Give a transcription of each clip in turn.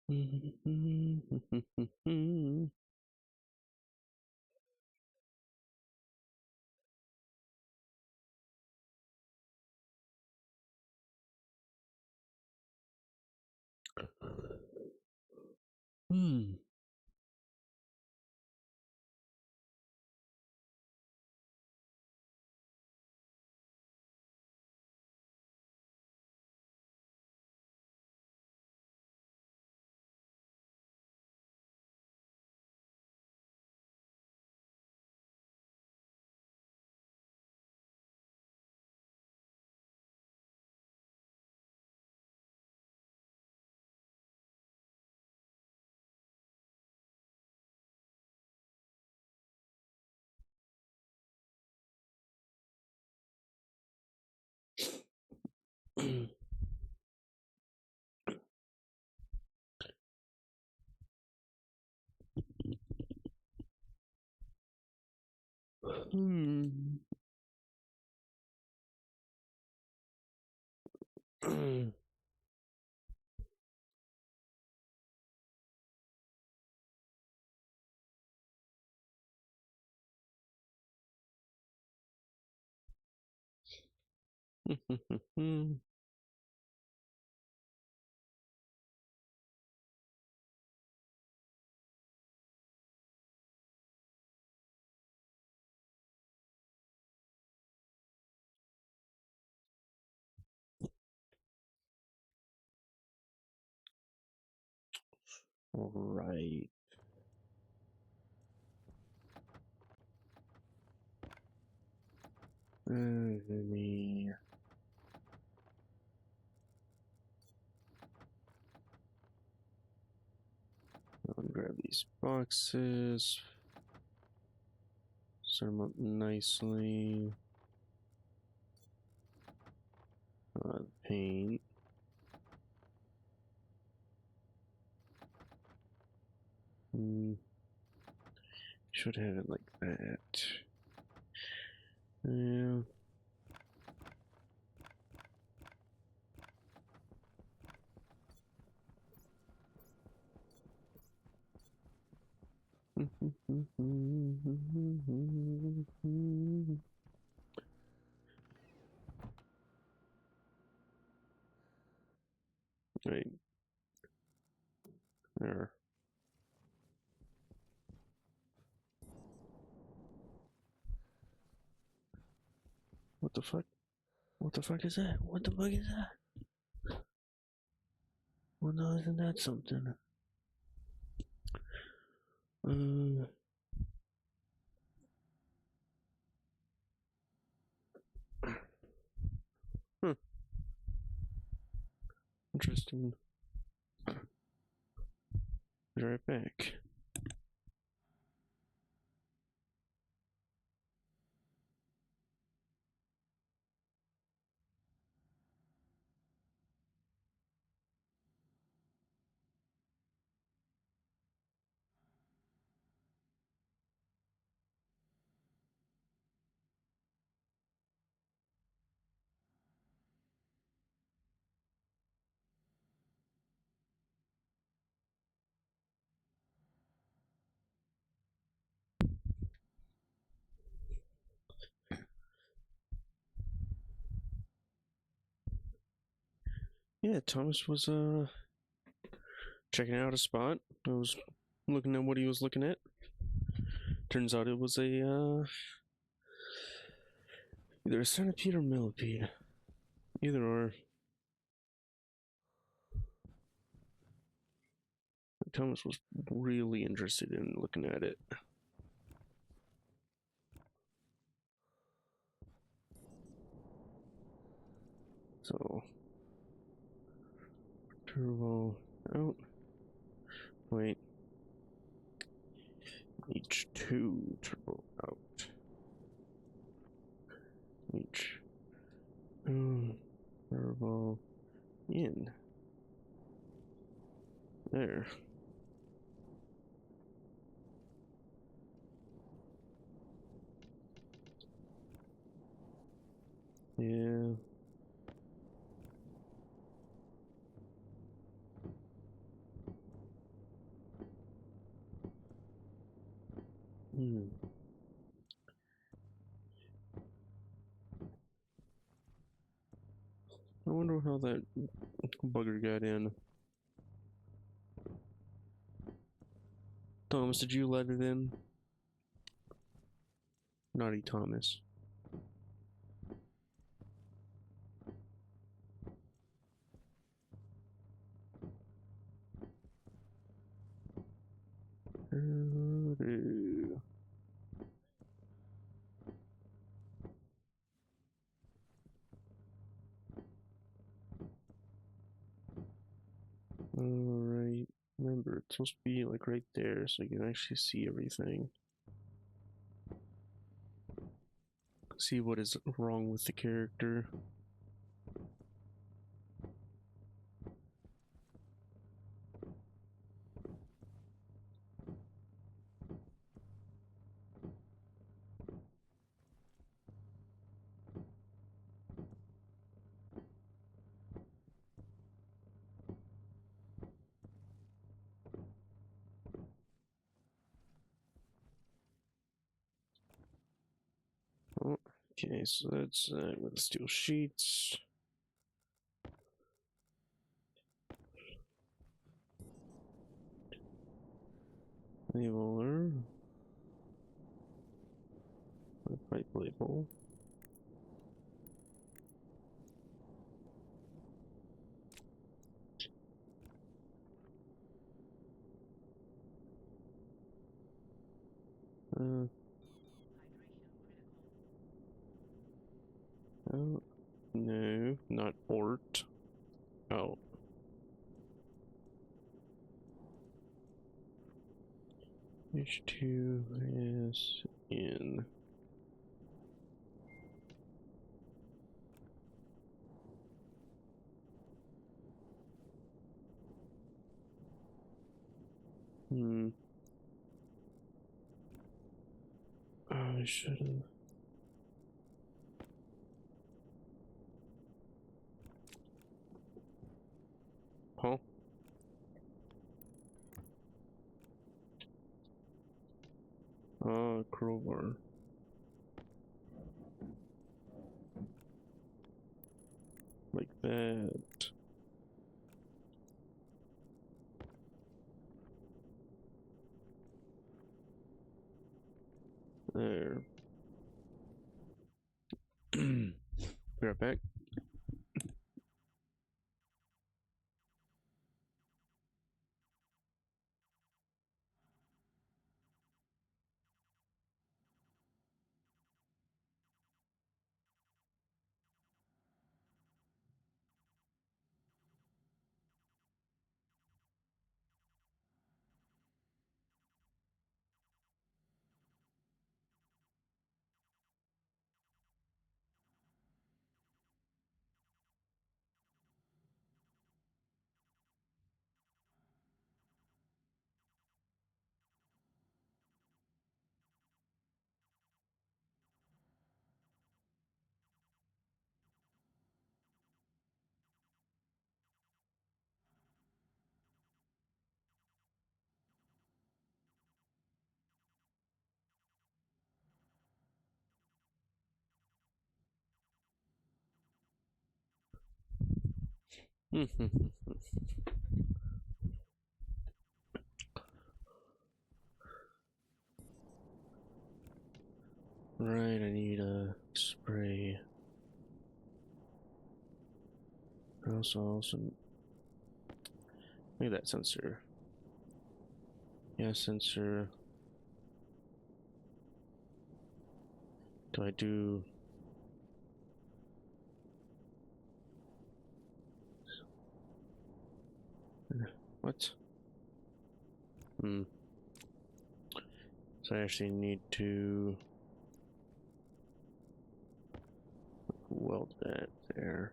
Hmm. Hmm. All right. Let me grab these boxes, set them up nicely. Paint. Should have it like that. Yeah. Right there. What the fuck? What the fuck is that? What the fuck is that? Well, no, isn't that something? Uh, huh, interesting. Be right back. Yeah, Thomas was checking out a spot. I was looking at what he was looking at. Turns out it was a either a centipede or millipede. Either or. Thomas was really interested in looking at it. So turbo out. Wait. H2 turbo out. H turbo in. There. Yeah. I wonder how that bugger got in. Thomas, did you let it in? Naughty Thomas. Alright. Remember, it's supposed to be like right there so you can actually see everything. See what is wrong with the character. Oh, okay, so that's with steel sheets. Labeler. Pipe label. Oh, no, not port. Oh. H2 is in. I should have. Huh? Crowbar. Like that. There. Be right back. Right, I need a spray. Also, look at that sensor. Yeah, sensor. Do I do? What? So I actually need to weld that there.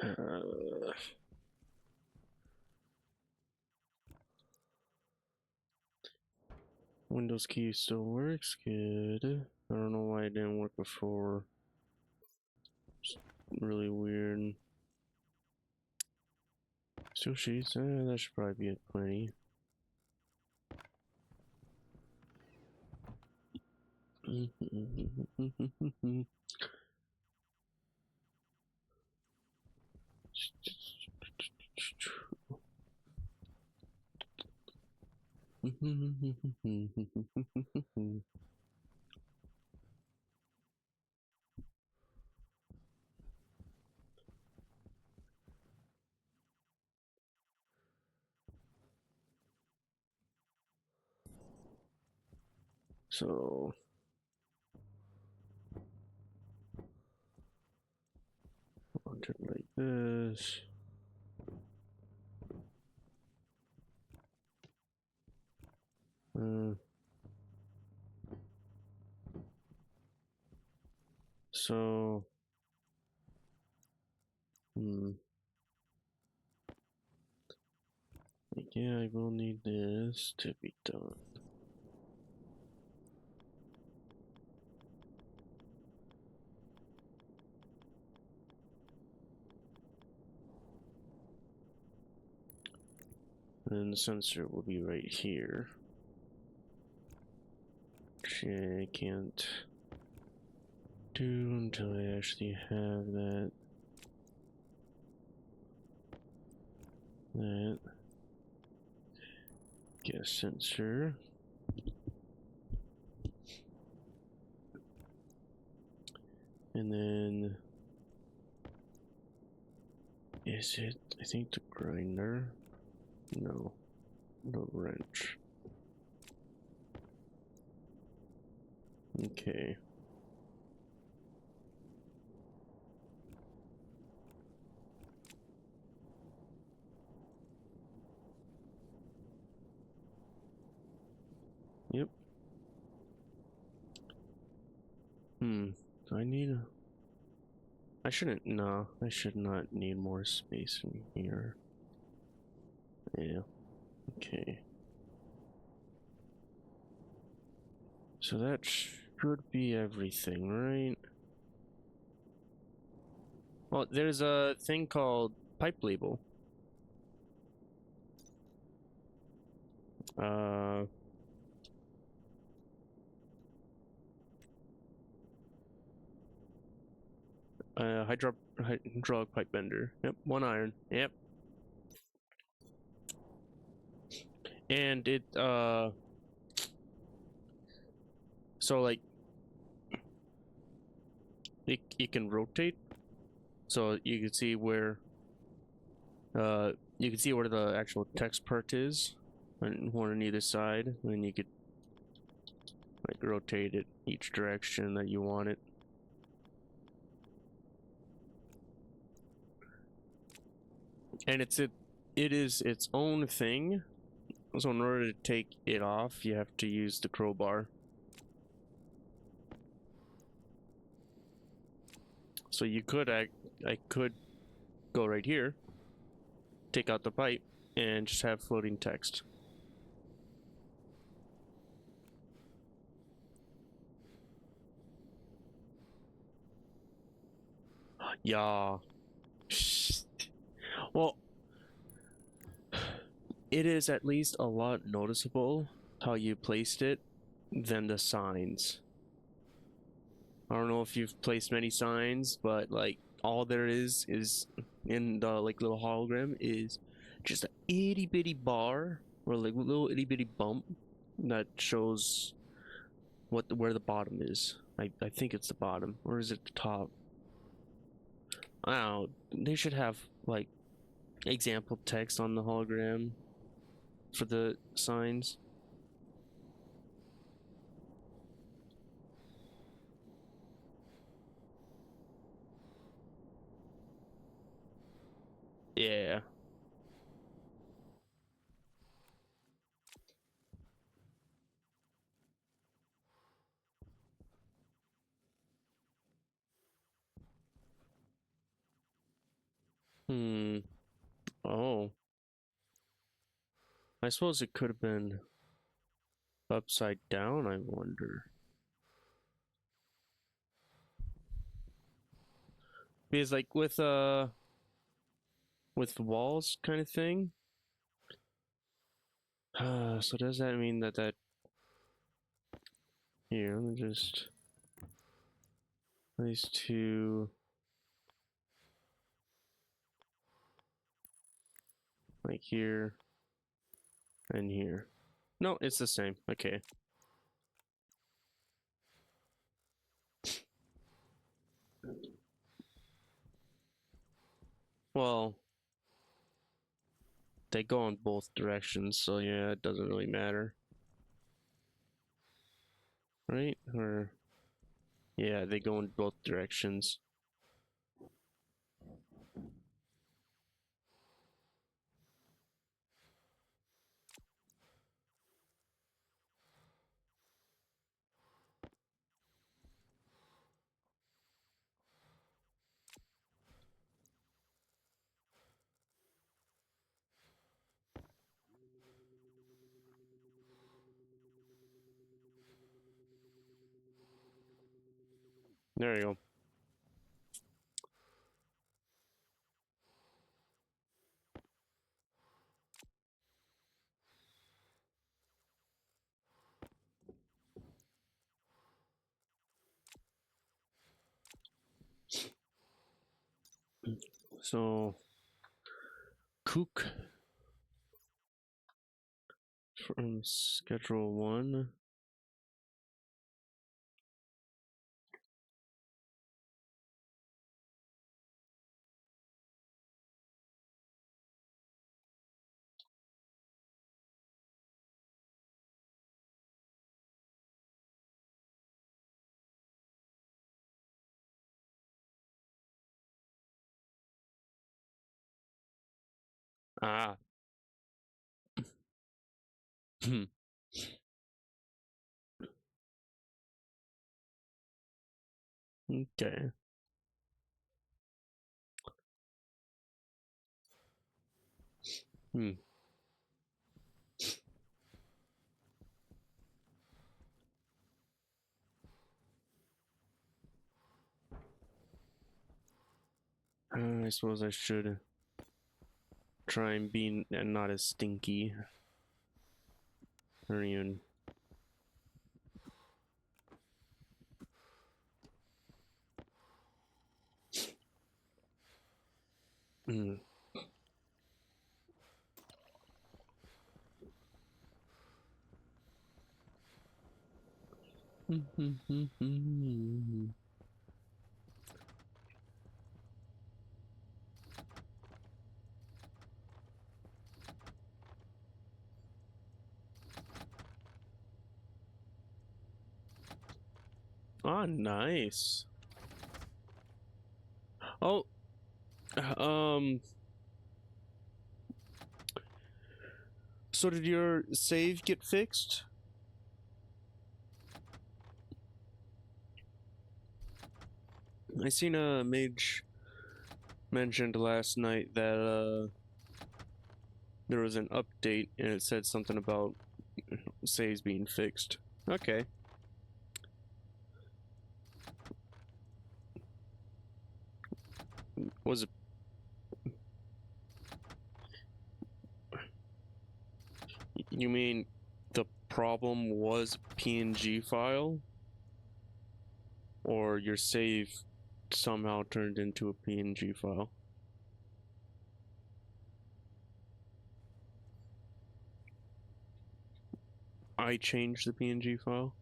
Uh, Windows key still works. Good. I don't know why it didn't work before. It's really weird. Still sheets. That should probably be at plenty. So launch it like this. Uh, so yeah, I will need this to be done. And the sensor will be right here. Which I can't do until I actually have that. Gas sensor. And then is it, I think, the grinder? No, the wrench. Okay. Yep. Do I need a... I shouldn't, no, I should not need more space in here. Yeah, okay. So that should be everything, right? Well, there's a thing called pipe label. Hydraulic pipe bender. Yep, 1 iron. Yep. And it, so like, it can rotate. So you can see where, you can see where the actual text part is, and one on either side, and you could like rotate it each direction that you want it. And it is its own thing. So in order to take it off, you have to use the crowbar. So you could I could go right here, take out the pipe, and just have floating text. Yeah. Well, it is at least a lot noticeable how you placed it than the signs. I don't know if you've placed many signs, but like all there is in the like little hologram is just a itty bitty bar or like little itty bitty bump that shows where the bottom is. I think it's the bottom, or is it the top? I don't know. They should have like example text on the hologram for the signs. Yeah. Hmm. Oh. I suppose it could have been upside down, I wonder. Because like with walls kind of thing. So does that mean that here, let me just these two like here and here. No, it's the same. Okay. Well, they go in both directions, so yeah, it doesn't really matter. Right? Or yeah, they go in both directions. There you go. So Kook from schedule 1. Ah. Okay. Hmm. I suppose I should try and be not as stinky. Or even. Hmm. Ah, nice. Oh, um, so did your save get fixed? I seen a mage mentioned last night that there was an update and it said something about saves being fixed. Okay. Was it? You mean the problem was PNG file, or your save somehow turned into a PNG file? I changed the PNG file.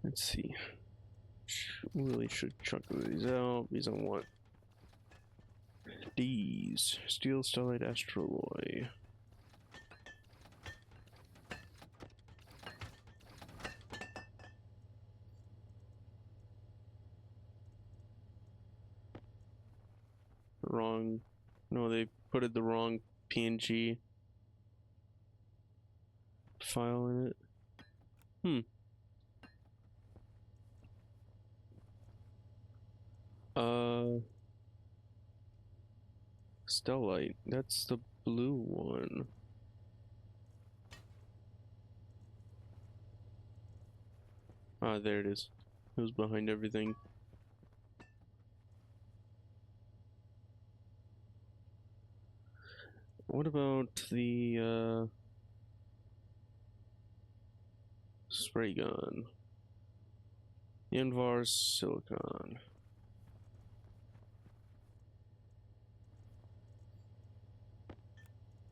Let's see. Really should chunk these out because I want these. Steel Starlight Astroloy. Wrong. No, they put it the wrong PNG file in it. Hmm. Uh, Stellite. That's the blue one. Ah, there it is. It was behind everything. What about the spray gun? Invar silicon.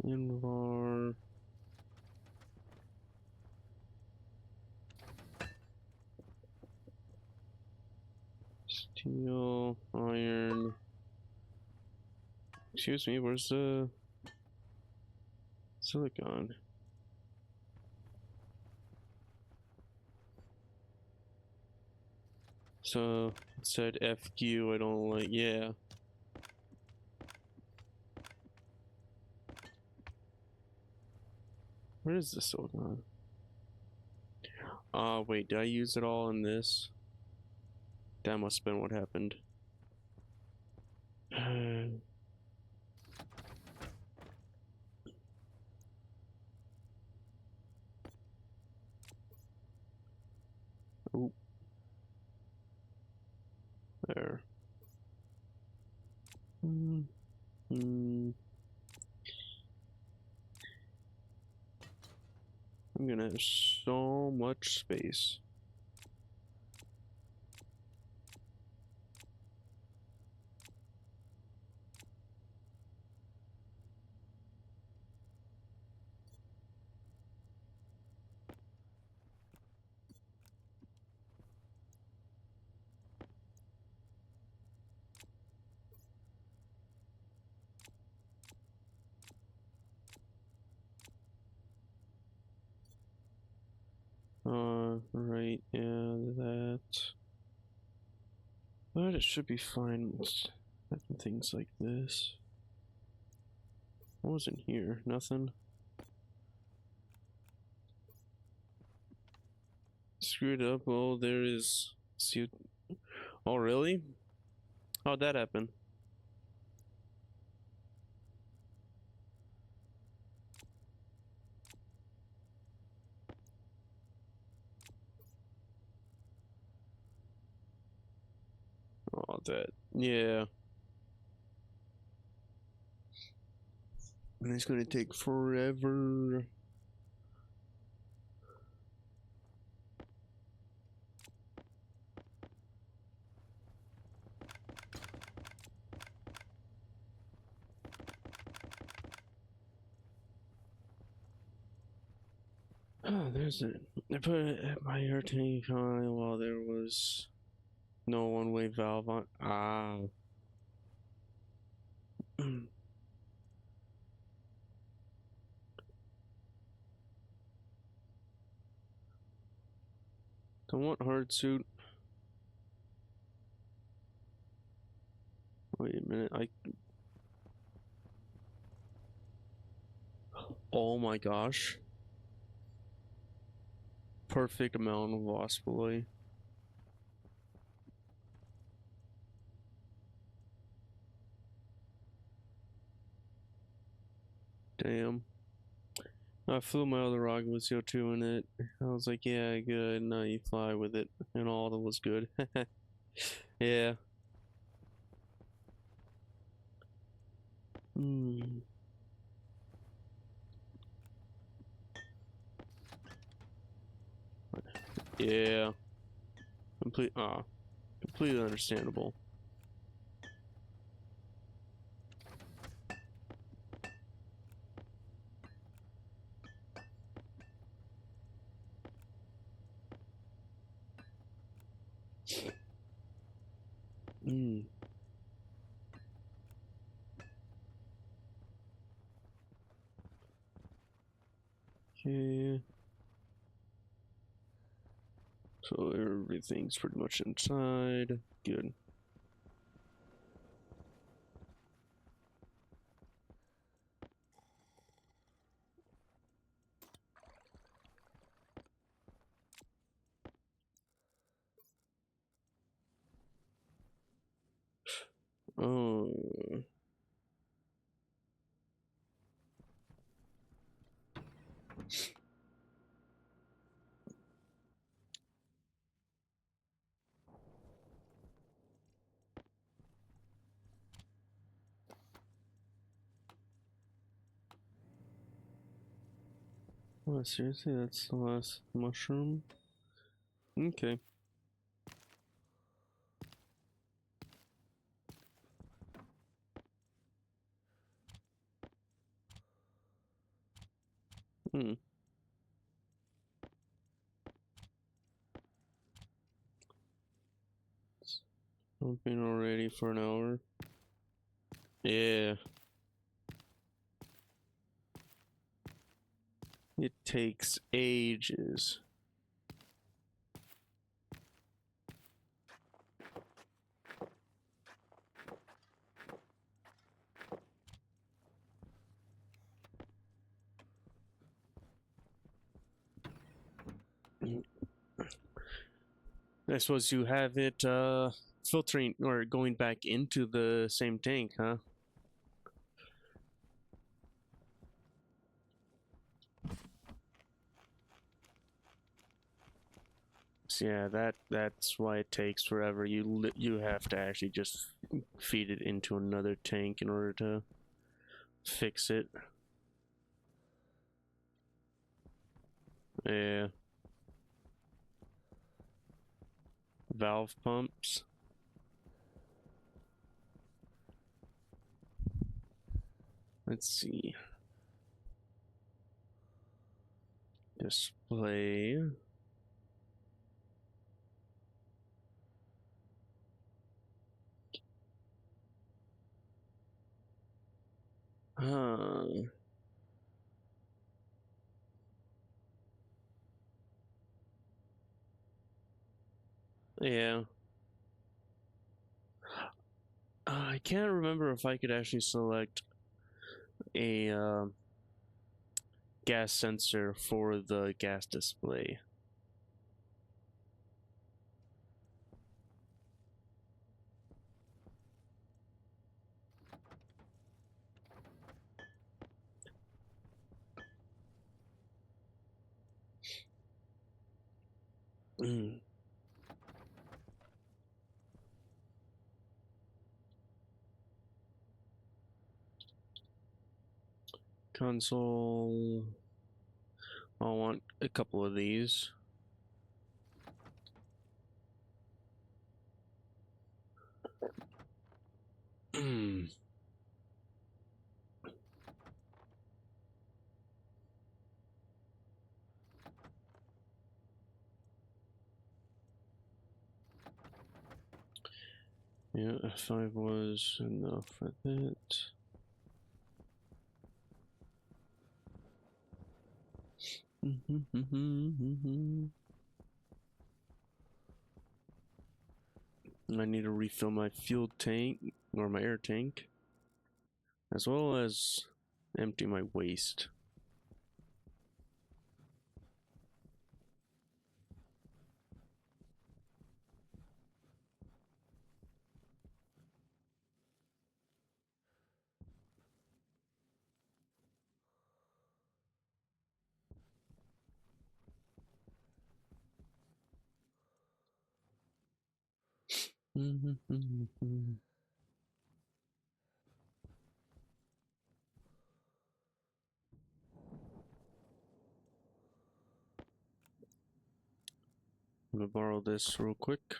Invar. Steel, iron. Excuse me, where's the silicon? So it said FQ, I don't like, yeah. Where is the silicon? Wait, did I use it all in this? That must have been what happened. Oh, there. Mm, mm. I'm gonna have so much space. Right, yeah, that. But it should be fine with having things like this. What was in here? Nothing? Screwed up. Oh, there is. See. Oh, really? How'd that happen? Oh, that. Yeah. And it's gonna take forever. Oh, there's it. I put it at my air tank on while there was no one-way valve on. Ah. Don't want hard suit. Wait a minute. Oh my gosh. Perfect amount of Waspaloy. Damn. I flew my other rocket with CO2 in it. I was like, yeah, good. Now you fly with it. And all that was good. Yeah. Hmm. Yeah. Completely understandable. Hmm. Okay. So everything's pretty much inside. Good. Oh. Oh, seriously, that's the last mushroom? Okay. Hmm. I've been already for an hour. Yeah. It takes ages. I suppose you have it filtering or going back into the same tank, huh? So yeah, that's why it takes forever. You have to actually just feed it into another tank in order to fix it. Yeah. Valve pumps. Let's see. Display. Huh. Yeah. I can't remember if I could actually select a gas sensor for the gas display. Mm. Console. I want a couple of these. Yeah, F5 was enough for that. I need to refill my fuel tank or my air tank, as well as empty my waste. I'm gonna borrow this real quick.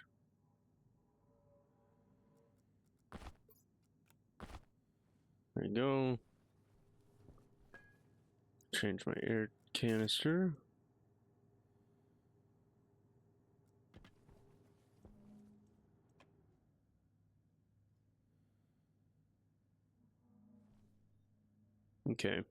There you go. Change my air canister. Okay.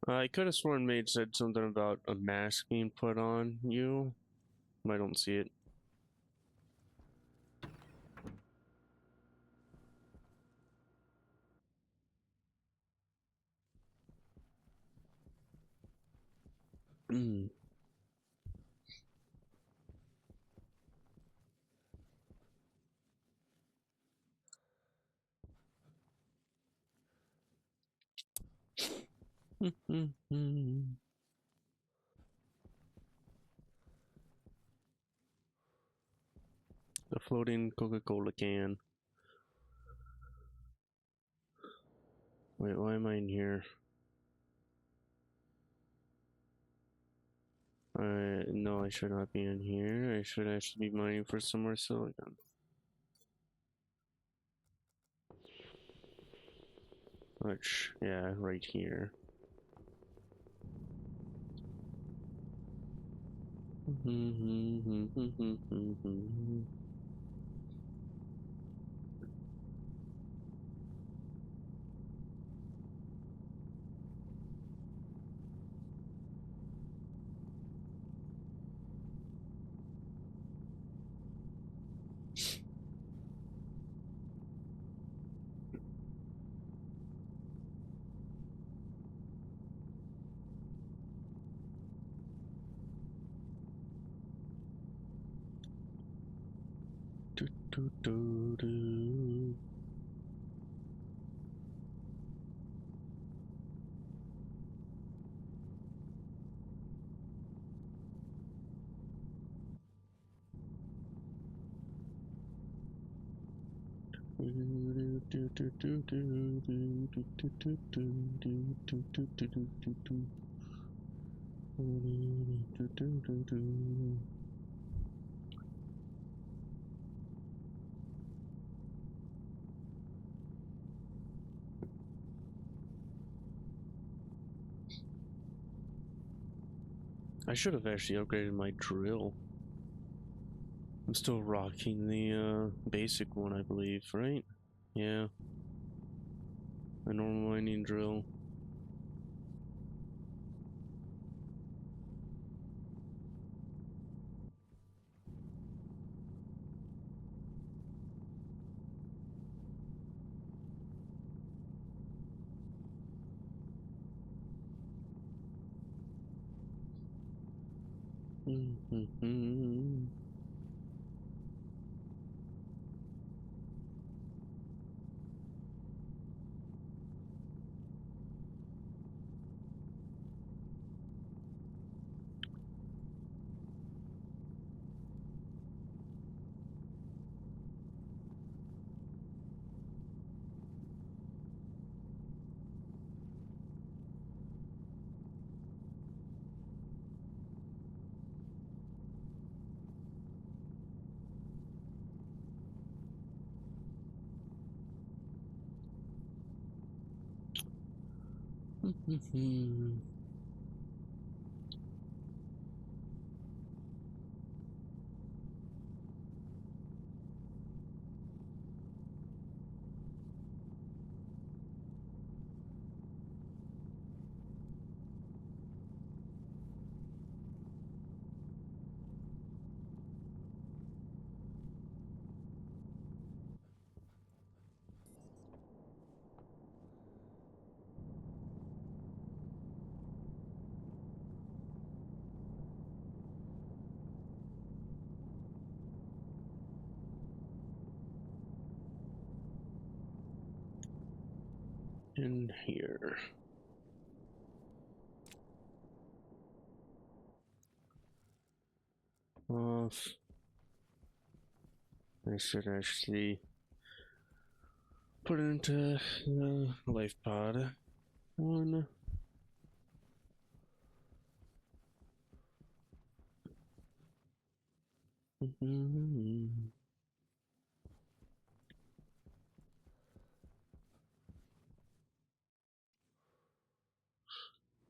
I could have sworn Mage said something about a mask being put on you. I don't see it. Mm. The floating Coca-Cola can. Wait, why am I in here? No, I should not be in here. I should actually be mining for some more silicon. Which, yeah, right here. Do, do, do, do. I should have actually upgraded my drill. I'm still rocking the basic one, I believe, right? Yeah. A normal mining drill. In here. Off. I should actually put it into the life pod. One.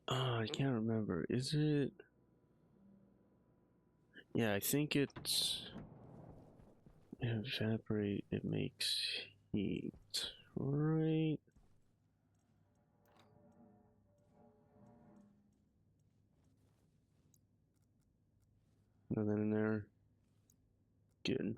I can't remember. Is it? Yeah, I think it's evaporate. It makes heat, right? Nothing in there. Good.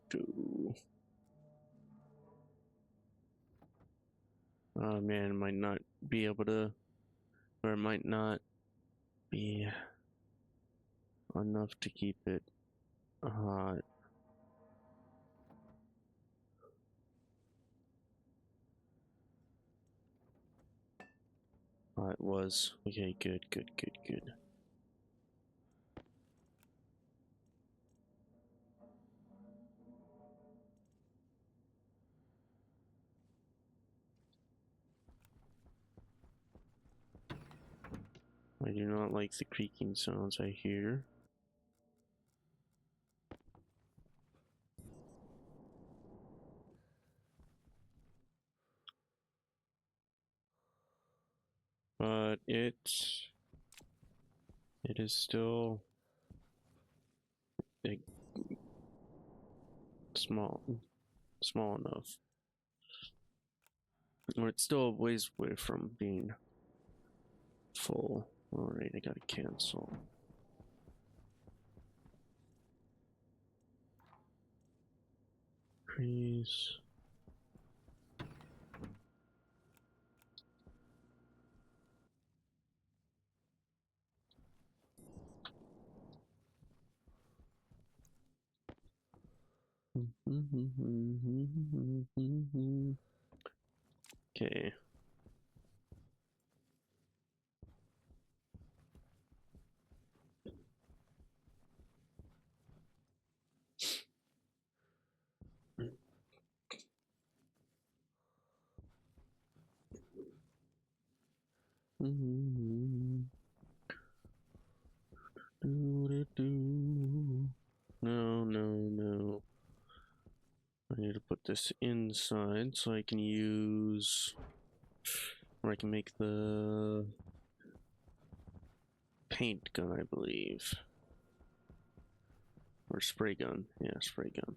Do. Oh man, might not be able to, or it might not be enough to keep it hot. Oh, it was. Okay, good. I do not like the creaking sounds I hear. But it is still like, small enough. Or it's still a ways away from being full. Alright, I gotta cancel. Increase. Okay. No. I need to put this inside so I can use, or I can make the paint gun, I believe. Or spray gun. Yeah, spray gun.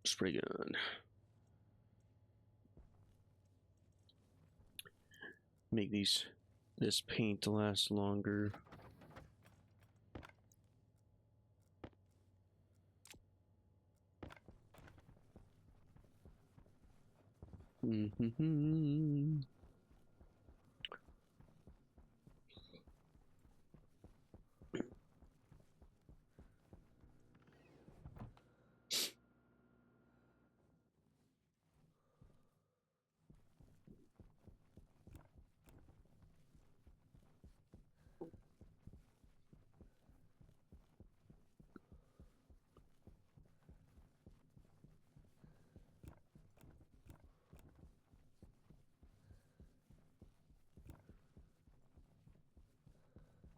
Spray gun. Make this paint last longer.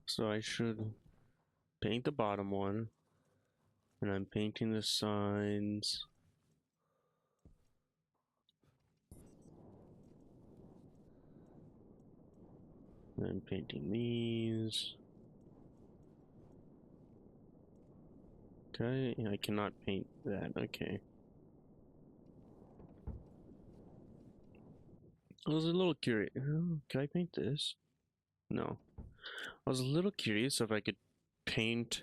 So I should paint the bottom one, and I'm painting the signs. And I'm painting these. Okay, I cannot paint that. Okay. I was a little curious. Can I paint this? No. I was a little curious if I could paint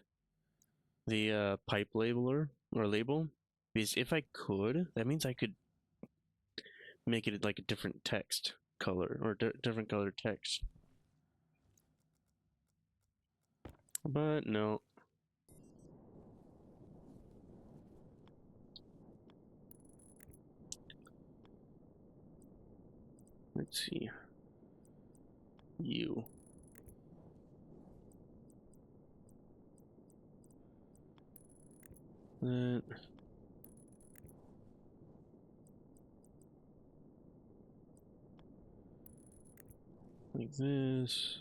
the pipe labeler or label, because if I could, that means I could make it like a different text color or different color text. But no. Let's see. You. That. Like this.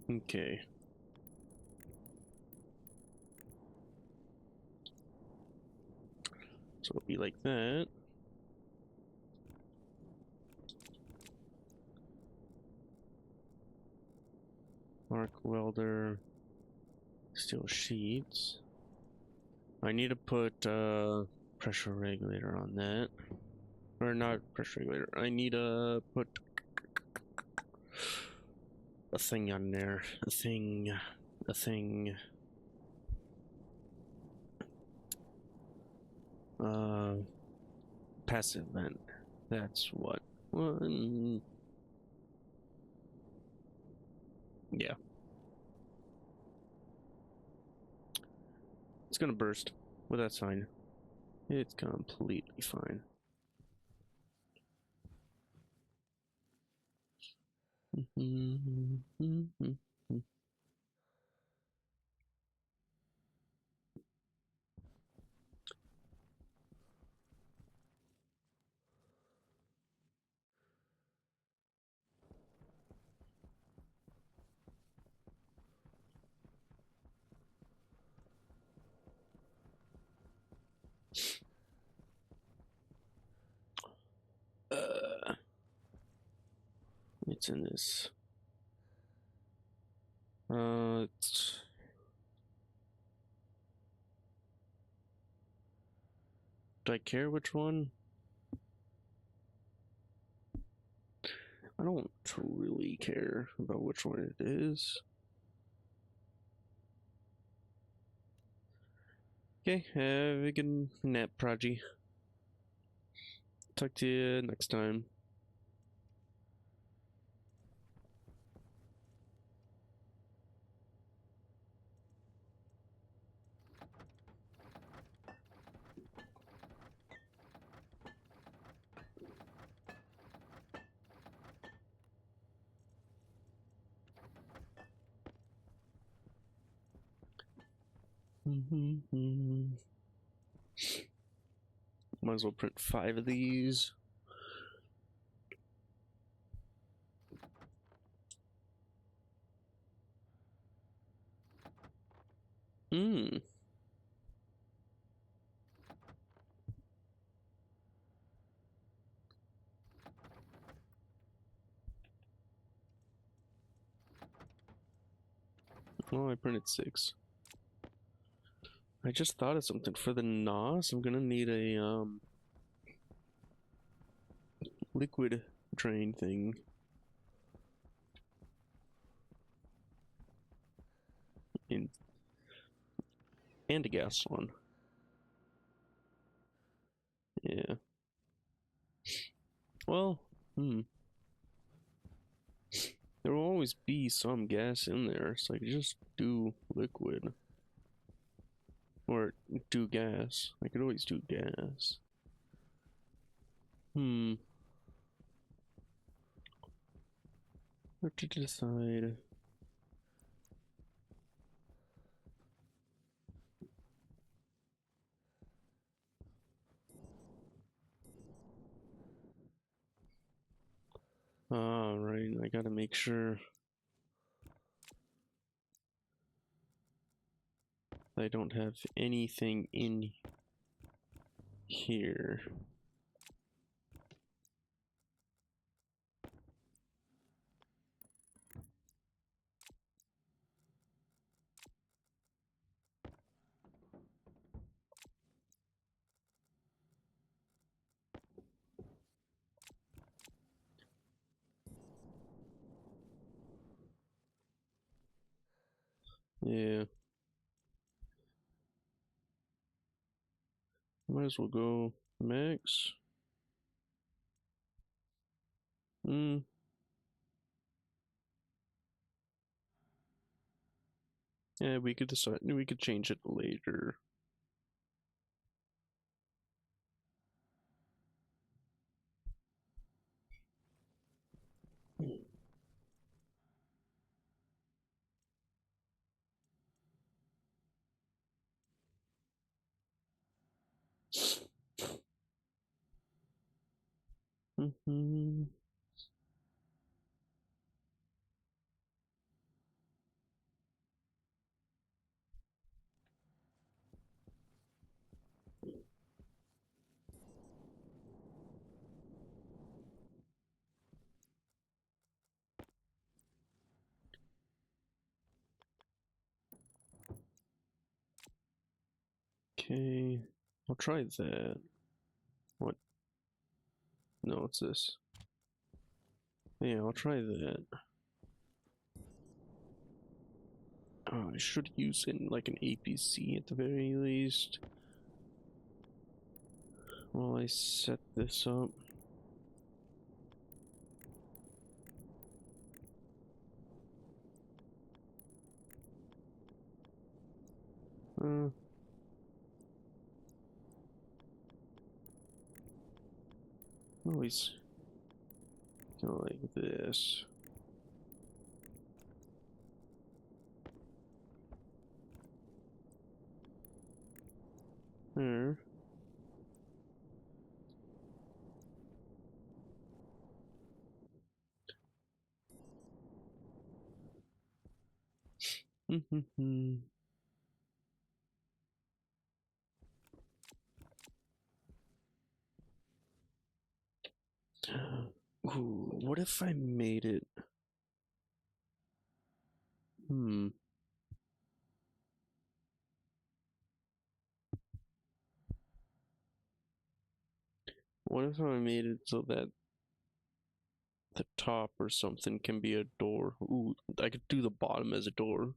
Okay. So it'll be like that. Arc welder. Steel sheets. I need to put pressure regulator on that. Or not pressure regulator. I need to put a thing on there. A thing. a thing. Passive event. That's what. One. Yeah. It's gonna burst, but that's fine. It's completely fine. It's in this. Do I care which one? I don't really care about which one it is. Okay, have a good nap, Prodigy. Talk to you next time. Might as well print 5 of these. Hmm. Oh, I printed 6. I just thought of something for the NOS. I'm gonna need a liquid drain thing. In and a gas one. Yeah. Well, there will always be some gas in there, so I could just do liquid. Or do gas. I could always do gas. What to decide? Right, I gotta make sure I don't have anything in here. Yeah. Might as well go max. Yeah, we could decide. We could change it later. Okay, I'll try that. What? No, it's this. Yeah, I'll try that. I should use in like an APC at the very least. While I set this up. Uh, always kind of like this. There. Ooh, what if I made it? Hmm. What if I made it so that the top or something can be a door? Ooh, I could do the bottom as a door.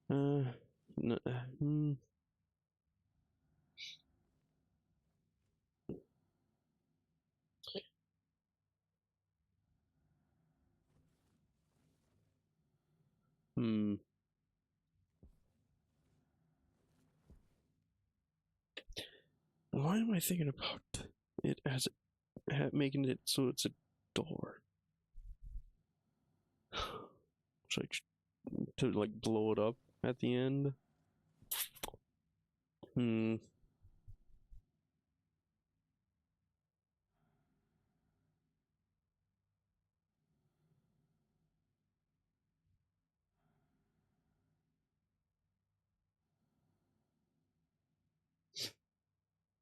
Uh, hmm. Hmm. Why am I thinking about it as making it so it's a door? Should to like blow it up at the end? Hmm.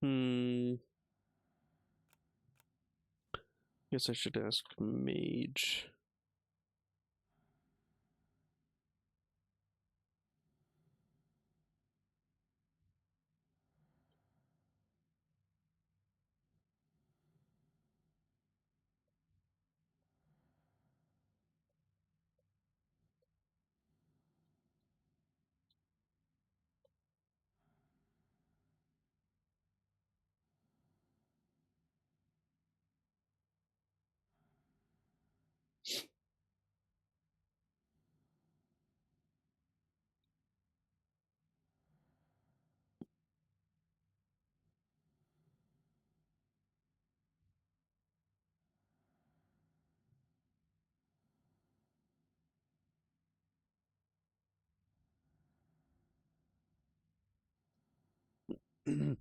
Hmm. Guess I should ask Mage. Hmm.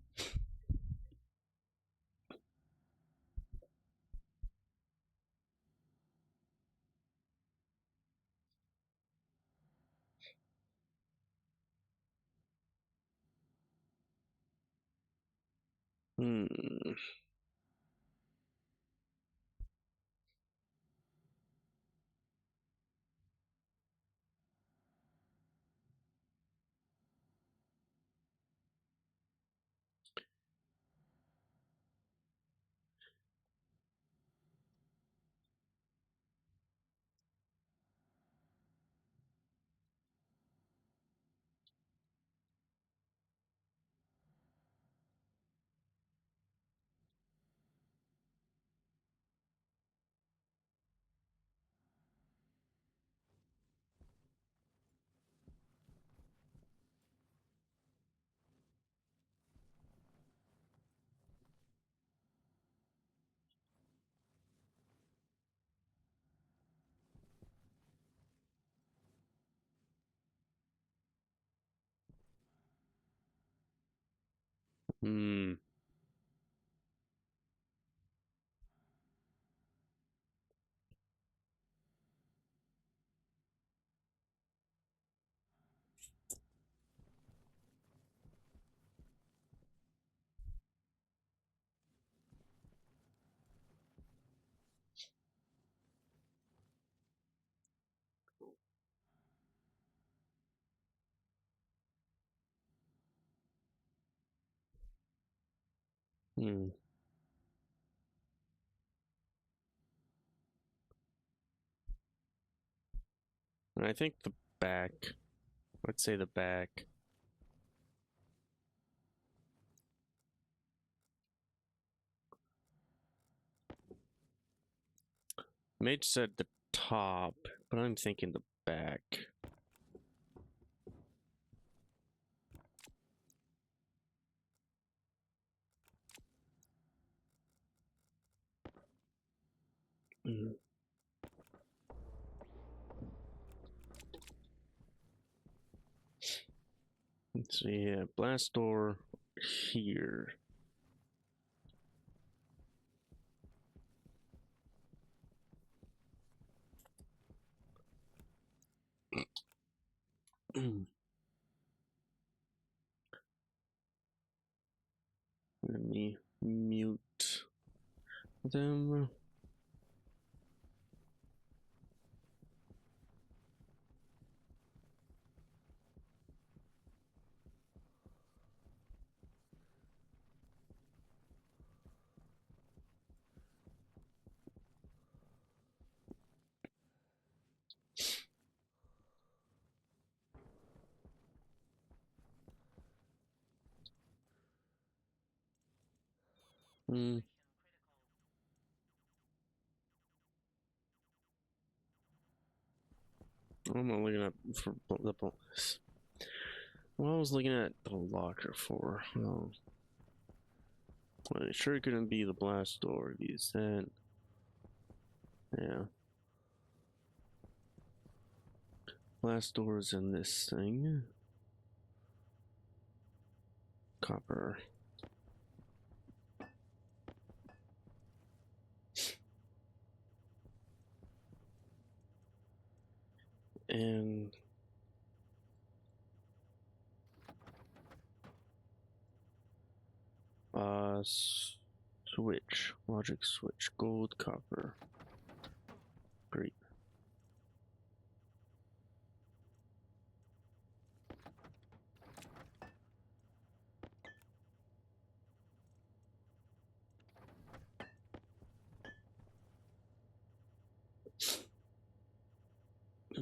Hmm. Hmm. I think the back. I'd say the back. Mage said the top, but I'm thinking the back. Mm. Let's see, yeah, blast door here. Let me mute them. Mm. I'm not looking at for the. Well, I was looking at the locker for. Oh, well, it sure couldn't be the blast door because then, yeah, blast doors in this thing. Copper. And switch, logic switch, gold, copper. Great.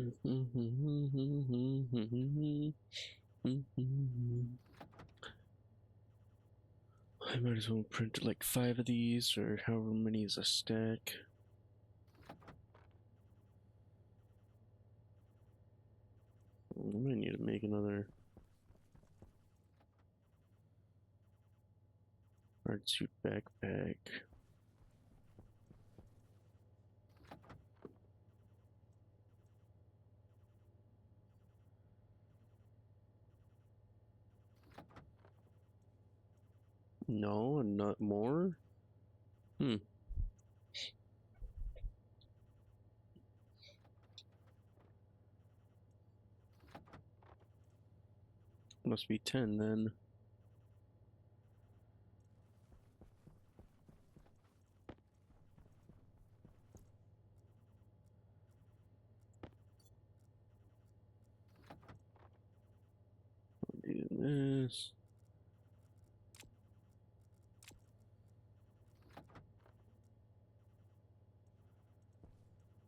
I might as well print like 5 of these, or however many is a stack. I might need to make another art suit backpack. No, not more? Hmm. Must be 10 then. I'll do this.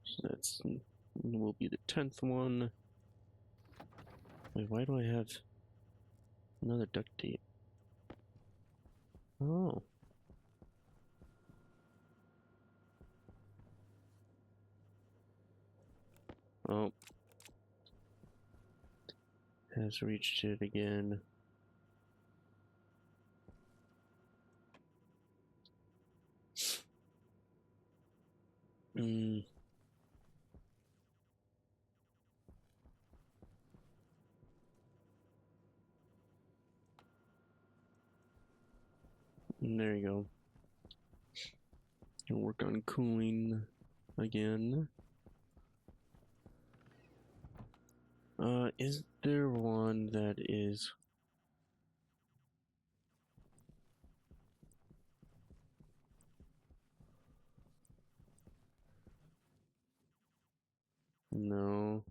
So that's will be the 10th one. Wait, why do I have another duct tape? Oh. Oh. Has reached it again. Hmm. There you go. Gonna work on cooling again. Is there one that is... No.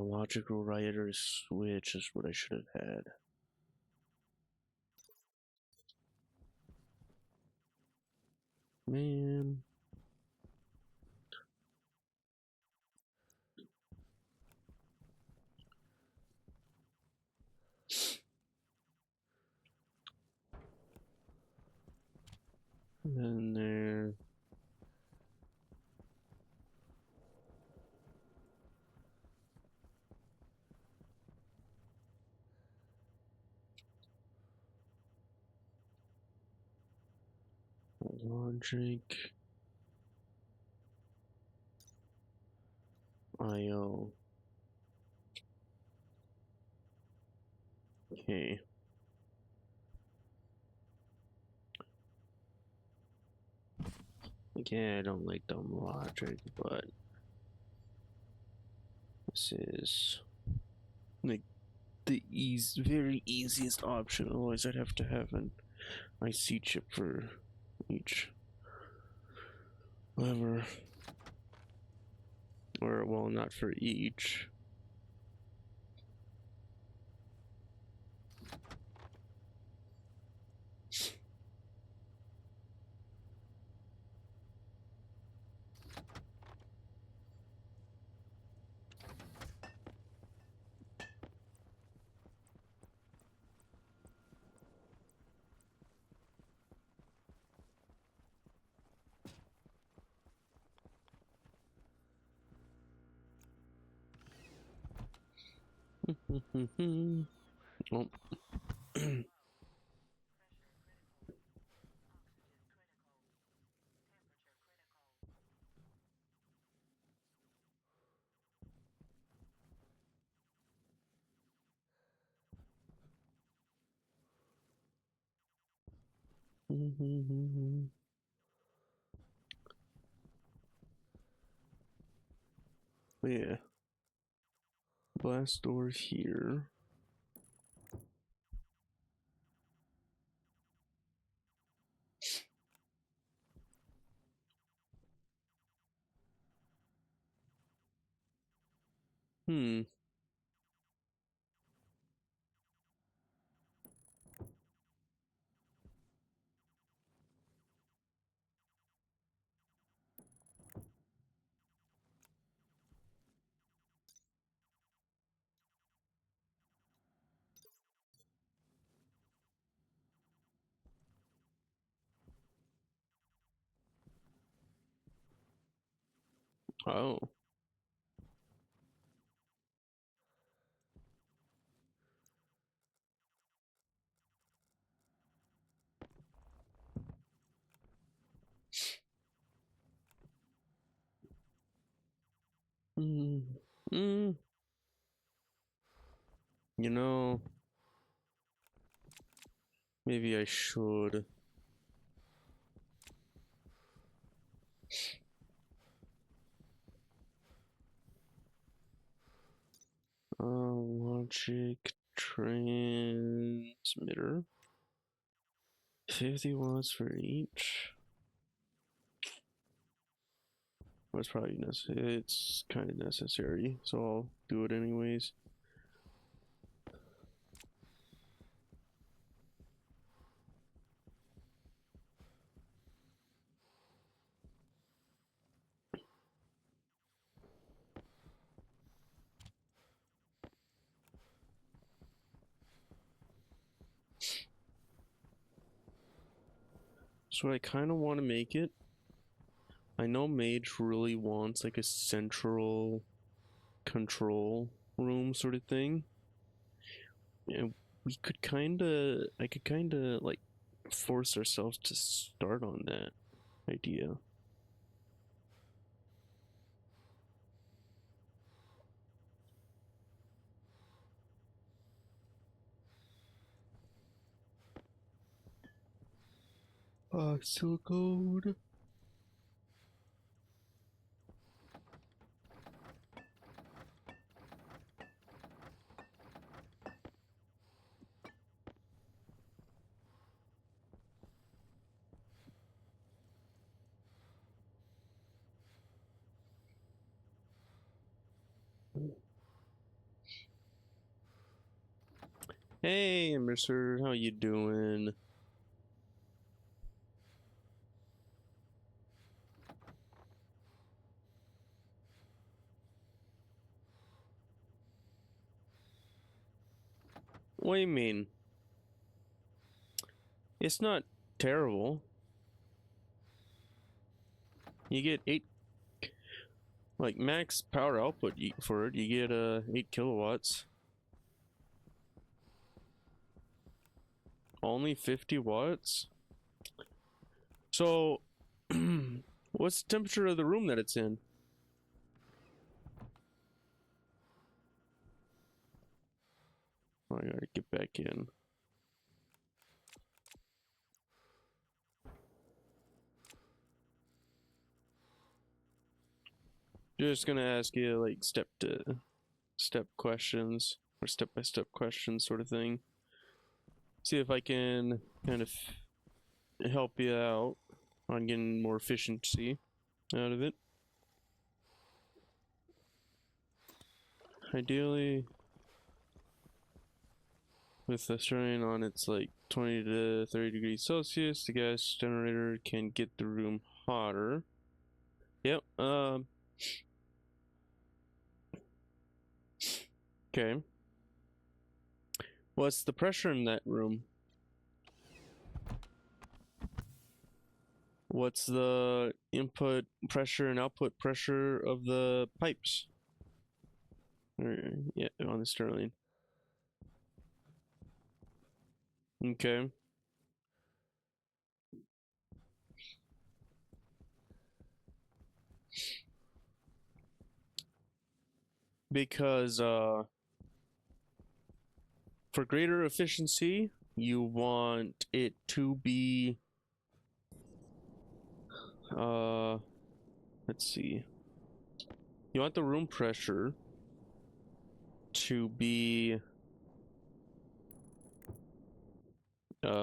Logical writer switch is what I should have had. Man. And then there. Logic. IO. Okay. Yeah, I don't like dumb logic, but this is like the very easiest option. Otherwise, I'd have to have an IC chip for each lever, or well, not for each. Oh. Yeah. Blast door here. Hmm. Oh. Hmm. Hmm. You know, maybe I should. Logic transmitter. 50 watts for each. That's probably necessary. It's kind of necessary, so I'll do it anyways. So I kind of want to make it. I know Mage really wants like a central control room sort of thing. And we could I could kind of like force ourselves to start on that idea. Silicone. Hey, Mercer, how you doing? What do you mean? It's not terrible. You get 8, like max power output for it. You get 8 kilowatts. Only 50 watts. So, what's the temperature of the room that it's in? Oh, I gotta get back in. Just gonna ask you like step to step questions or step by step questions, sort of thing. See if I can kind of help you out on getting more efficiency out of it. Ideally, with the strain on it's like 20 to 30 degrees Celsius, the gas generator can get the room hotter. Yep, okay. What's the pressure in that room? What's the input pressure and output pressure of the pipes? Yeah, on the Sterling. Okay. Because for greater efficiency, you want it to be let's see. You want the room pressure to be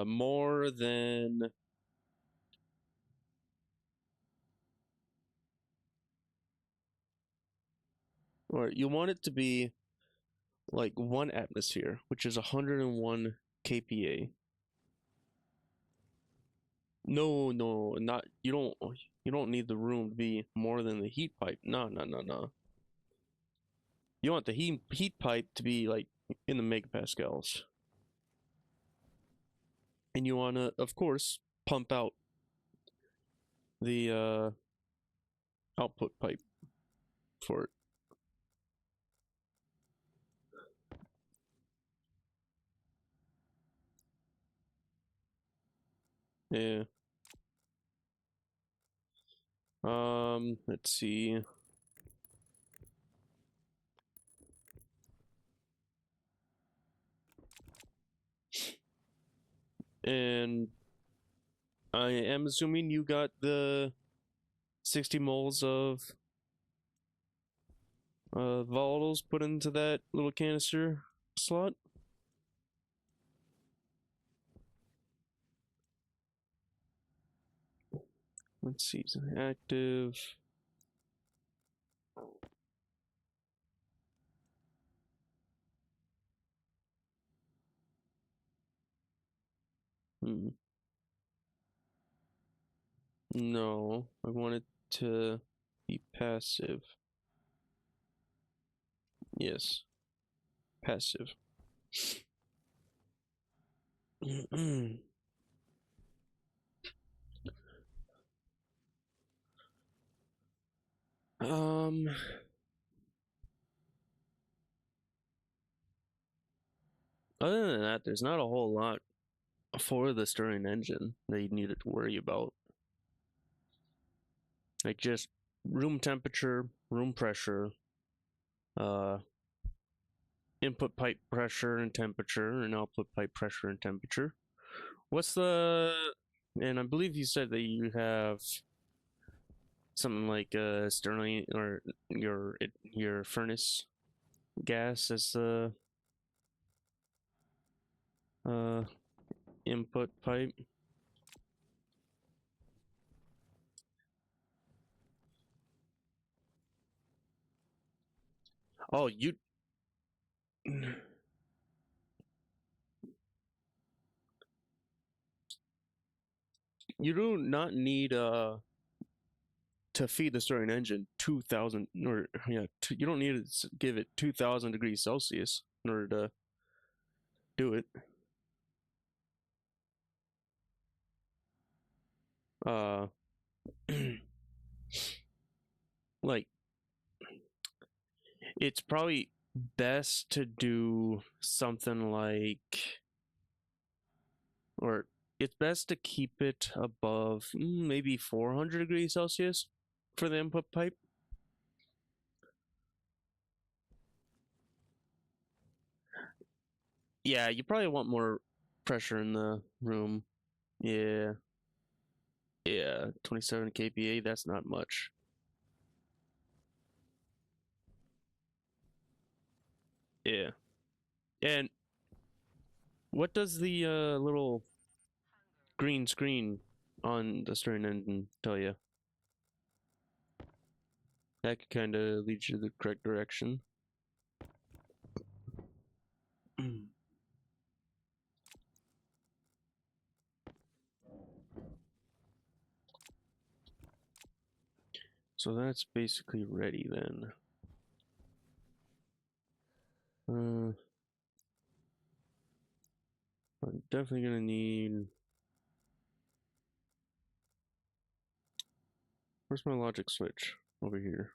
more than, or you want it to be like 1 atmosphere, which is 101 kPa. No, no, not you don't need the room to be more than the heat pipe. No, no, no, no. You want the heat pipe to be like in the megapascals. And you want to of course pump out the output pipe for it. Yeah. Let's see. And I am assuming you got the 60 moles of volatiles put into that little canister slot. Let's see, active. Hmm. No, I want it to be passive. Yes, passive. um, other than that, there's not a whole lot for the Stirring engine that you needed to worry about. Like just room temperature, room pressure, uh, input pipe pressure and temperature, and output pipe pressure and temperature. What's the? And I believe you said that you have something like Stirling or your furnace gas as the uh input pipe. Oh, you do not need to feed the stirring engine 2000 or yeah, you don't need to give it 2000 degrees Celsius in order to do it. Uh, like it's probably best to do something like, or it's best to keep it above maybe 400 degrees Celsius for the input pipe. Yeah, you probably want more pressure in the room. Yeah, yeah, 27 kPa, that's not much. Yeah. And what does the little green screen on the stern engine tell you? That could kind of lead you to the correct direction. So that's basically ready then. I'm definitely gonna need. Where's my logic switch? Over here.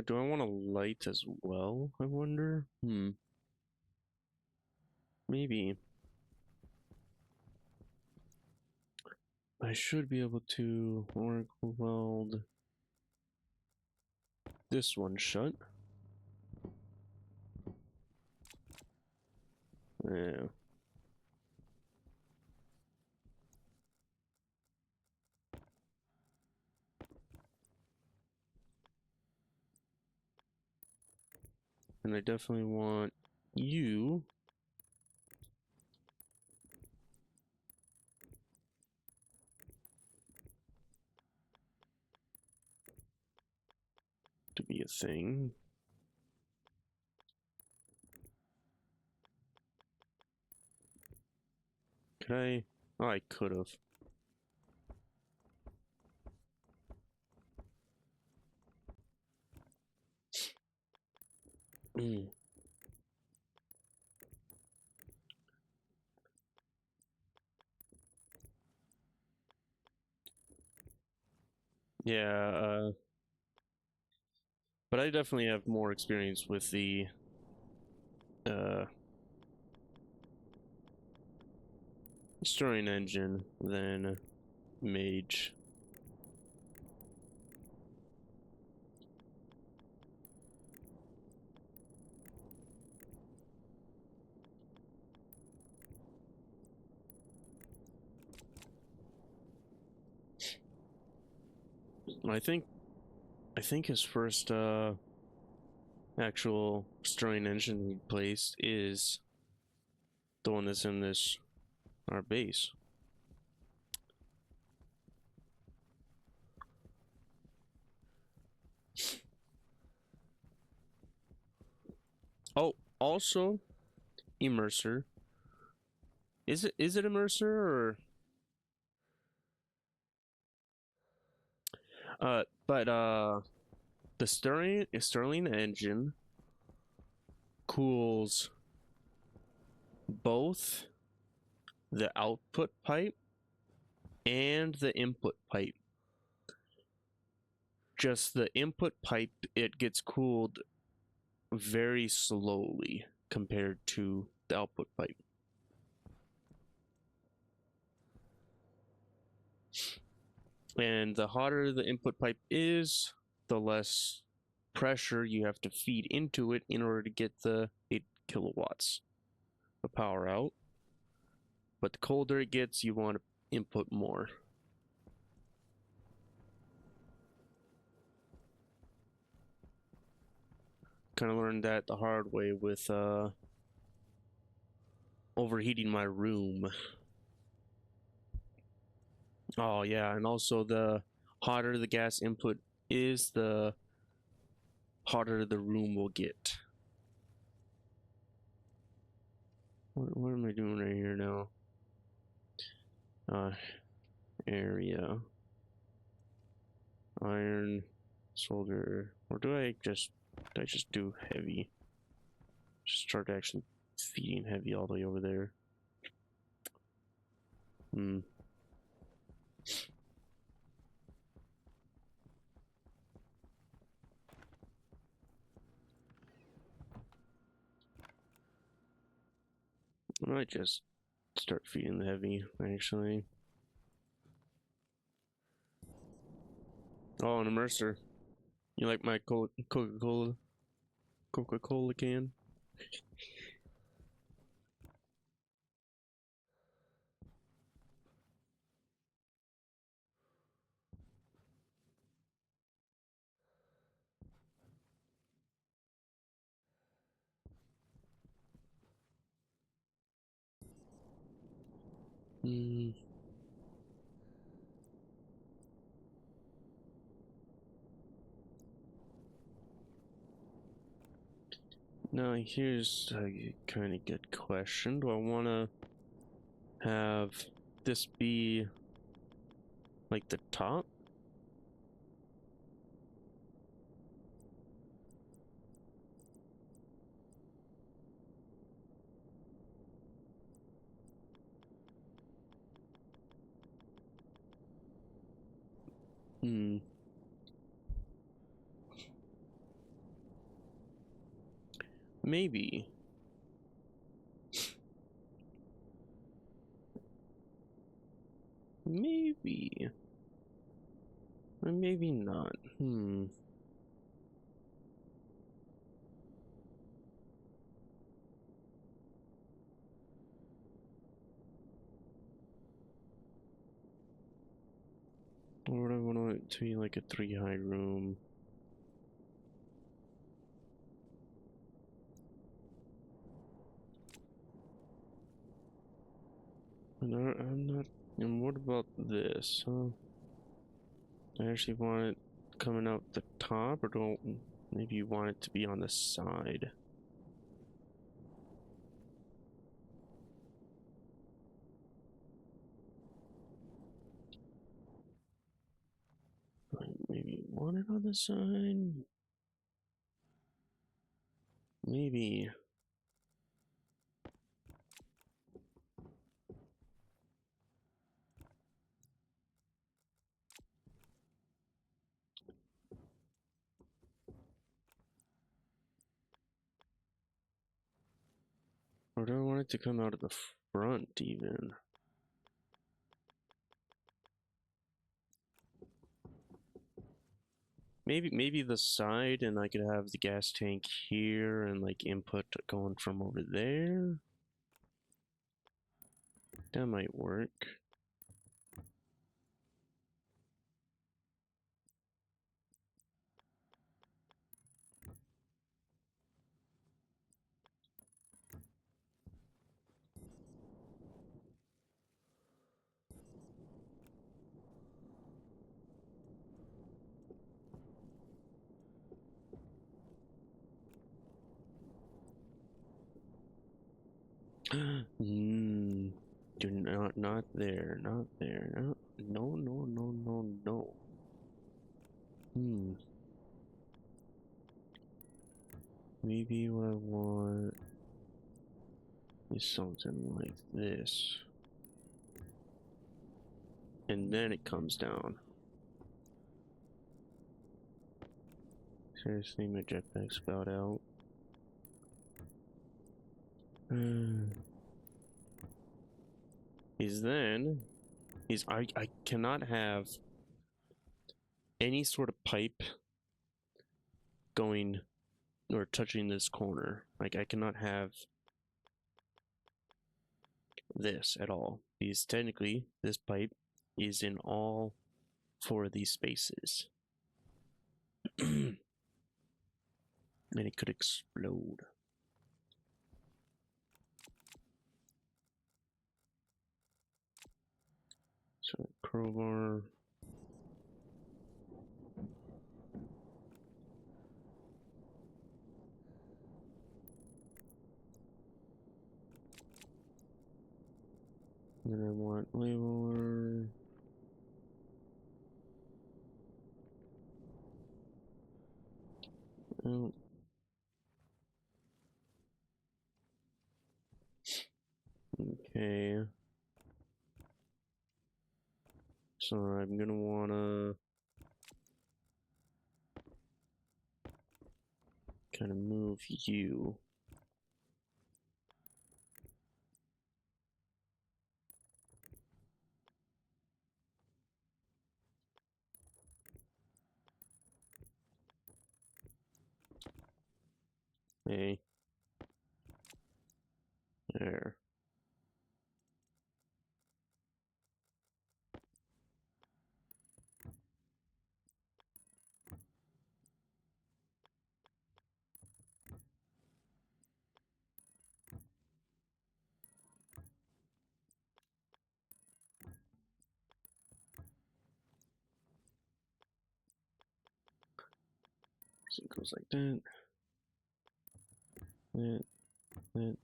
Do I want a light as well? I wonder. Maybe. I should be able to work weld this one shut. Yeah. And I definitely want you to be a thing. Could I? Oh, I could have. Yeah, but I definitely have more experience with the uh, stirring engine than Mage. I think his first actual stirring engine we placed is the one that's in this our base. Oh, also immerser. Is it immerser or but the Stirling engine cools both the output pipe and the input pipe. Just the input pipe, it gets cooled very slowly compared to the output pipe. And the hotter the input pipe is, the less pressure you have to feed into it in order to get the 8 kilowatts of power out. But the colder it gets, you want to input more. Kind of learned that the hard way with overheating my room. Oh yeah, and also the hotter the gas input is, the hotter the room will get. What am I doing right here now? Area. Iron, soldier. Or do I just do heavy? Just start actually feeding heavy all the way over there. I might just start feeding the heavy, actually. Oh, an immerser. You like my Coca-Cola can? Hmm. Now here's a kind of good question. Do I want to have this be like the top? Hmm. Maybe. Maybe. Or maybe not. Hmm. Or would I want it to be like a 3 high room? I'm not. And what about this? Huh? I actually want it coming out the top, or don't. Maybe you want it to be on the side. Maybe you want it on the side? Maybe. Or do I want it to come out of the front, even? Maybe the side, and I could have the gas tank here, and like input going from over there. That might work. Hmm. Do not there, not there. No, no, no, no, no. Hmm. Maybe what I want is something like this. And then it comes down. Seriously, my jetpack's about out. I cannot have any sort of pipe going or touching this corner. Like, I cannot have this at all, because technically this pipe is in all 4 of these spaces. And it could explode. So crowbar. And I want labeler. Oh. Okay. So I'm gonna wanna kind of move you. Hey. There. So it goes like that. That. That.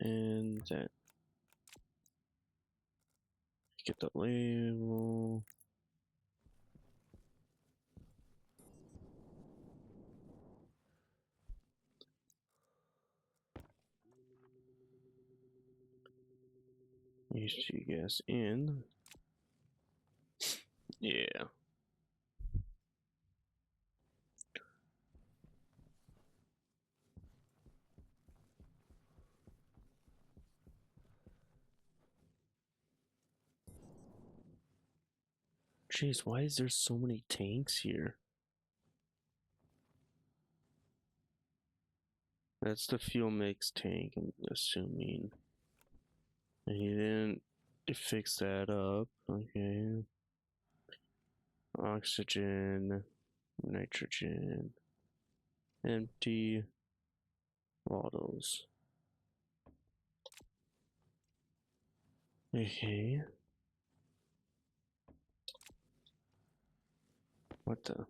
And that. Get the label. These two guys in. Yeah. Jeez, why is there so many tanks here? That's the fuel mix tank, I'm assuming. And he didn't fix that up. Okay. Oxygen, nitrogen, empty bottles. Okay. What the?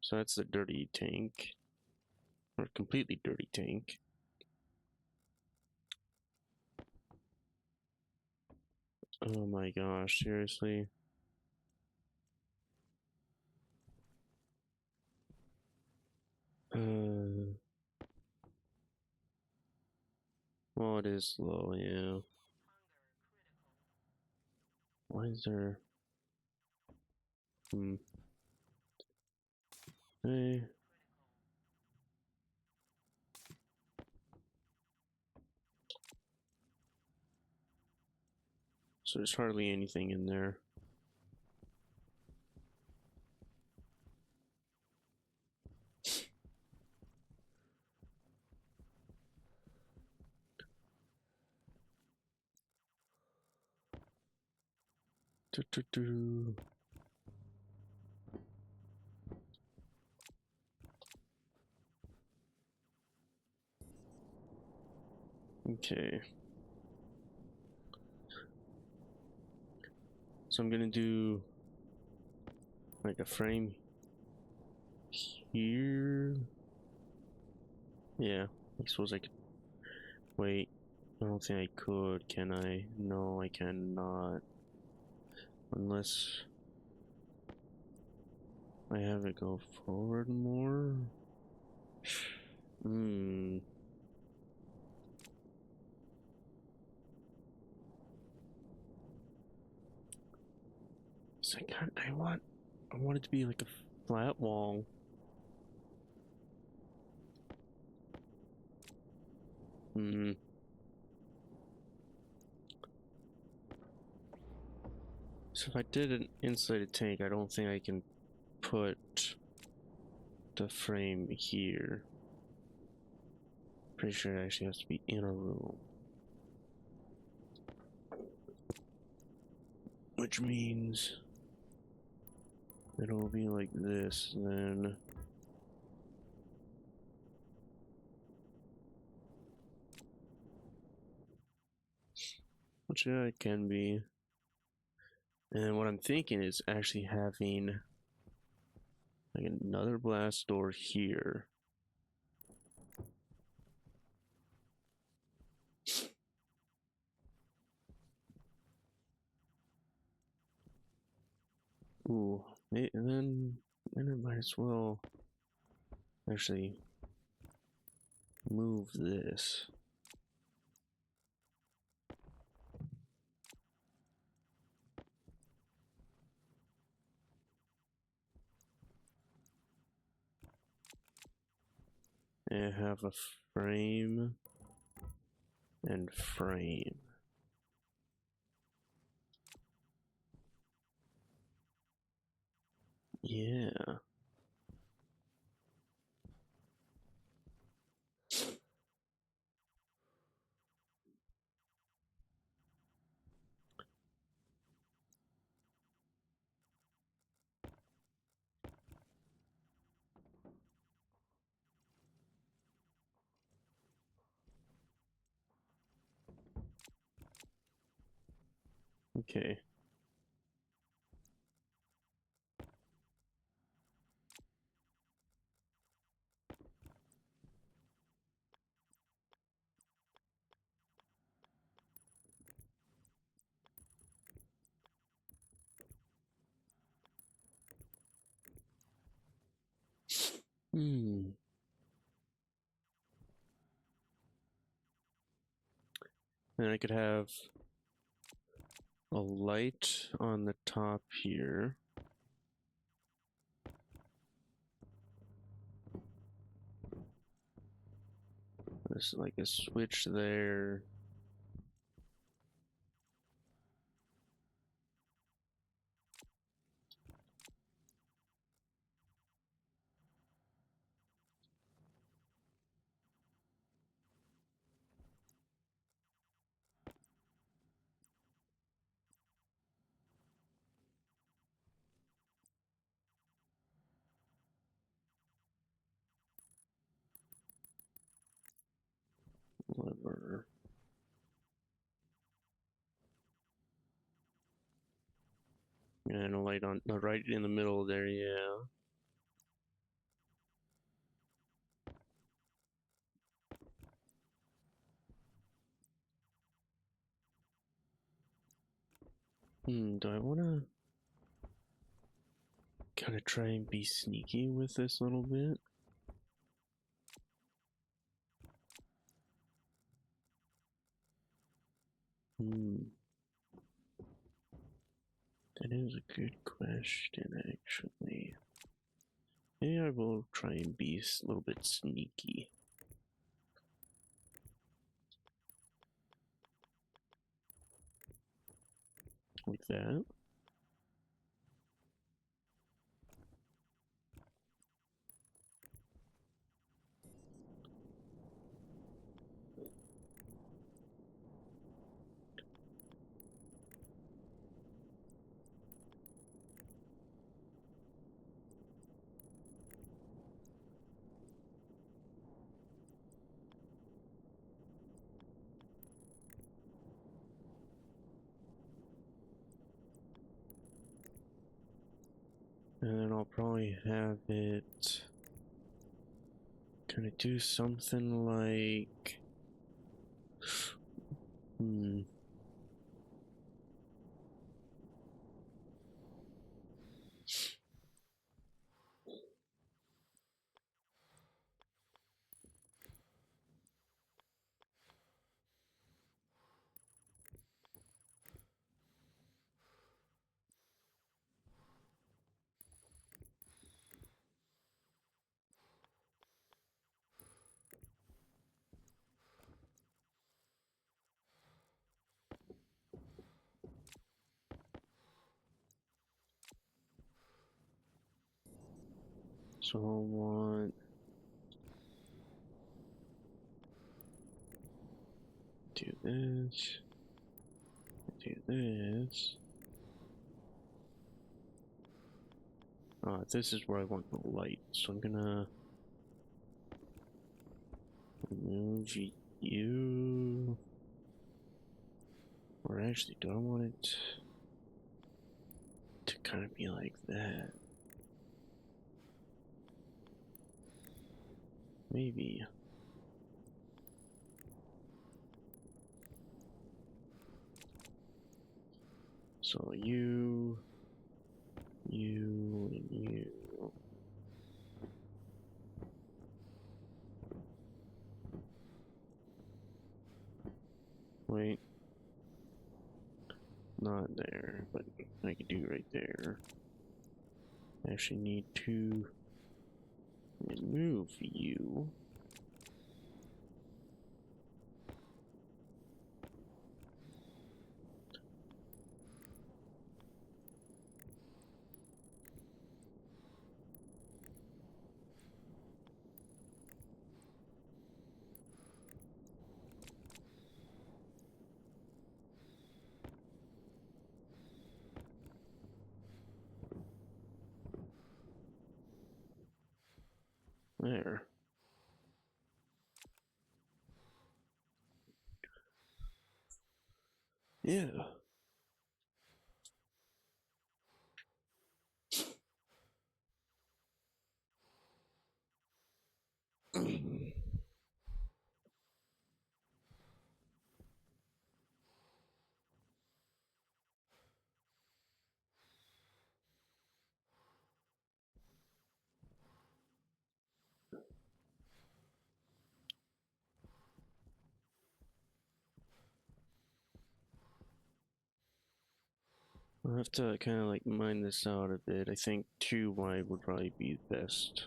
So that's the dirty tank. Or completely dirty tank. Oh my gosh, seriously? Well, it is low, yeah. Why is there... Hey. So there's hardly anything in there. Do, do, do. Okay. So I'm gonna do like a frame here. Yeah, I suppose I could. Wait, I don't think I could, can I? No, I cannot. Unless I have it go forward more. Hmm. So I want it to be like a flat wall. Hmm. So if I did an insulated tank, I don't think I can put the frame here. Pretty sure it actually has to be in a room. Which means it'll be like this then. Which yeah, it can be. And what I'm thinking is actually having like another blast door here. Ooh, and then I might as well actually move this. And have a frame and frame. Yeah. Okay. Hmm. And I could have a light on the top here. There's like a switch there. Lever. And a light on right in the middle there, yeah. Do I wanna kinda try and be sneaky with this a little bit? That is a good question, actually. Maybe I will try and be a little bit sneaky. Like that. And then I'll probably have it kind of do something like, so I'll want do this, do this. This is where I want the light, so I'm gonna remove you. Or actually, do I want it to kind of be like that? Maybe. So you You and you. Wait. Not there, but I can do right there. I actually need to remove you. There. Yeah. I'll have to kind of like mine this out a bit. I think 2 wide would probably be best.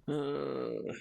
uh,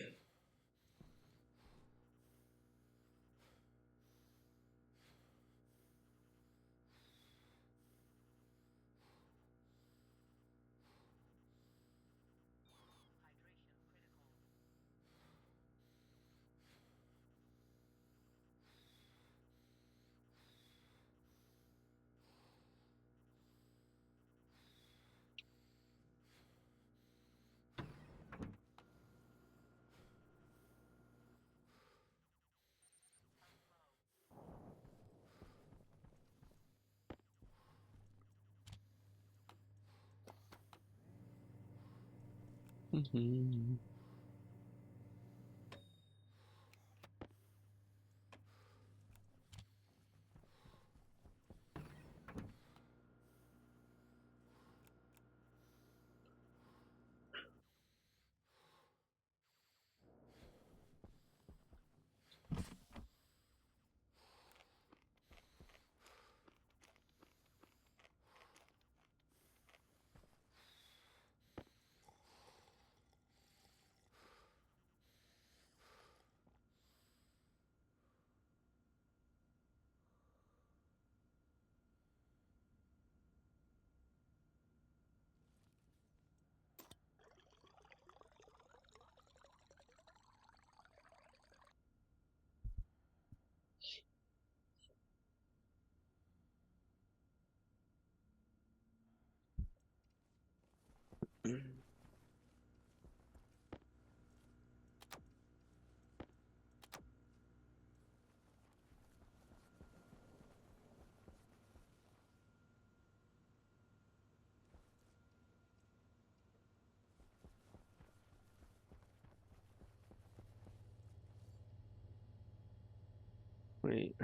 Wait.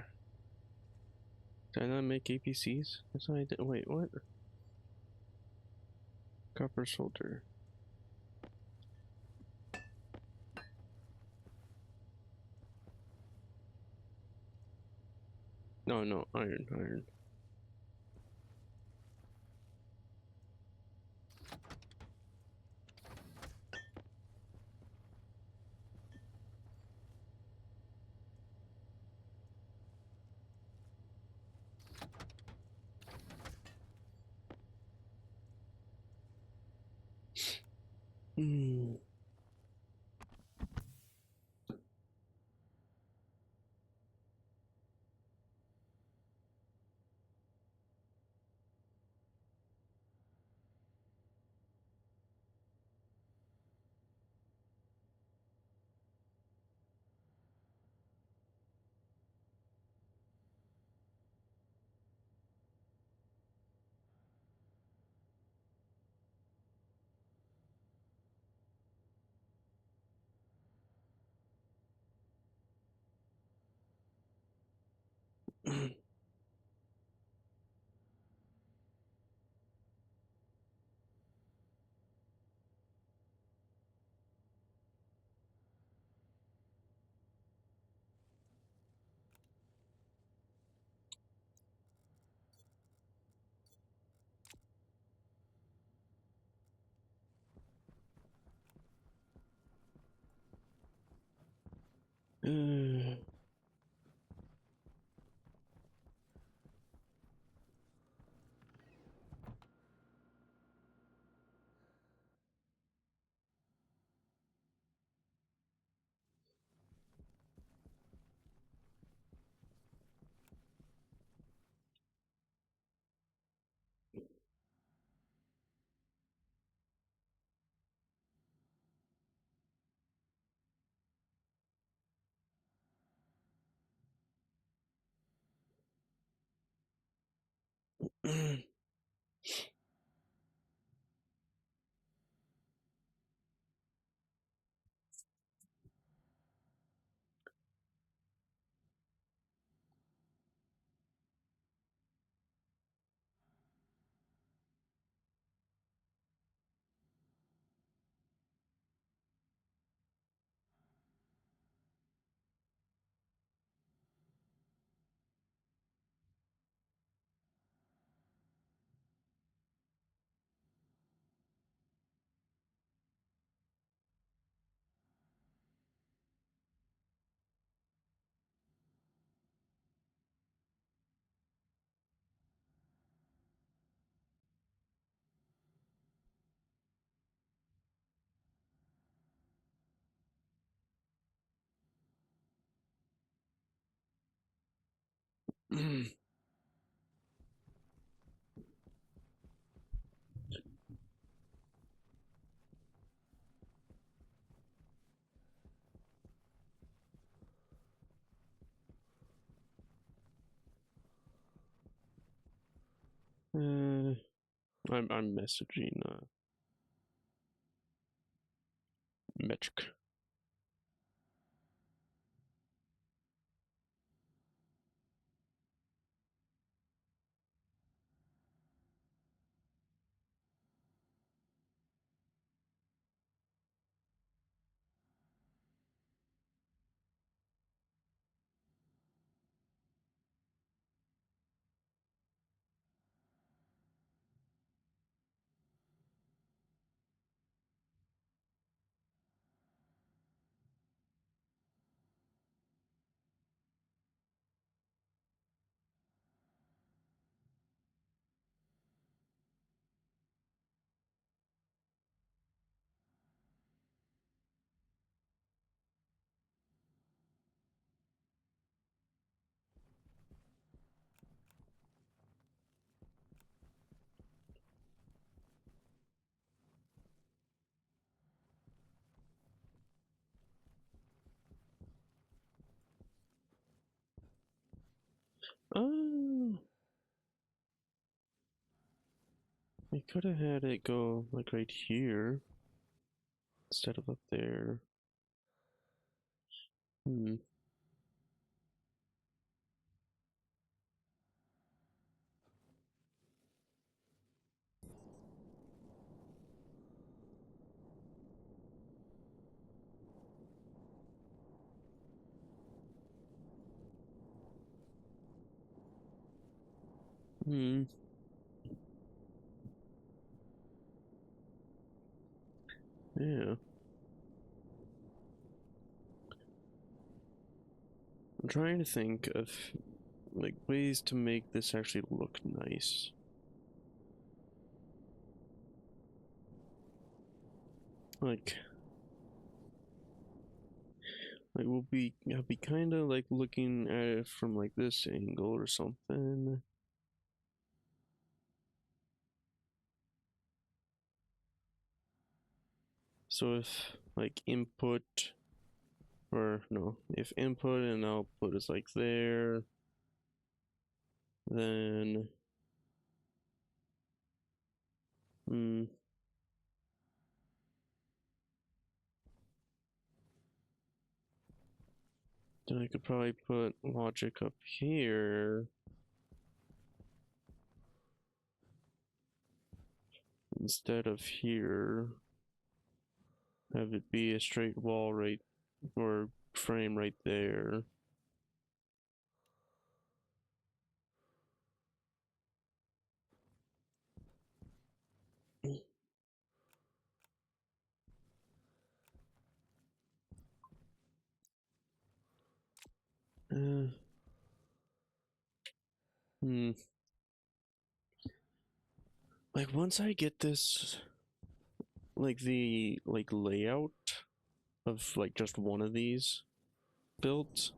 Did I not make APCs? That's what I did. Wait, what? Copper soldier. No, no, iron. Mm. uh, I'm messaging metric. Oh, I could have had it go like right here instead of up there. Hmm. Hmm. Yeah. I'm trying to think of like ways to make this actually look nice. Like, I'll be kind of like looking at it from like this angle or something. So if like input, or no, if input and output is like there, then hmm, then I could probably put logic up here instead of here. Have it be a straight wall right, or frame right there. Uh, hmm. Like once I get this, like the like layout of like just one of these built,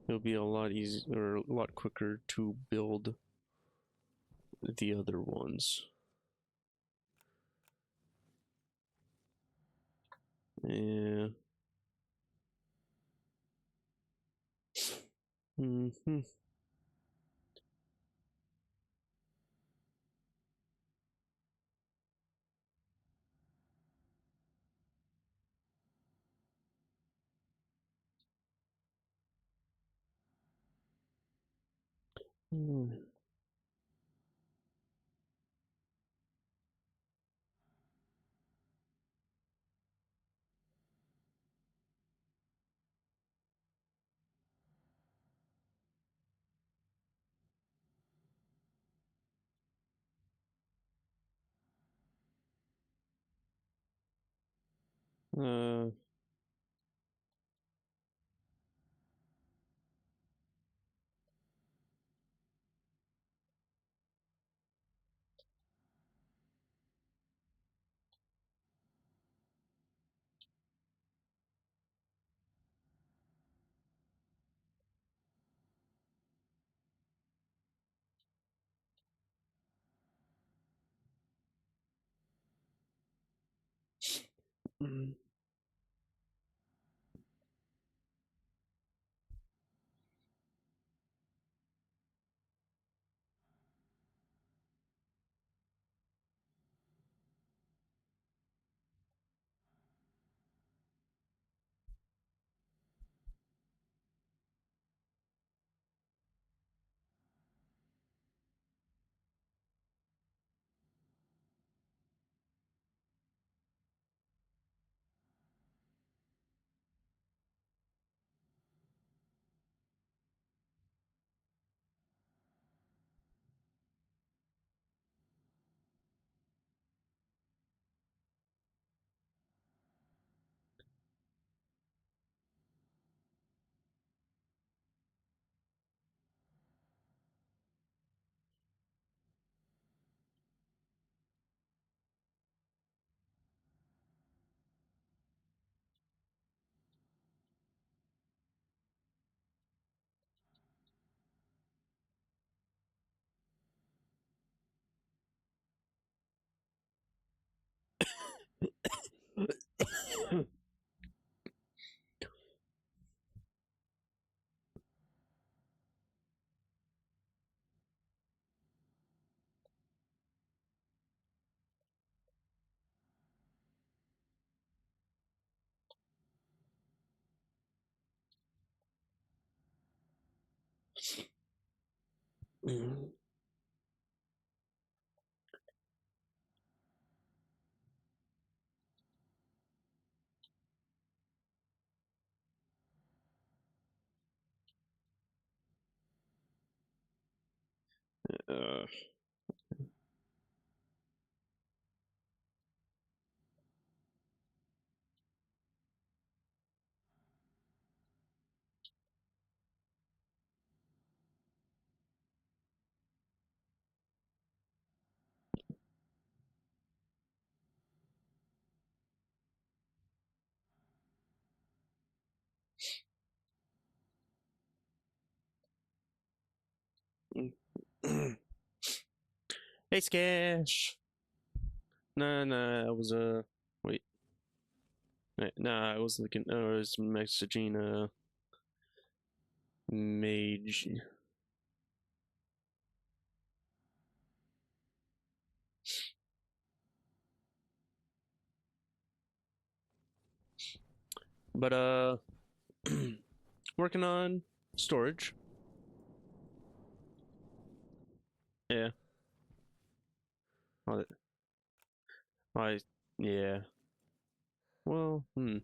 it'll be a lot easier or a lot quicker to build the other ones. Yeah. Mm-hmm. Uh, mm, mm, uh, Hey, Skash. Nah, nah, I was wait, nah, I was looking. Oh, it was messaging mage. But working on storage. Yeah. I, I yeah. Well, I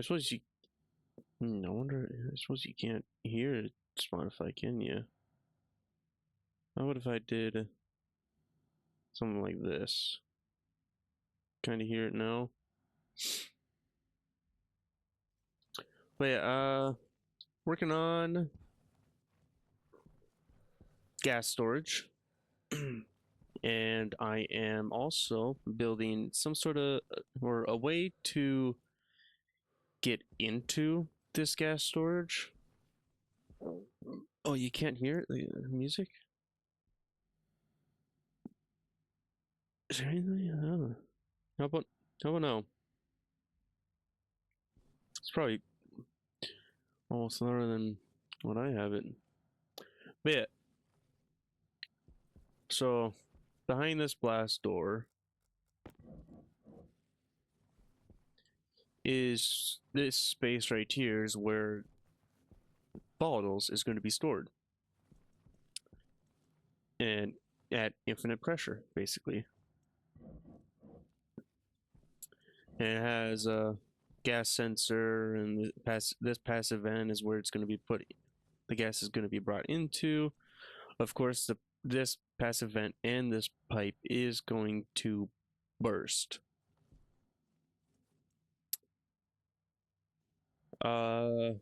suppose you. I wonder. I suppose you can't hear Spotify, can you? How would if I did something like this? Kind of hear it now. But yeah, working on gas storage. And I am also building some sort of or a way to get into this gas storage. Oh, you can't hear it? The music? Is there anything? I don't know. How about now? It's probably almost louder than what I have it. But yeah, so behind this blast door is this space right here is where volatiles is going to be stored. And at infinite pressure, basically. And it has a gas sensor, and this passive vent is where it's going to be put. The gas is going to be brought into. Of course, this passive vent and this pipe is going to burst. Uh,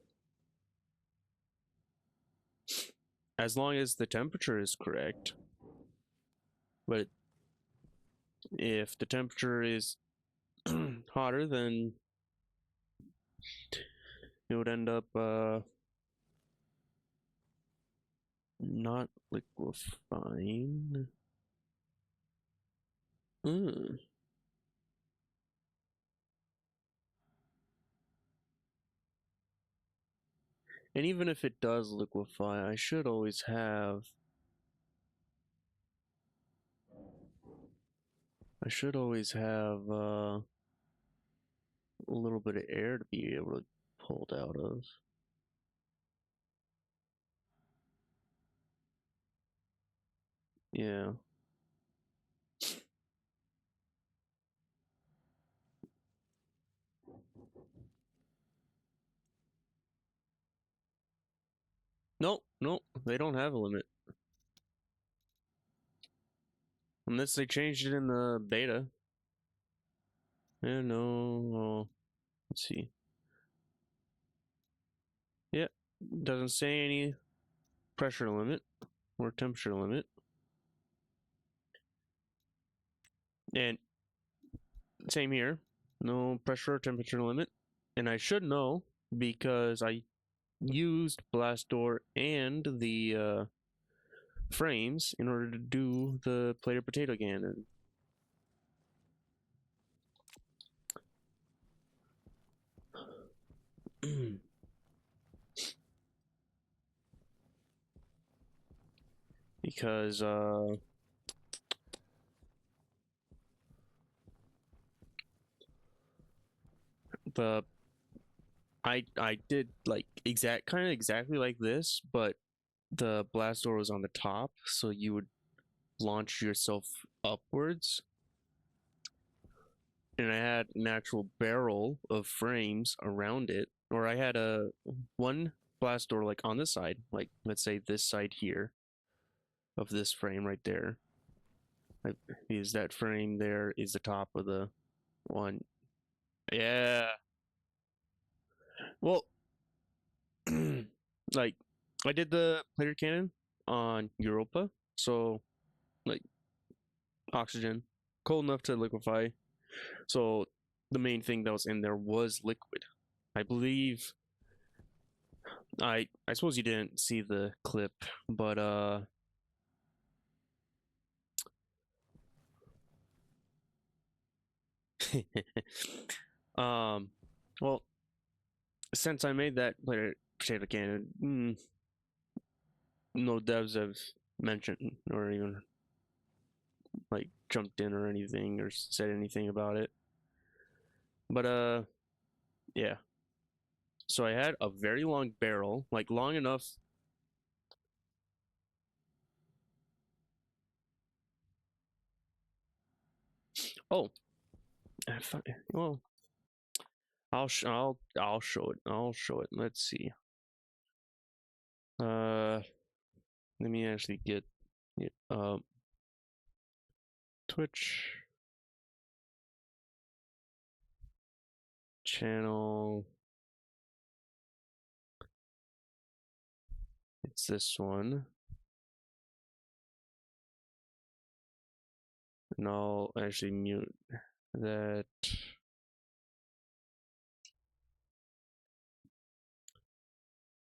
as long as the temperature is correct. But if the temperature is hotter, then it would end up not liquefying. Mm. And even if it does liquefy, I should always have a little bit of air to be able to pull it out of. Yeah. Nope, nope, they don't have a limit. Unless they changed it in the beta. Yeah, no. Let's see. Yeah, doesn't say any pressure limit or temperature limit. And same here, no pressure or temperature limit. And I should know because I used blast door and the frames in order to do the player potato cannon. Because the I did like exactly like this, but the blast door was on the top, so you would launch yourself upwards. And I had an actual barrel of frames around it, or I had a one blast door like on the side, like let's say this side here of this frame right there. Like, is that frame there is the top of the one. Yeah. Well, like I did the player cannon on Europa, so like oxygen, cold enough to liquefy. So the main thing that was in there was liquid. I believe I suppose you didn't see the clip, but um, well, since I made that potato cannon, no devs have mentioned or even like jumped in or anything or said anything about it. But yeah. So I had a very long barrel, like long enough. Oh, well, I'll show it. I'll show it. Let's see. Let me actually get it up. Twitch channel. It's this one. And I'll actually mute that.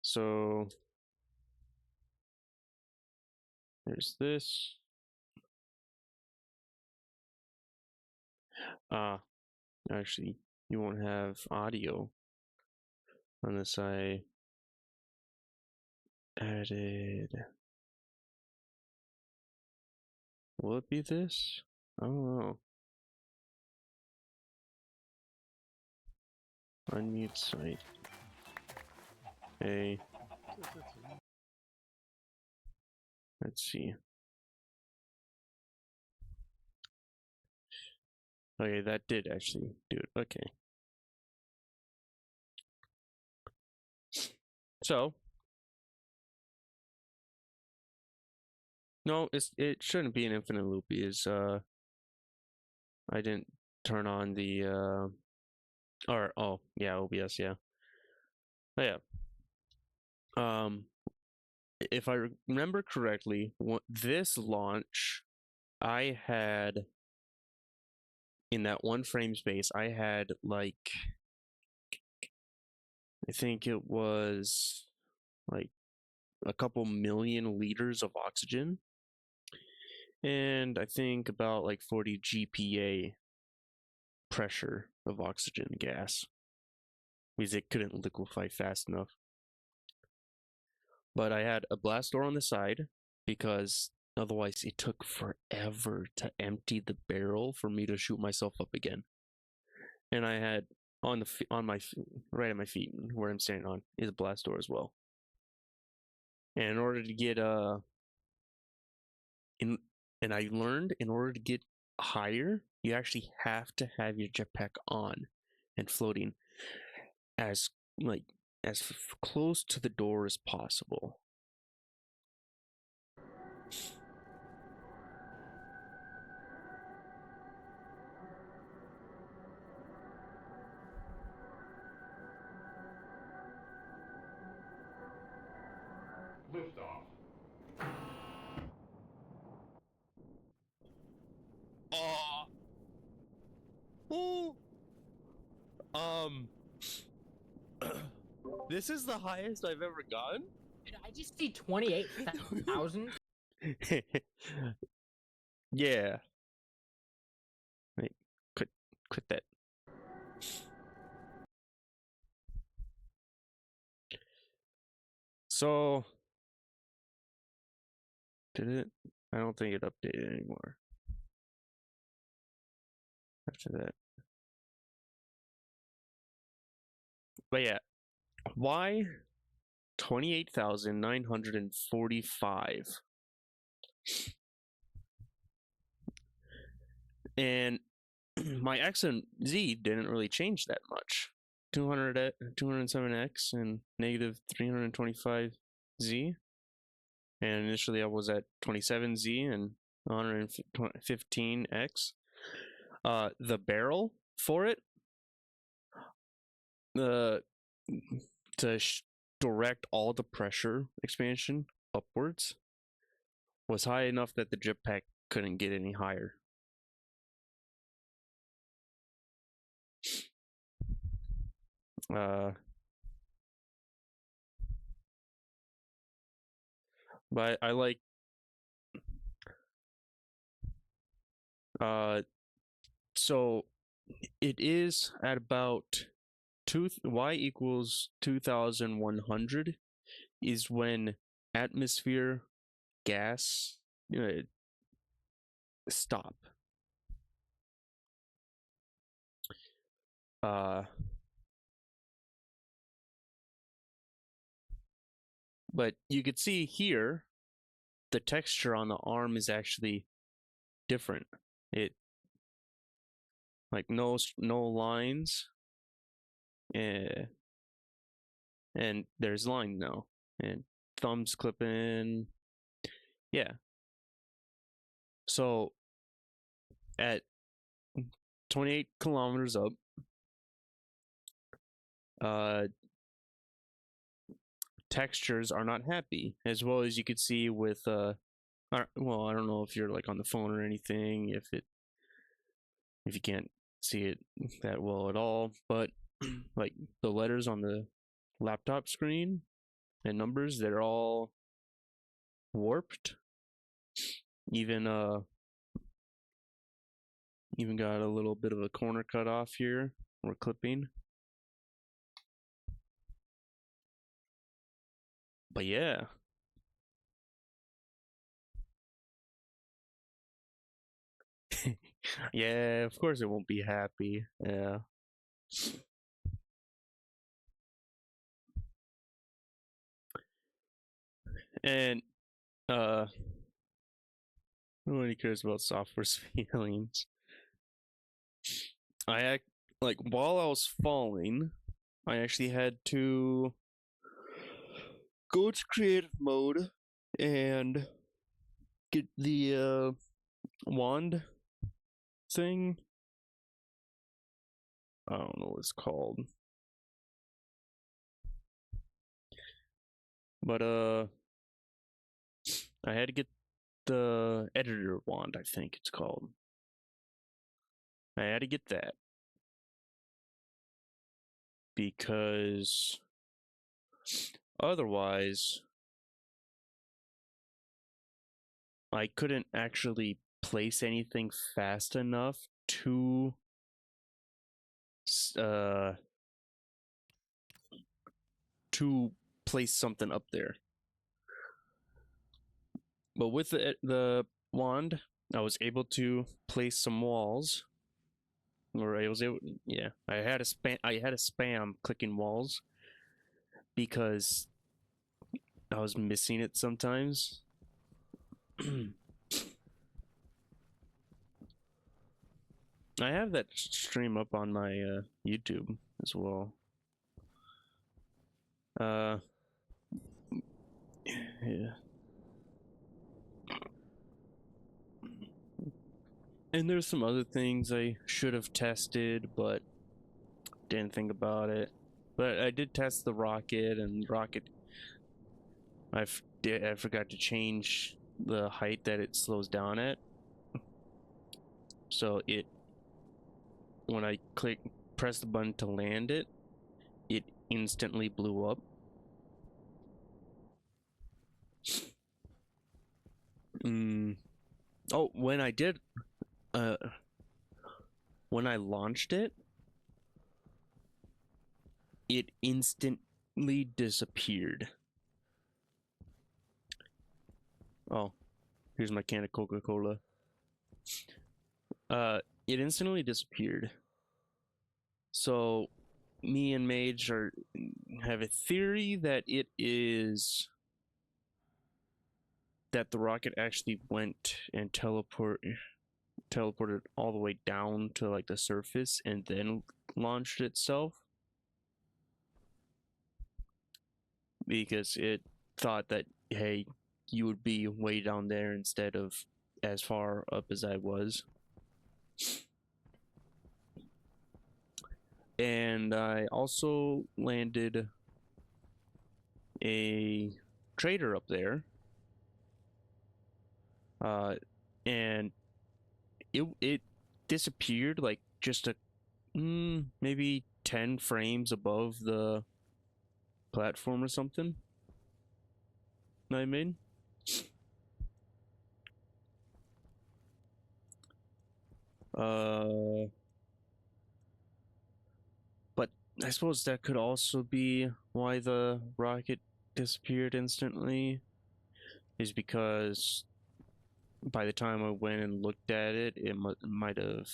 So there's this. Actually, you won't have audio unless I added. Will it be this? I don't know. Unmute site. Hey, let's see. Okay, that did actually do it. Okay. So, no, it shouldn't be an infinite loop. I didn't turn on the or oh yeah, OBS, yeah. Oh, yeah. If I remember correctly, this launch, I had in that one frame space, I had like I think it was like a couple million liters of oxygen, and I think about like 40 GPa pressure of oxygen gas because it couldn't liquefy fast enough. But I had a blast door on the side because otherwise it took forever to empty the barrel for me to shoot myself up again. And I had on my right at my feet where I'm standing on is a blast door as well. And in order to get and I learned in order to get higher, you actually have to have your jetpack on and floating as like as close to the door as possible. Liftoff. Oh, ooh. This is the highest I've ever gone. Did I just see 28,000? Yeah. Wait, quit that. So, did it? I don't think it updated anymore. After that. But yeah, why 28,945? And my X and Z didn't really change that much. 200 207X and negative 325Z. And initially I was at 27Z and 115X. The barrel for it, to direct all the pressure expansion upwards, was high enough that the jetpack couldn't get any higher. But I like uh so it is at about y equals 2100 is when atmosphere gas uh, stop. Uh but you could see here the texture on the arm is actually different. It like no lines, uh, and there's line now, and thumbs clipping. Yeah. So at 28 kilometers up, uh, textures are not happy, as well as you could see with well, I don't know if you're like on the phone or anything, if you can't see it that well at all, but like the letters on the laptop screen and numbers, they're all warped. Even even got a little bit of a corner cut off here or clipping. But yeah. Yeah, of course it won't be happy. Yeah. And uh nobody cares about software's feelings. I act like while I was falling, I actually had to go to creative mode and get the wand thing. I don't know what it's called. But I had to get the editor wand, I think it's called. I had to get that because otherwise I couldn't actually place anything fast enough uh to place something up there. But with the wand, I was able to place some walls. Or I was able, yeah. I had a spam clicking walls because I was missing it sometimes. I have that stream up on my YouTube as well. Yeah. And there's some other things I should have tested, but didn't think about it. But I did test the rocket, and rocket. I forgot to change the height that it slows down at. So when I press the button to land it, it instantly blew up. Mm. Oh, uh, when I launched it, it instantly disappeared. Oh, here's my can of Coca-Cola. It instantly disappeared. So me and Mage have a theory that it is that the rocket actually went and teleported all the way down to like the surface and then launched itself because it thought that, hey, you would be way down there instead of as far up as I was. And I also landed a trader up there, and it disappeared like just maybe 10 frames above the platform or something I made. But I suppose that could also be why the rocket disappeared instantly, is because by the time I went and looked at it, it might have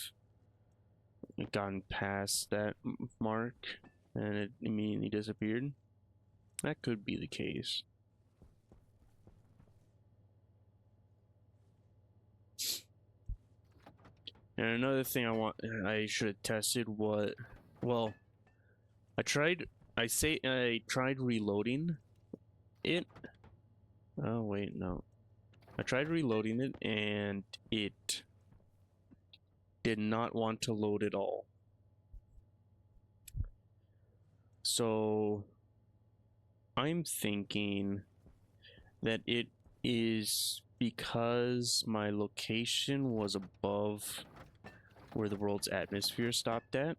gotten past that mark and it immediately disappeared. That could be the case. And another thing I should have tested well, I tried reloading it. Oh wait, no. I tried reloading it and it did not want to load at all. So I'm thinking that it is because my location was above where the world's atmosphere stopped at.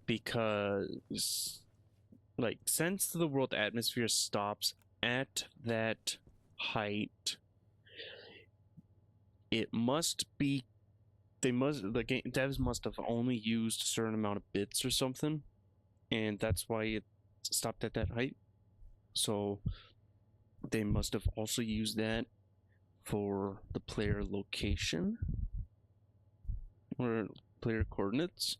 Because, like, since the world atmosphere stops at that height, it must be the game devs must have only used a certain amount of bits or something, and that's why it stopped at that height. So they must have also used that for the player location or player coordinates.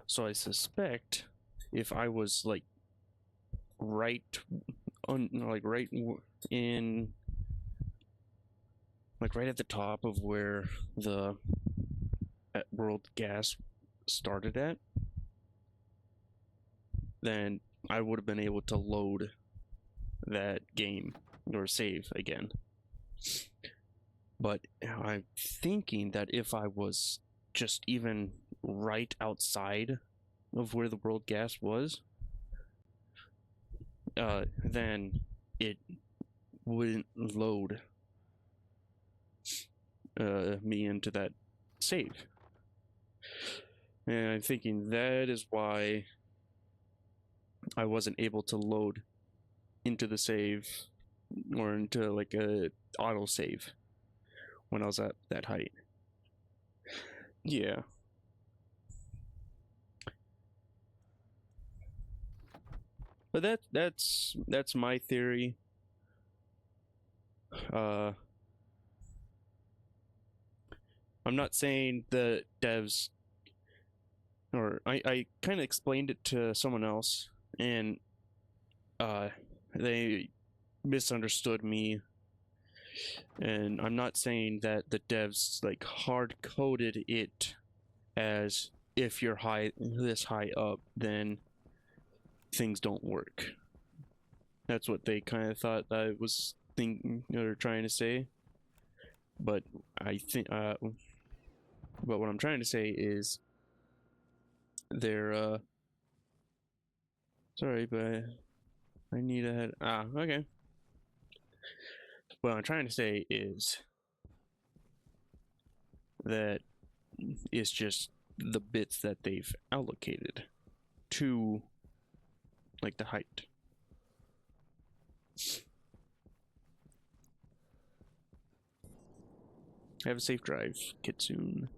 So I suspect if I was like right in right at the top of where the world gas started at, then I would have been able to load that game or save again. But I'm thinking that if I was just even right outside of where the world gas was, then it wouldn't load me into that save. And I'm thinking that is why I wasn't able to load into the save or into like a auto save when I was at that height. Yeah. But that's my theory. I'm not saying the devs, or I kind of explained it to someone else, and they misunderstood me. And I'm not saying that the devs like hard coded it as if you're this high up, then things don't work. That's what they kind of thought I was thinking or trying to say. But I think, but what I'm trying to say is they're, sorry, but I need a head. Ah, okay. What I'm trying to say is that it's just the bits that they've allocated to like the height. Have a safe drive, Kitsune.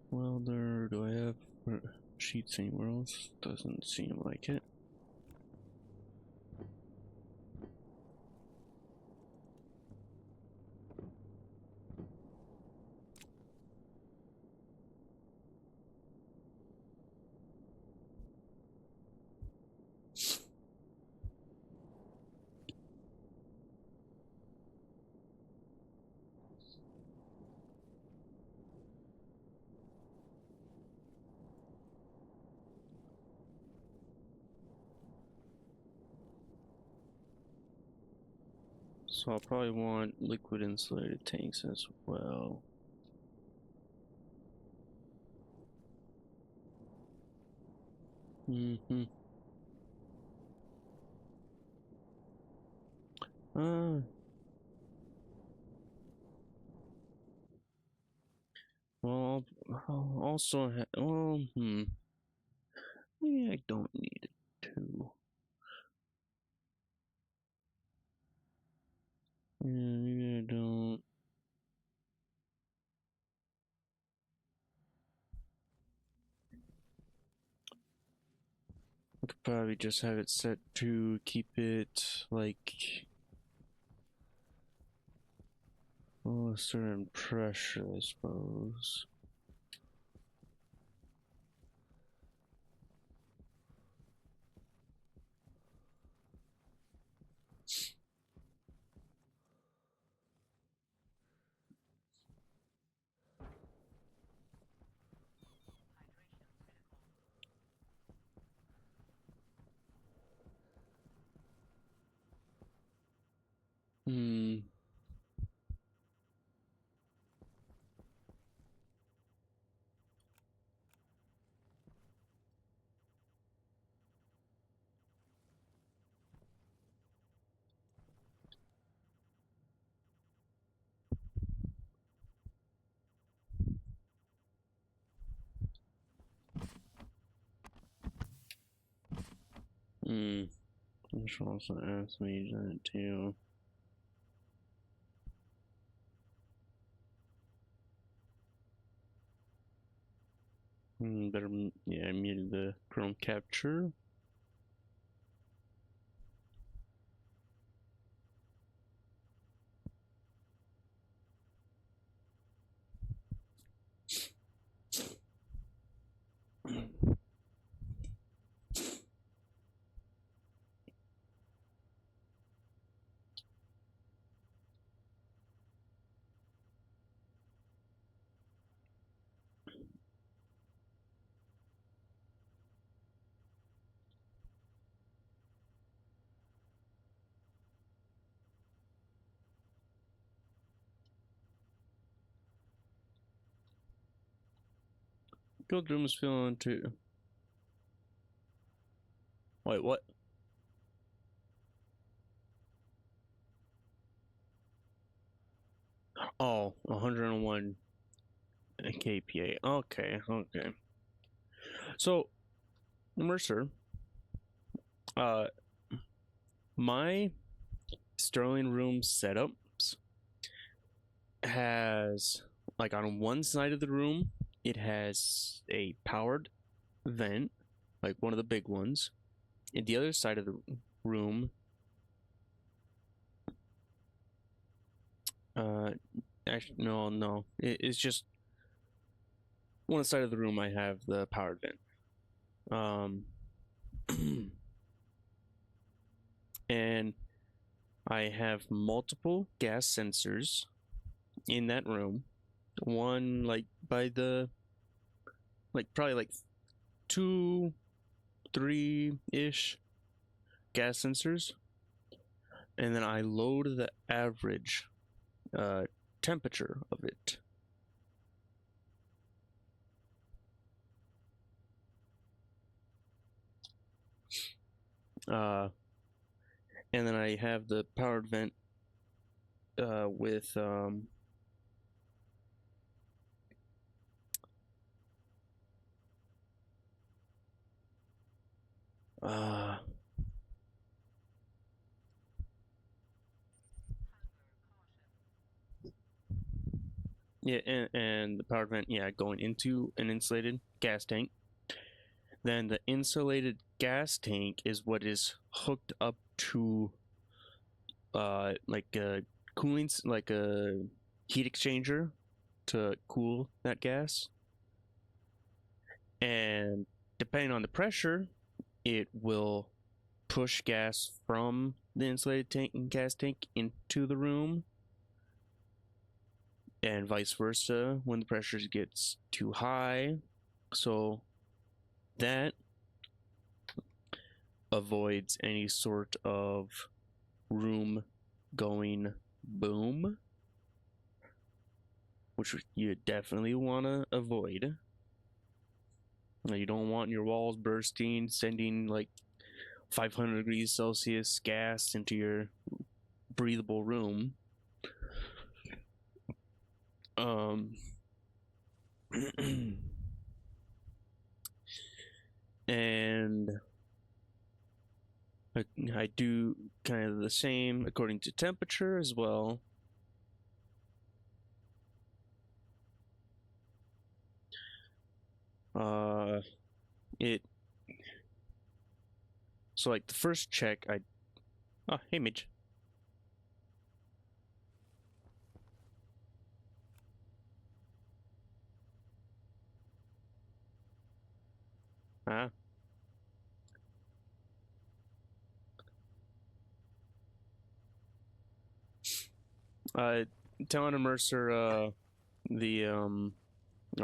Welder, do I have sheets anywhere else? Doesn't seem like it. So I'll probably want liquid insulated tanks as well. Uh, well, I'll also maybe I don't need it too. Yeah, maybe I don't. I could probably just have it set to keep it like a certain pressure, I suppose. Hmm. Hmm. I should also ask me that too. Better, yeah, I muted the Chrome capture. Guild room is feeling too. Wait, what? Oh, 101 kPa. Okay, okay. So, Mercer, uh, my Sterling room setups has, like, on one side of the room, it has a powered vent, like one of the big ones. And the other side of the room, uh, actually, no, it's just one side of the room I have the powered vent. And I have multiple gas sensors in that room. One like by the probably like 2, 3-ish gas sensors, and then I load the average temperature of it. And then I have the powered vent with uh yeah, and the powered vent, yeah, going into an insulated gas tank. Then the insulated gas tank is what is hooked up to like a like a heat exchanger to cool that gas. And depending on the pressure, it will push gas from the insulated tank and gas tank into the room, and vice versa when the pressure gets too high. So that avoids any sort of room going boom, which you definitely want to avoid. You don't want your walls bursting, sending like 500 degrees Celsius gas into your breathable room. And I do kind of the same according to temperature as well. It so like the first check I hey Mitch. Ah. Uh telling Mercer the or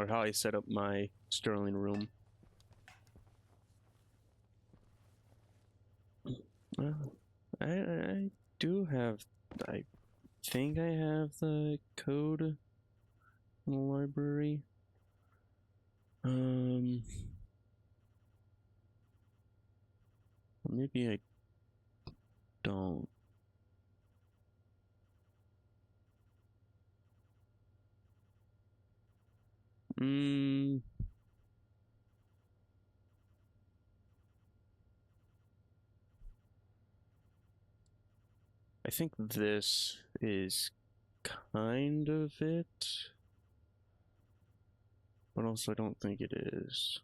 how I set up my Sterling room. I do have, I think I have the code in the library. Maybe I don't. Hmm. I think this is kind of it, but also I don't think it is.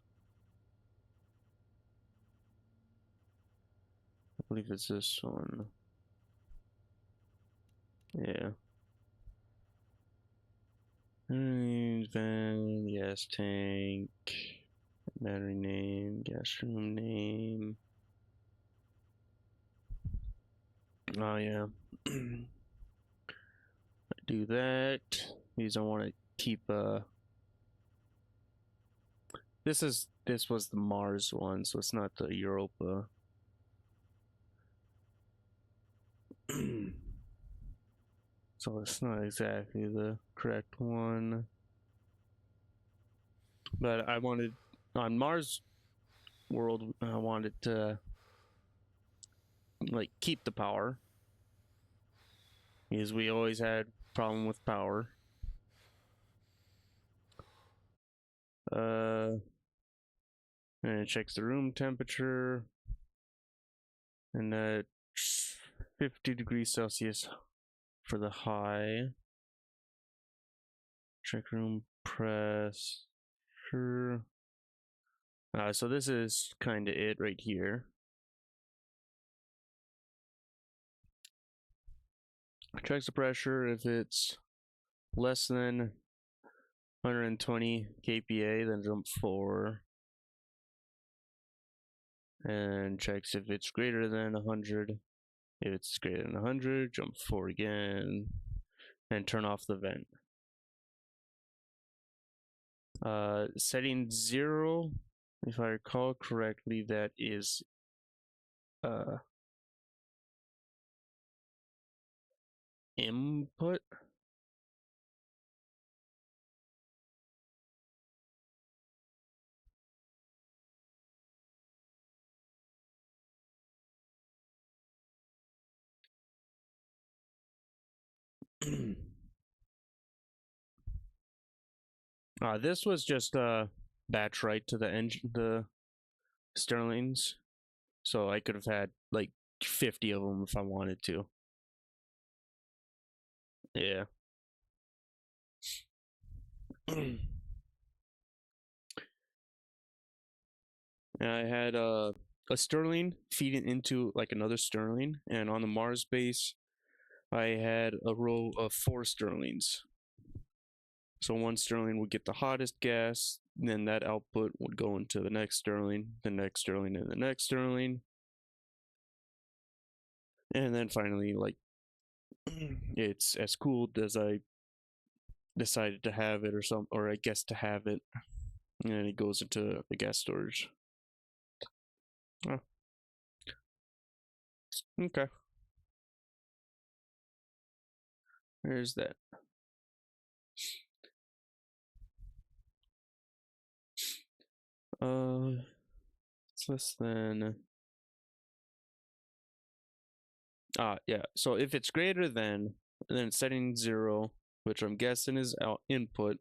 I believe it's this one. Yeah. Van, gas tank, battery name, gas room name. Oh yeah. Do that. These I want to keep this was the Mars one, so it's not the Europa. So it's not exactly the correct one. But I wanted on Mars world, I wanted to like keep the power because we always had problem with power. And it checks the room temperature, and 50 degrees Celsius for the high. Check room pressure. So this is kind of it right here. Checks the pressure. If it's less than 120 kPa, then jump 4. And checks if it's greater than 100. If it's greater than 100, jump 4 again. And turn off the vent. Setting 0, if I recall correctly, that is input. This was just batch right to the engine, the Sterlings, so I could have had like 50 of them if I wanted to. Yeah. And I had a Sterling feeding into like another Sterling, and on the Mars base, I had a row of 4 Sterlings. So one Sterling would get the hottest gas, then that output would go into the next Sterling, the next Sterling, and the next Sterling. And then finally, like, it's as cooled as I decided to have it, or I guess to have it, and it goes into the gas storage. Oh, okay. There's that. It's less than. Yeah. So if it's greater than, then setting 0, which I'm guessing is out input,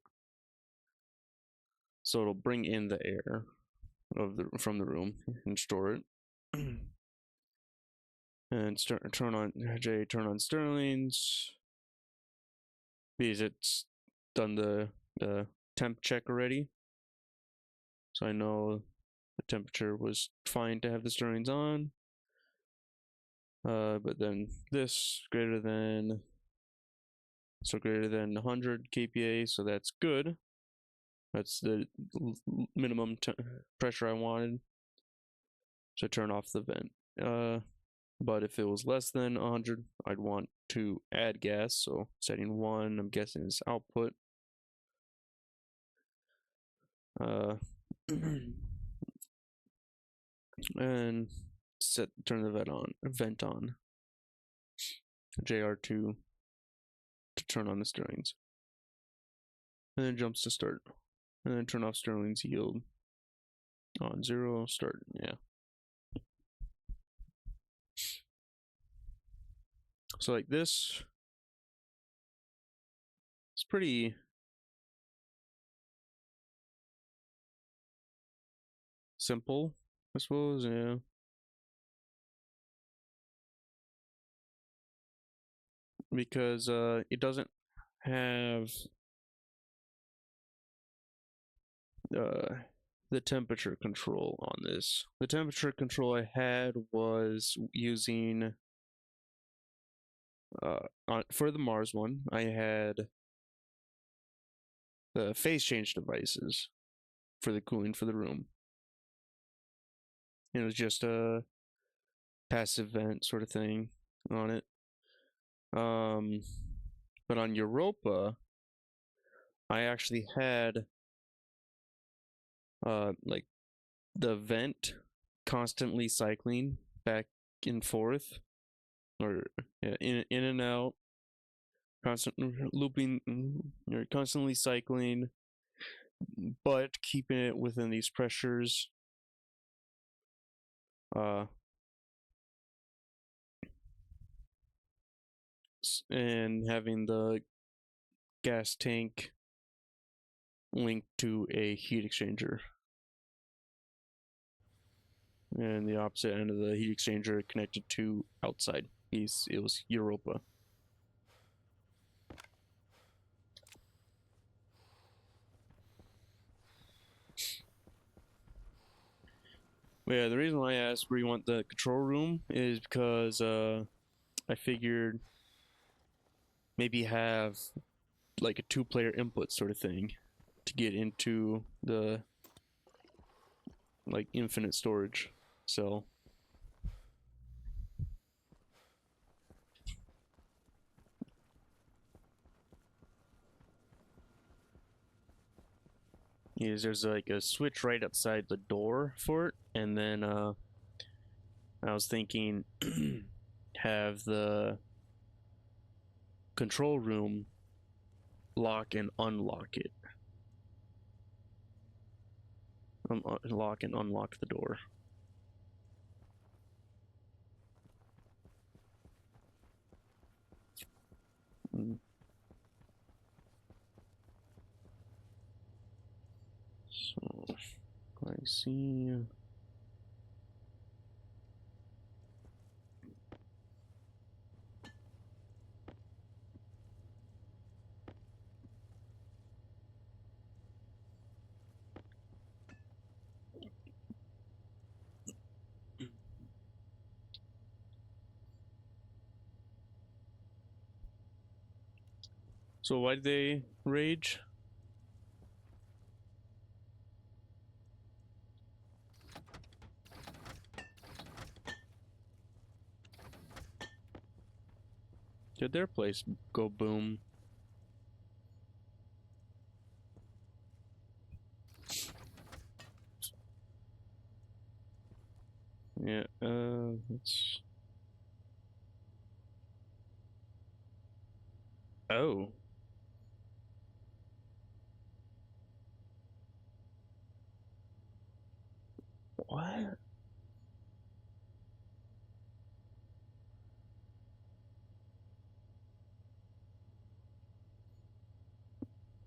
so it'll bring in the air from the room and store it. And turn on Sterlings because it's done the temp check already, so I know the temperature was fine to have the Sterlings on. But then this greater than 100 kPa, so that's good. That's the minimum pressure I wanted. So turn off the vent. But if it was less than 100, I'd want to add gas. So setting 1, I'm guessing is output. And turn the vent on. JR2 to turn on the Sterlings. And then jumps to start. And then turn off Sterling's yield. On 0, start, yeah. So like this, it's pretty simple, I suppose, yeah. Because it doesn't have the temperature control on this. The temperature control I had was using for the Mars one, I had the phase change devices for the cooling for the room. It was just a passive vent sort of thing on it. But on Europa, I actually had like the vent constantly cycling back and forth, or in and out, constantly looping, or constantly cycling, but keeping it within these pressures. And having the gas tank linked to a heat exchanger. And the opposite end of the heat exchanger connected to outside. It was Europa. But yeah, the reason why I asked where you want the control room is because I figured maybe have like a 2-player input sort of thing to get into the like infinite storage. So there's like a switch right outside the door for it, and then I was thinking have the control room lock and unlock it. Lock and unlock the door. So I see. So why did they rage? Did their place go boom? Yeah, it's... Oh. What?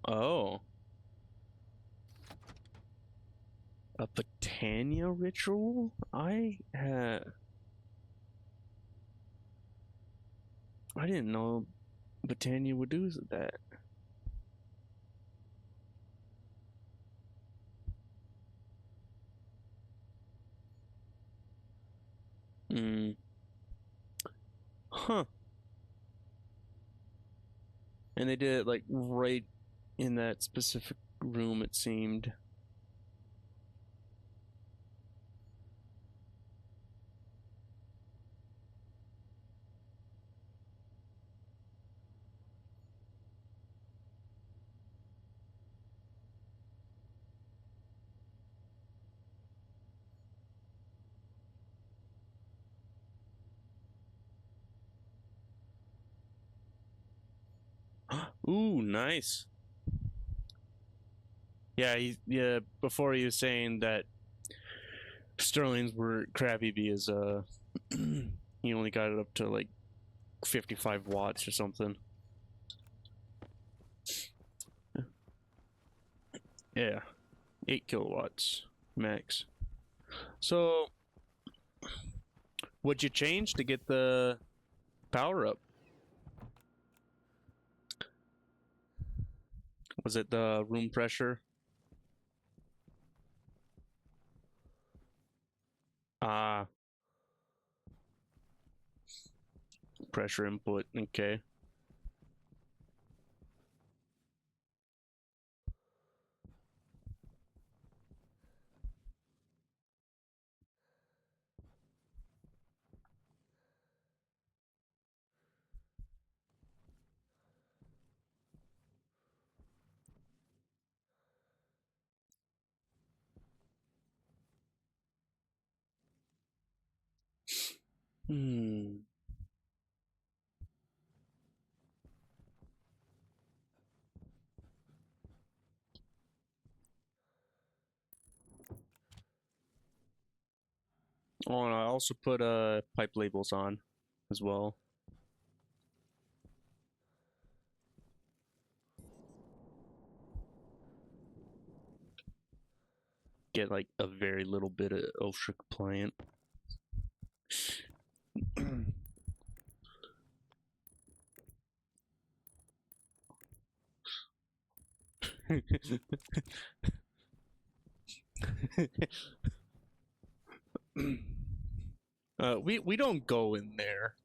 Oh. A Britannia ritual? I didn't know Britannia would do that. Hmm. Huh. And they did it like right in that specific room, it seemed. Ooh, nice. Yeah, yeah, before he was saying that Sterling's were crappy because he only got it up to like 55 watts or something. Yeah, 8 kilowatts max. So, what'd you change to get the power up? Was it the room pressure? Ah, pressure input. Okay. Hmm. Oh, and I also put pipe labels on as well. Get like a very little bit of ultra compliant. We don't go in there.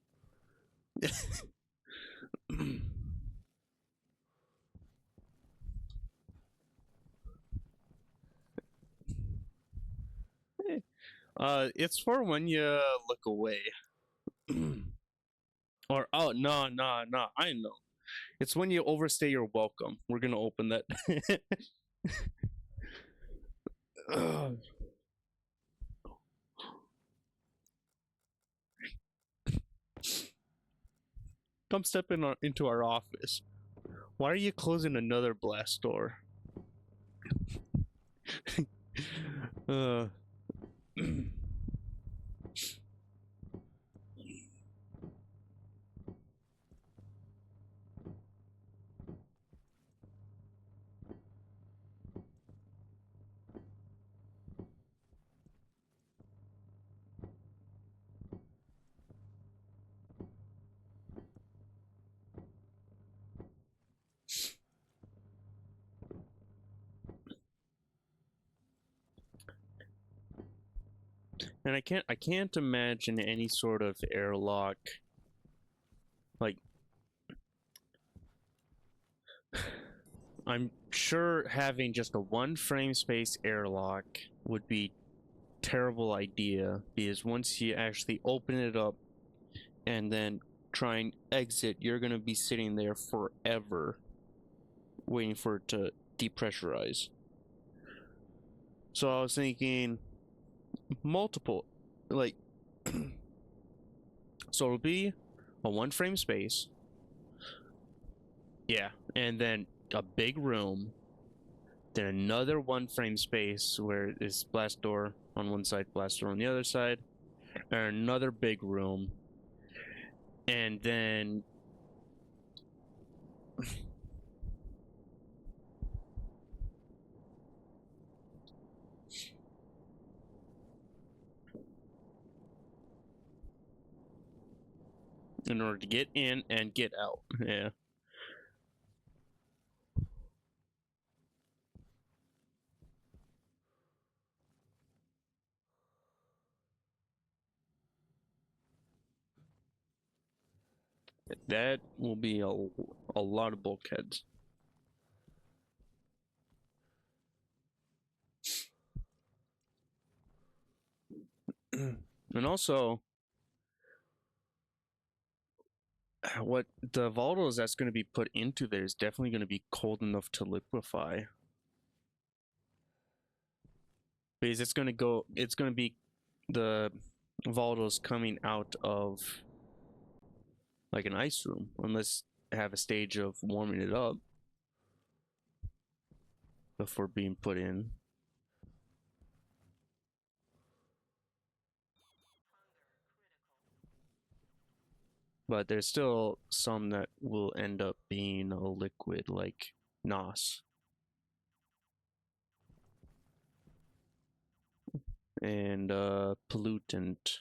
It's for when you look away. Or oh no, I know. It's when you overstay your welcome. We're gonna open that. Come step into our office. Why are you closing another blast door? uh, And I can't imagine any sort of airlock like I'm sure having just a one frame space airlock would be terrible idea because once you actually open it up and then try and exit, you're gonna be sitting there forever waiting for it to depressurize. So I was thinking multiple, like, so it'll be a one frame space, yeah, and then a big room, then another one frame space where it's blast door on one side, blast door on the other side, and another big room, and then in order to get in and get out. Yeah. That will be a lot of bulkheads. And also, what the volatiles that's going to be put into there is definitely going to be cold enough to liquefy. Because it's going to be the volatiles coming out of like an ice room, unless have a stage of warming it up before being put in. But there's still some that will end up being a liquid, like NOS and pollutant.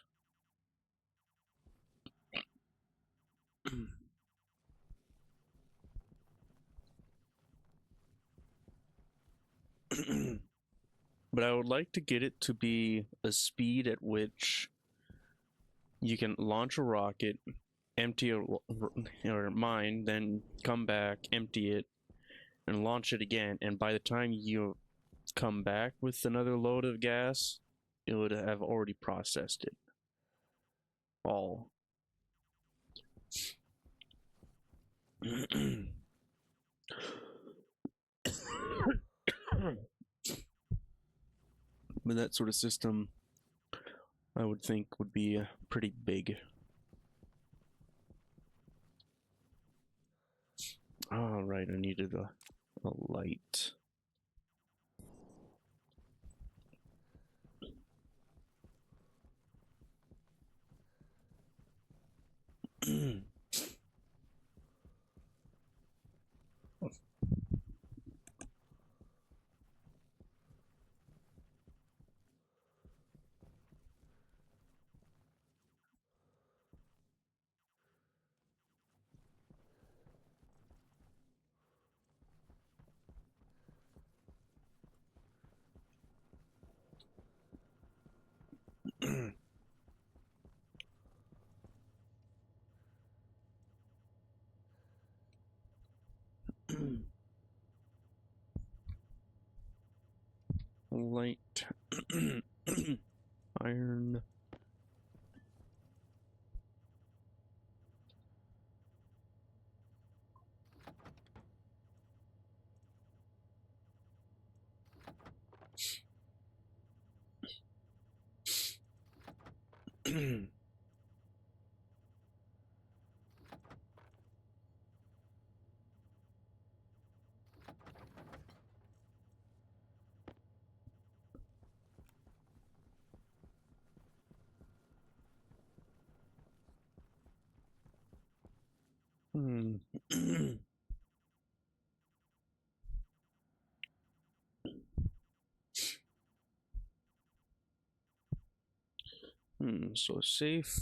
But I would like to get it to be a speed at which you can launch a rocket, empty or mine, then come back, empty it, and launch it again. And by the time you come back with another load of gas, it would have already processed it all. But that sort of system, I would think, would be pretty big. All right, I needed a light. Light. Iron. Hmm. So safe.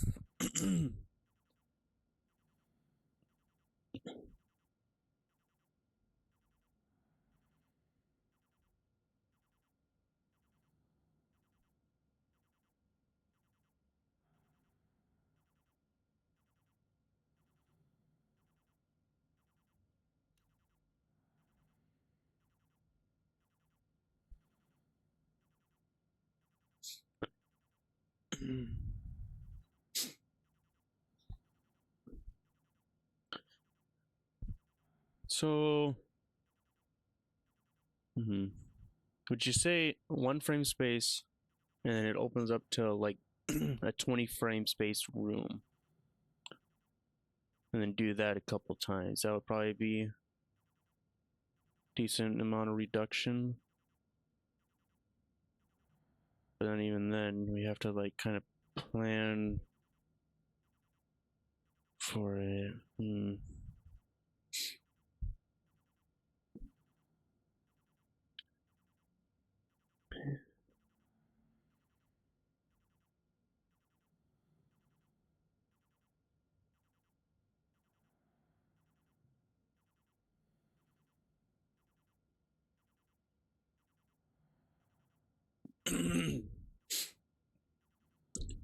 So, would you say one frame space and then it opens up to like a 20 frame space room? And then do that a couple times. That would probably be decent amount of reduction. But then even then, we have to like kind of plan for it.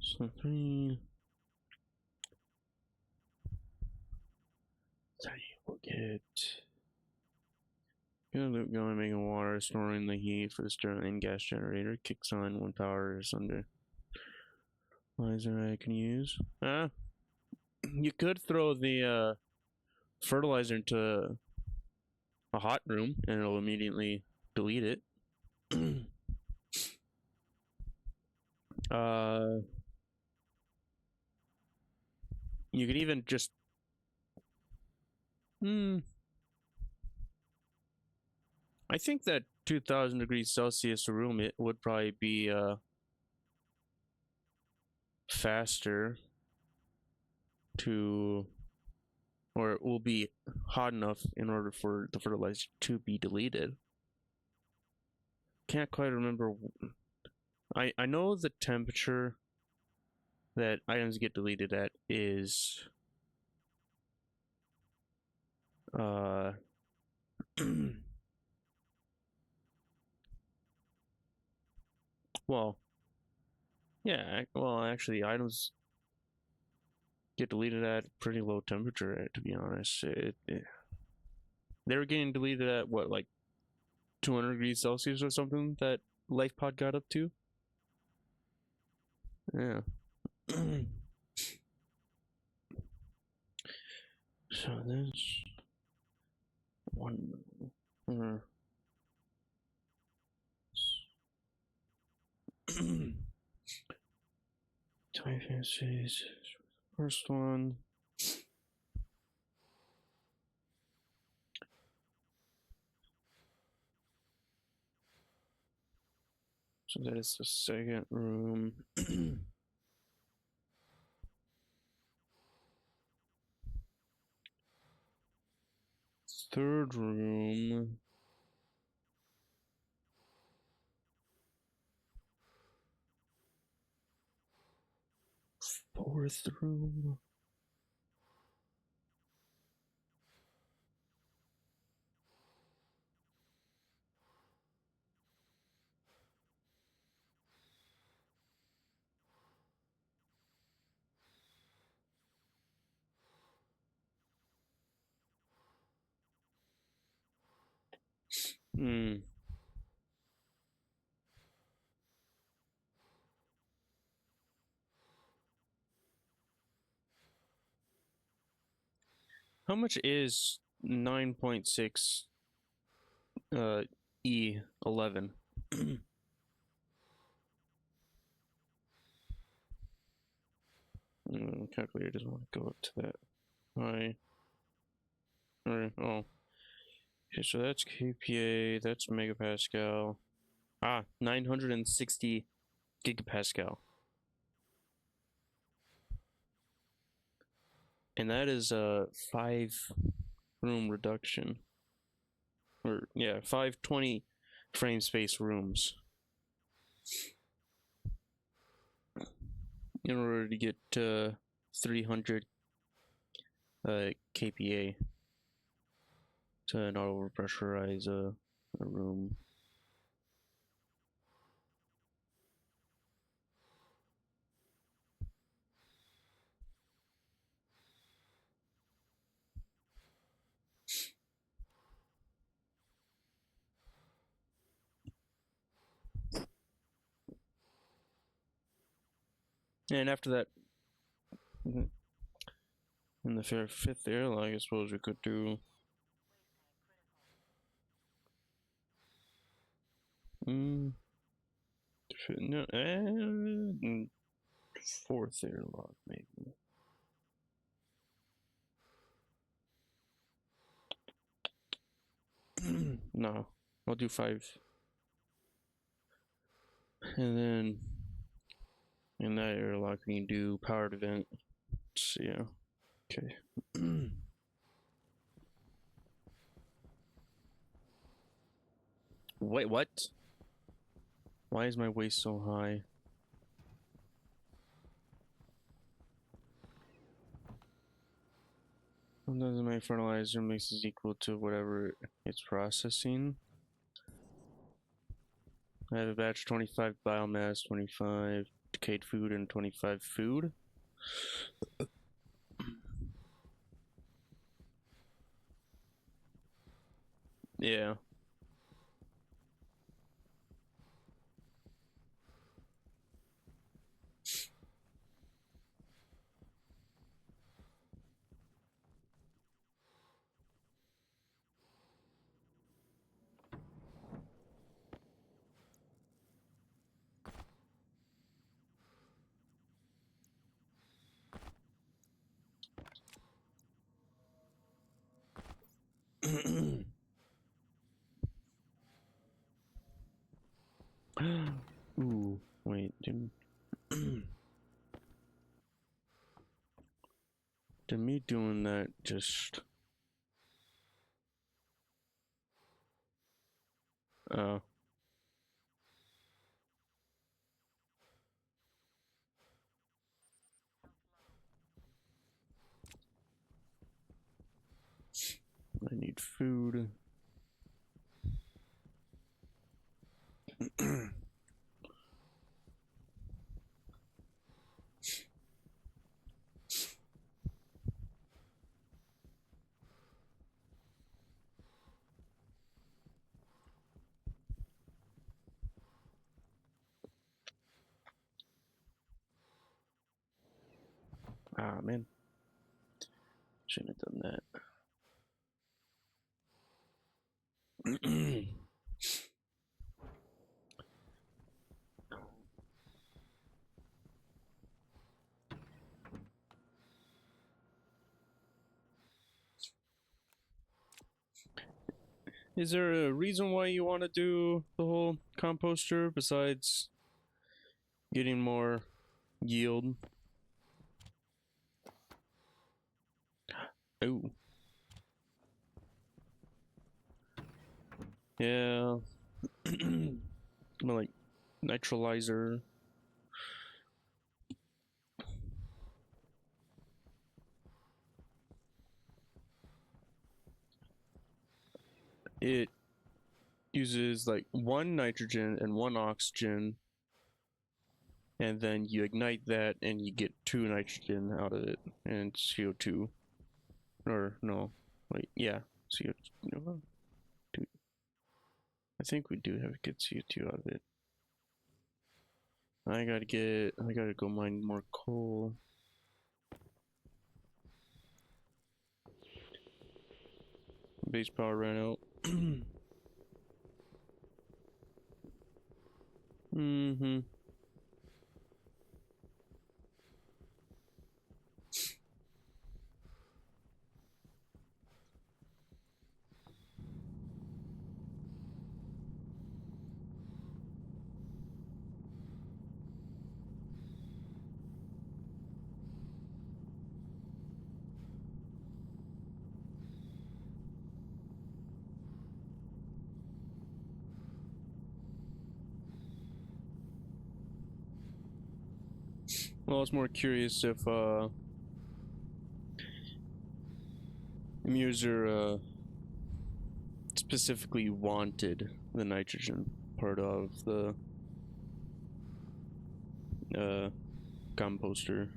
So 3. We'll get loop going, making water, storing the heat for the Stirling gas generator. Kicks on when power is under. Fertilizer I can use. You could throw the fertilizer into a hot room and it'll immediately delete it. You could even just I think that 2000 degrees Celsius room it would probably be faster to, or it will be hot enough in order for the fertilizer to be deleted. Can't quite remember. I know the temperature that items get deleted at is well, yeah, well actually items get deleted at pretty low temperature, to be honest. They were getting deleted at what, like 200 degrees Celsius or something that LifePod got up to? Yeah. So this one. Time fancies. First one. So that is the second room. Third room. Fourth room. Hmm. How much is 9.6 E11? Calculator doesn't want to go up to that high. Alright, oh. Okay, so that's kPa, that's megapascal. 960 gigapascal. And that is a 5 room reduction. Or, yeah, 520 frame space rooms. In order to get 300 kPa to not overpressurize a room. And after that, in the fifth airlock, I suppose we could do. No, fourth airlock maybe. No, I'll do 5. And then in that airlock we can do powered event. So yeah. Okay. Wait, what? Why is my waist so high? Doesn't my fertilizer mix is equal to whatever it's processing? I have a batch 25 biomass, 25 decayed food, and 25 food. Yeah. Ooh, wait, did me doing that just I need food. Ah man, shouldn't have done that. Is there a reason why you want to do the whole composter besides getting more yield? Oh. Yeah. Like neutralizer. It uses like 1 nitrogen and 1 oxygen, and then you ignite that and you get 2 nitrogen out of it and CO2. Or no, wait, yeah, CO2. I think we do have good CO2 out of it. I gotta go mine more coal. Base power ran out. Mm-hmm. Well, I was more curious if user specifically wanted the nitrogen part of the composter.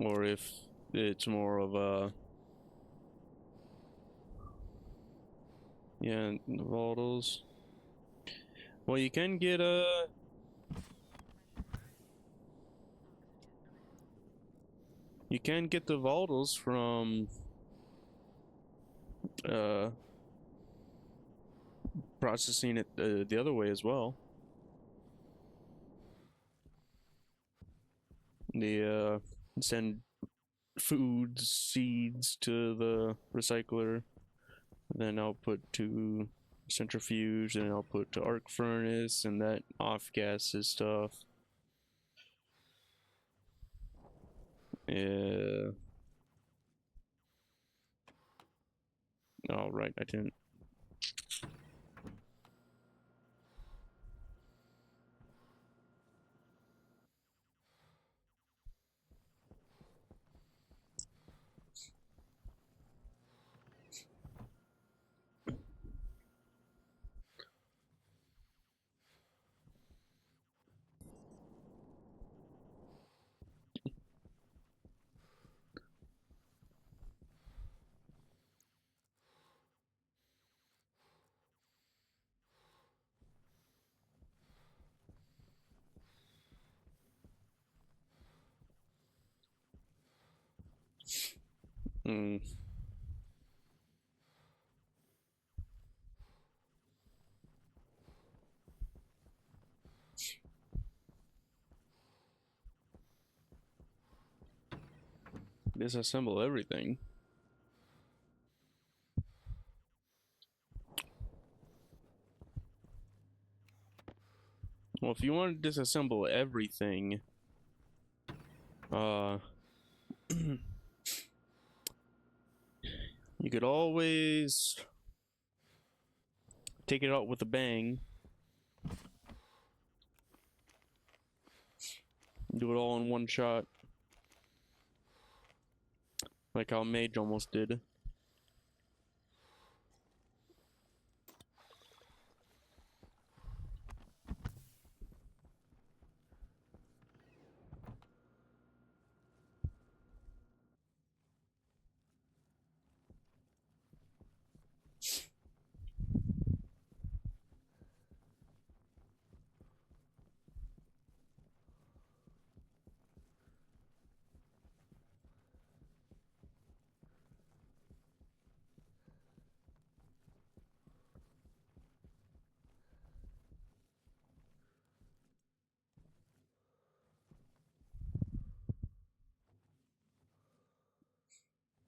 Or if it's more of a yeah, volatiles. Well, you can get you can get the Voltals from uh processing it the other way as well. The send foods, seeds to the recycler, then output to centrifuge, and output to arc furnace, and that off gases stuff. Yeah. Oh, right, I didn't. Mm. Disassemble everything. Well, if you want to disassemble everything, uh, you could always take it out with a bang. Do it all in one shot. Like how Mage almost did.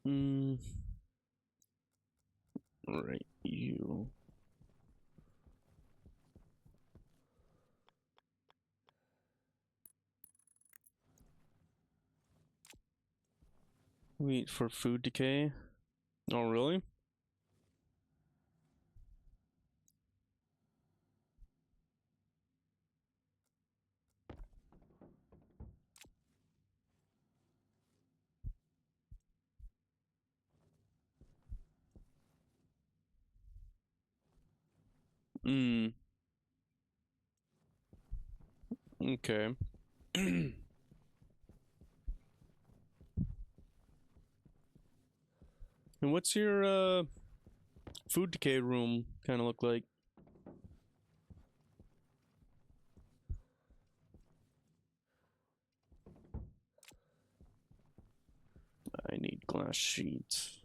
Hmm. Alright, you. Wait for food decay. Oh, really? Hmm. Okay. And what's your food decay room kind of look like? I need glass sheets.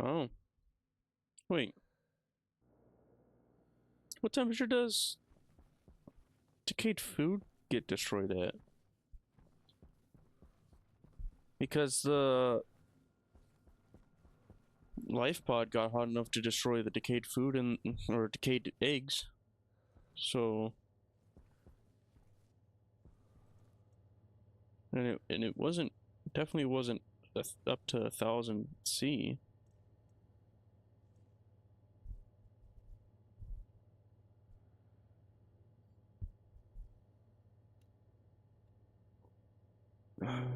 Oh, wait. What temperature does decayed food get destroyed at? Because the life pod got hot enough to destroy the decayed food and or decayed eggs. So and it wasn't definitely wasn't up to 1,000 C.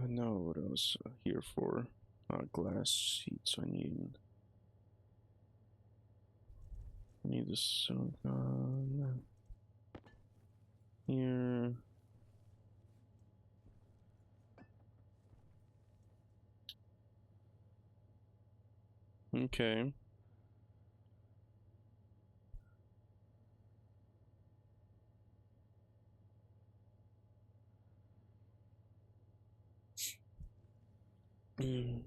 No, what else here for? Glass sheets I need. need the silicone here. Okay. Mm.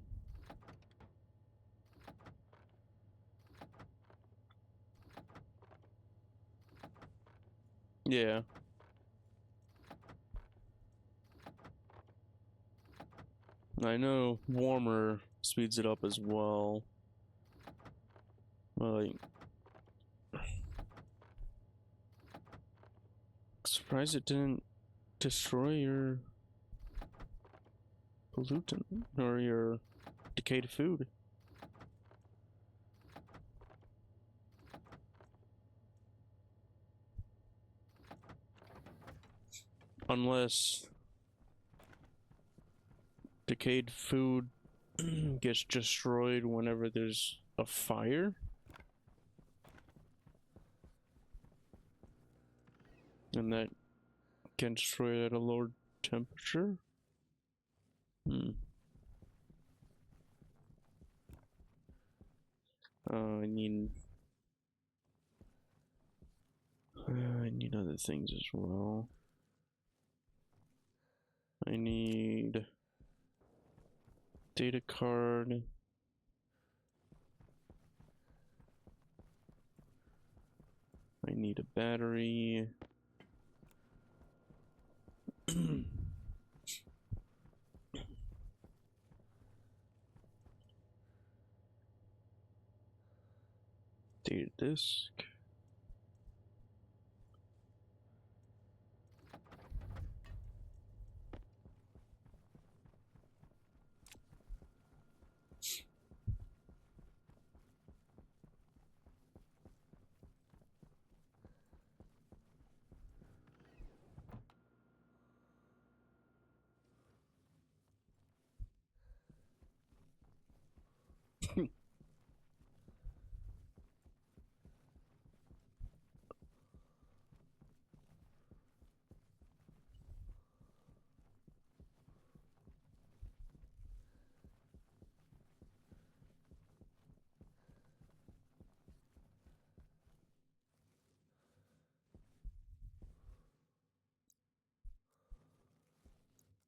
Yeah. I know warmer speeds it up as well. Like, surprised it didn't destroy your pollutant or your decayed food. Unless decayed food gets destroyed whenever there's a fire. And that can destroy it at a lower temperature. Hmm. I I need other things as well. I need data card. I need a battery. Data disk.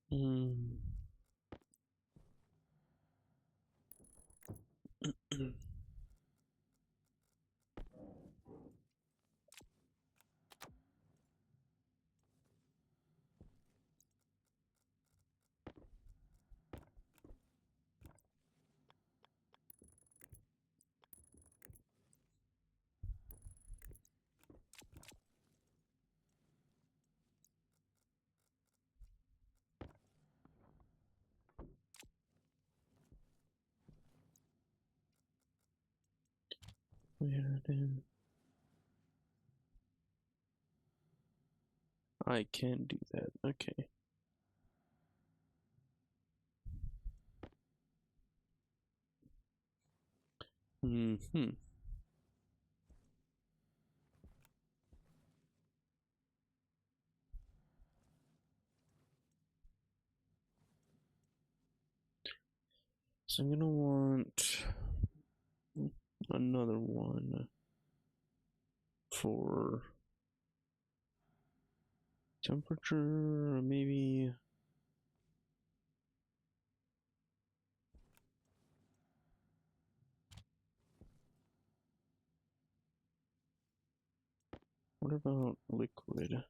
Mm. Where then? I can do that. Okay. Hmm. So I'm gonna want another one for temperature, maybe. What about liquid?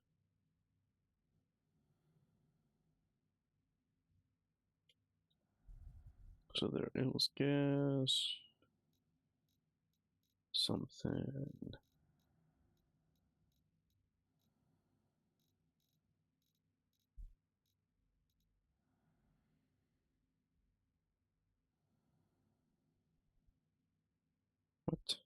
So there it was gas, something. What?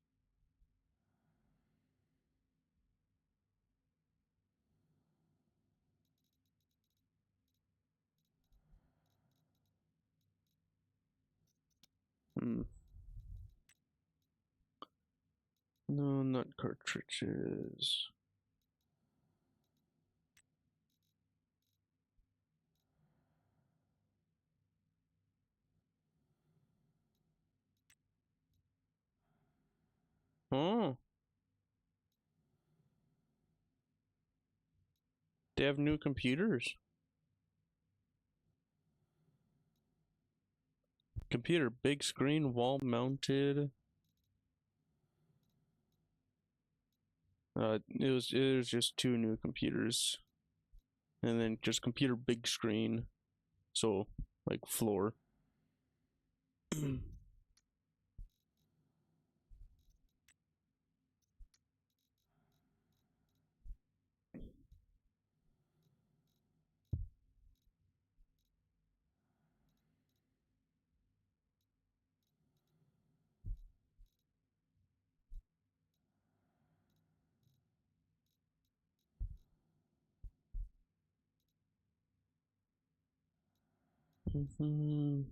Hmm. No, not cartridges. Oh, they have new computers. Computer, big screen, wall mounted. It was just two new computers, and then just computer, big screen. So like floor. Mhm.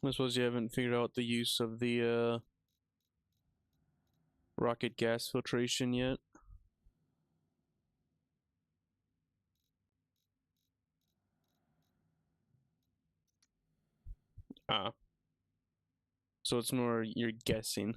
I suppose you haven't figured out the use of the rocket gas filtration yet. Ah, so it's more you're guessing.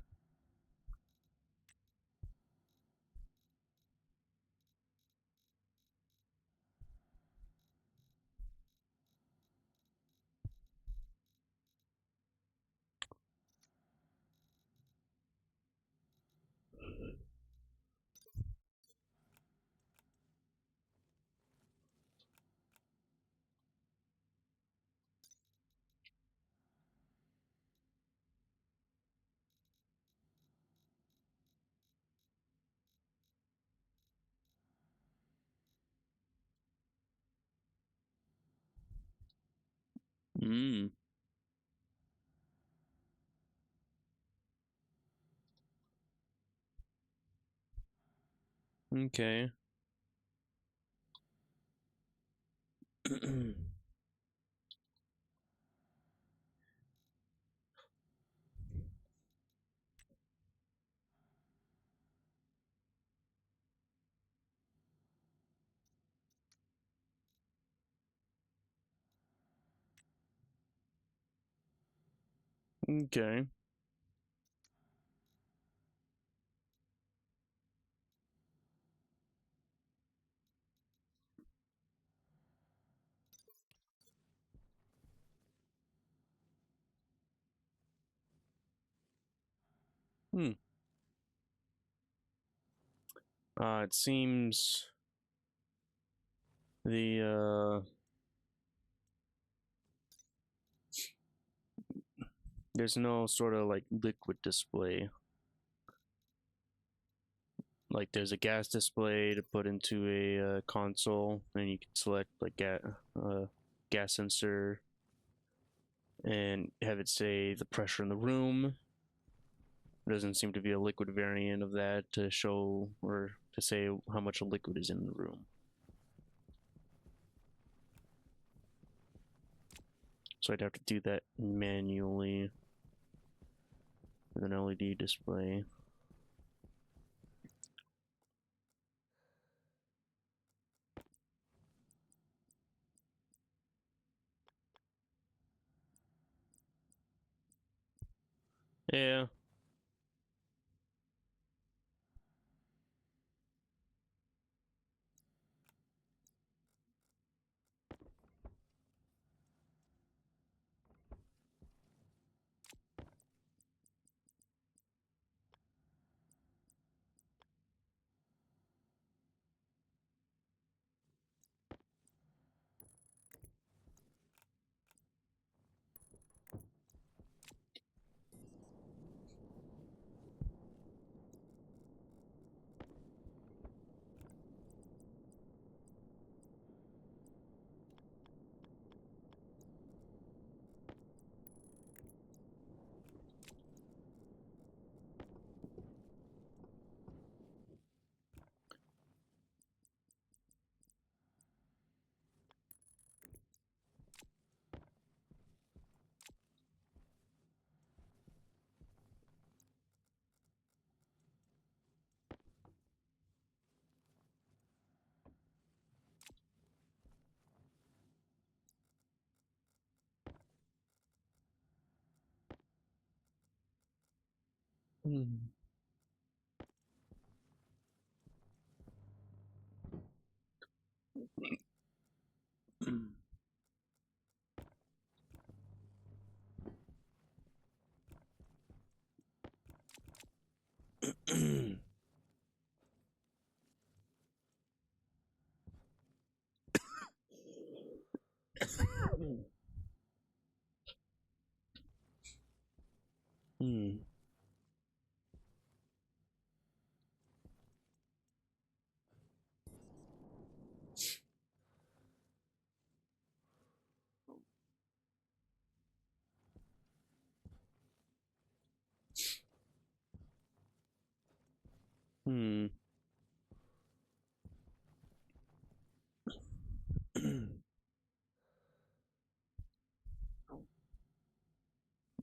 Mm. Okay. Okay. Hmm. It seems the there's no sort of like liquid display. Like there's a gas display to put into a console, and you can select like gas sensor and have it say the pressure in the room. There doesn't seem to be a liquid variant of that to show or to say how much a liquid is in the room. So I'd have to do that manually with an LED display. Yeah. Hmm. Hmm. Hmm.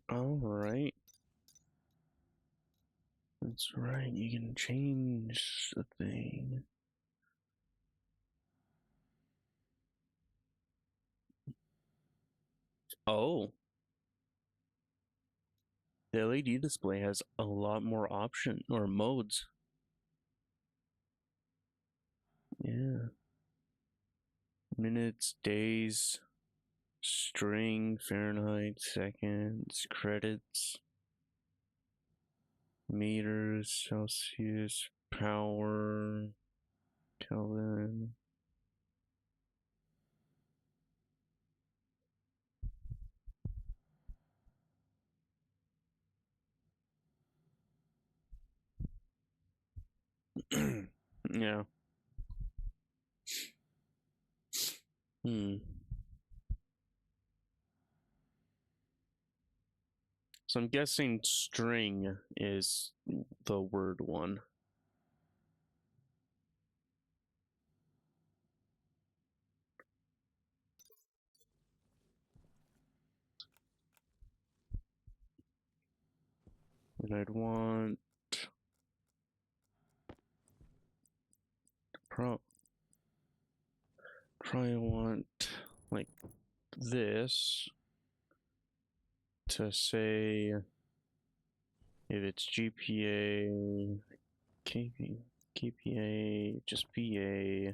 All right. That's right. You can change the thing. Oh, the LED display has a lot more option or modes. Yeah. Minutes, days, string, Fahrenheit, seconds, credits, meters, Celsius, power, Kelvin. Yeah. Hmm. So I'm guessing string is the word one. And I'd want pro probably want like this to say if it's GPA, KP, KPA, just PA.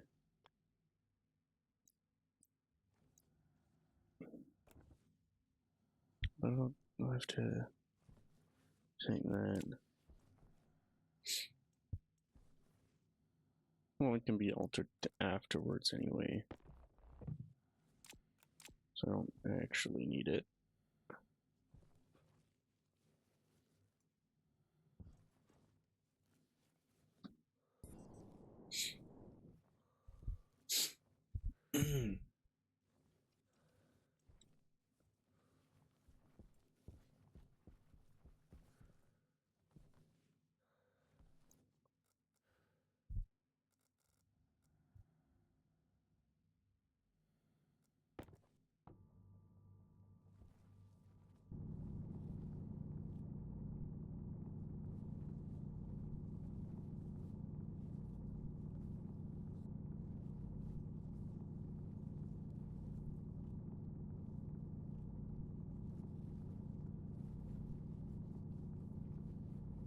I don't have to think that. Well, it can be altered afterwards anyway. So I don't actually need it.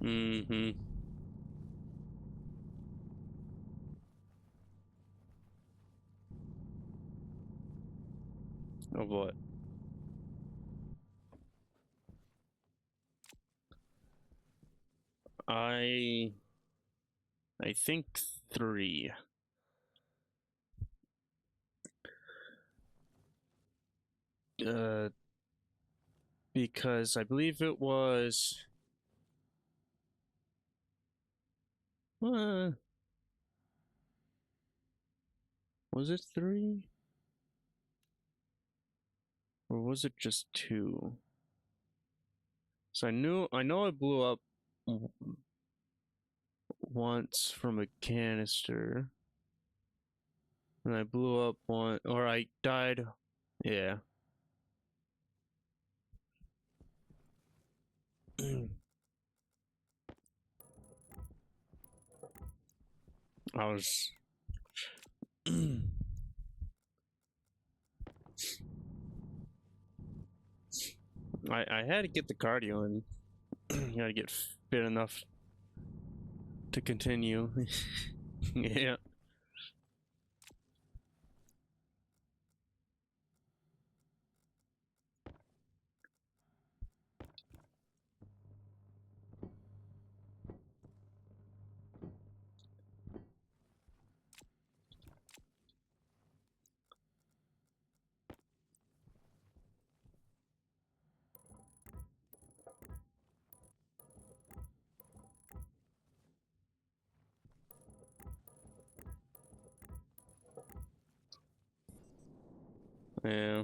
Mm-hmm. Of what? I I think 3. Uh, because I believe it was. Uh, was it 3? Or was it just 2? So I know I blew up once from a canister. And I blew up one, or I died. Yeah. I was. I had to get the cardio in. You gotta get bit enough to continue. Yeah. Yeah.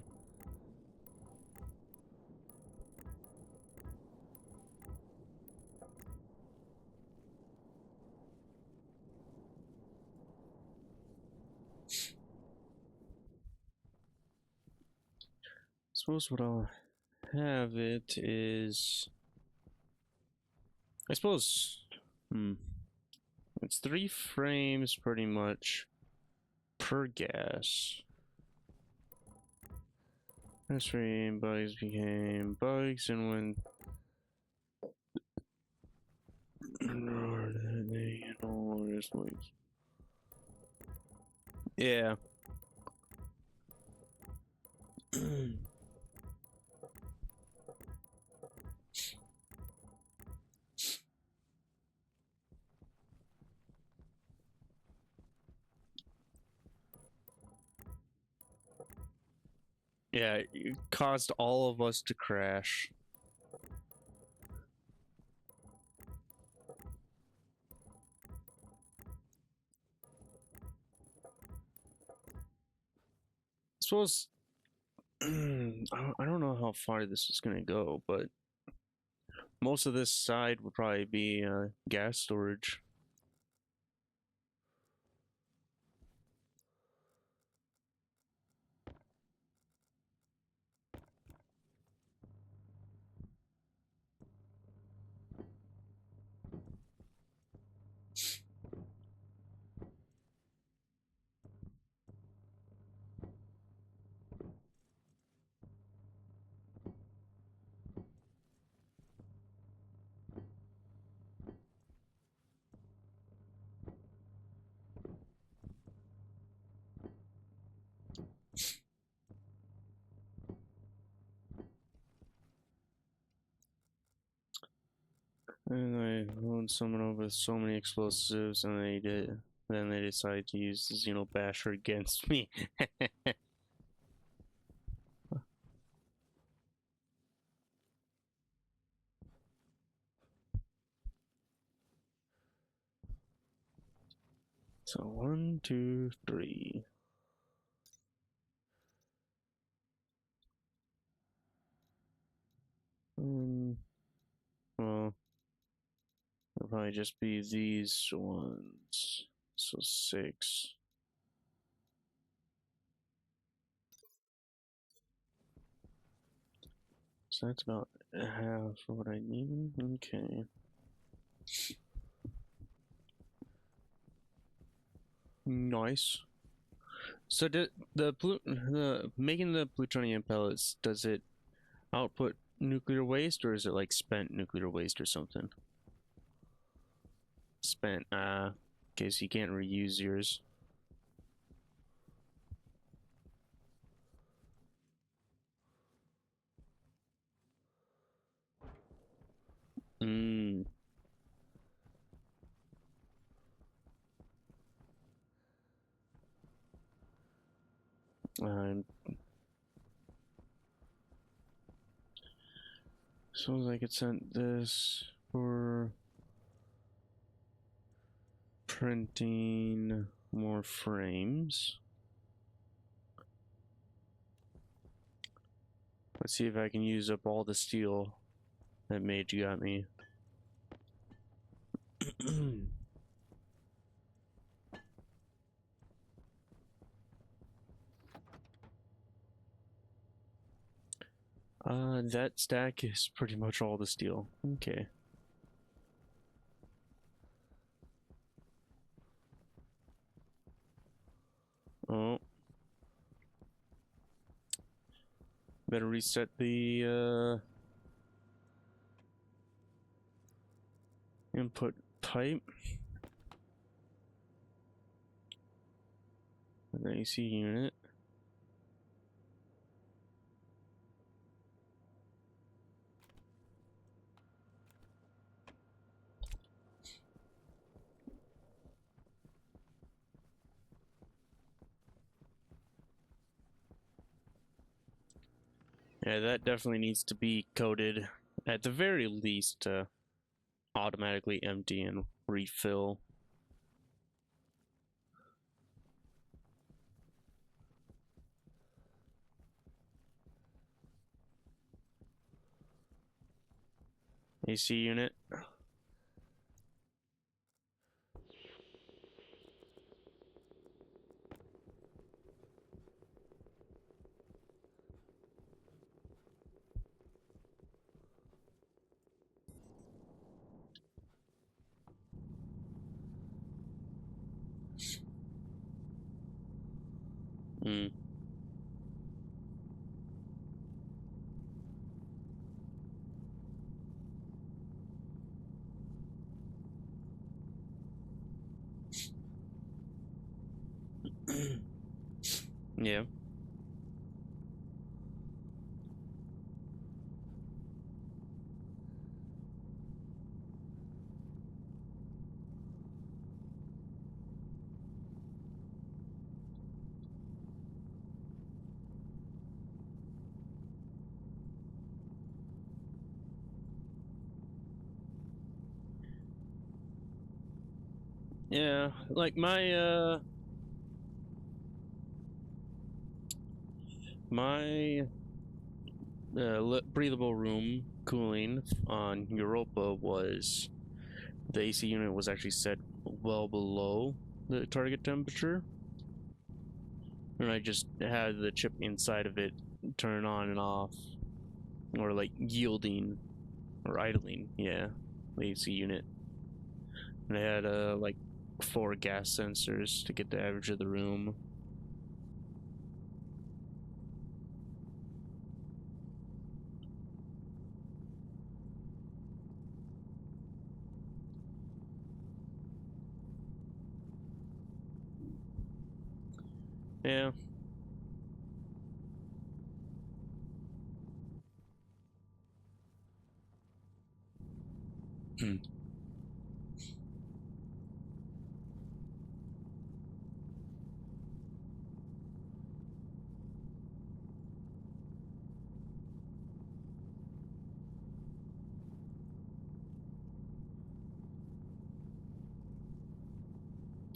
Suppose what I'll have it is, I suppose, it's 3 frames pretty much per gas. This frame bugs became bugs, and when they no just like, yeah. Yeah, it caused all of us to crash. I suppose I don't know how far this is gonna go, but most of this side would probably be gas storage. And I load someone up with so many explosives, and then they decide to use the Xeno Basher against me. So 1, 2, 3. Well, it'll probably just be these ones. So 6. So that's about half of what I need. Okay. Nice. So the making the plutonium pellets, does it output nuclear waste, or is it like spent nuclear waste or something? Spent. Okay, so you can't reuse yours. Hmm. Um. Suppose I could send this for printing more frames. Let's see if I can use up all the steel that Mage got me. That stack is pretty much all the steel. Okay. Oh. Better reset the, Input pipe. An AC unit. Yeah, that definitely needs to be coded at the very least to automatically empty and refill. AC unit. Hmm. Yeah. Yeah, like my breathable room cooling on Europa was the AC unit was actually set well below the target temperature, and I just had the chip inside of it turn on and off, or like yielding or idling. Yeah, the AC unit. And I had like 4 gas sensors to get the average of the room. Yeah.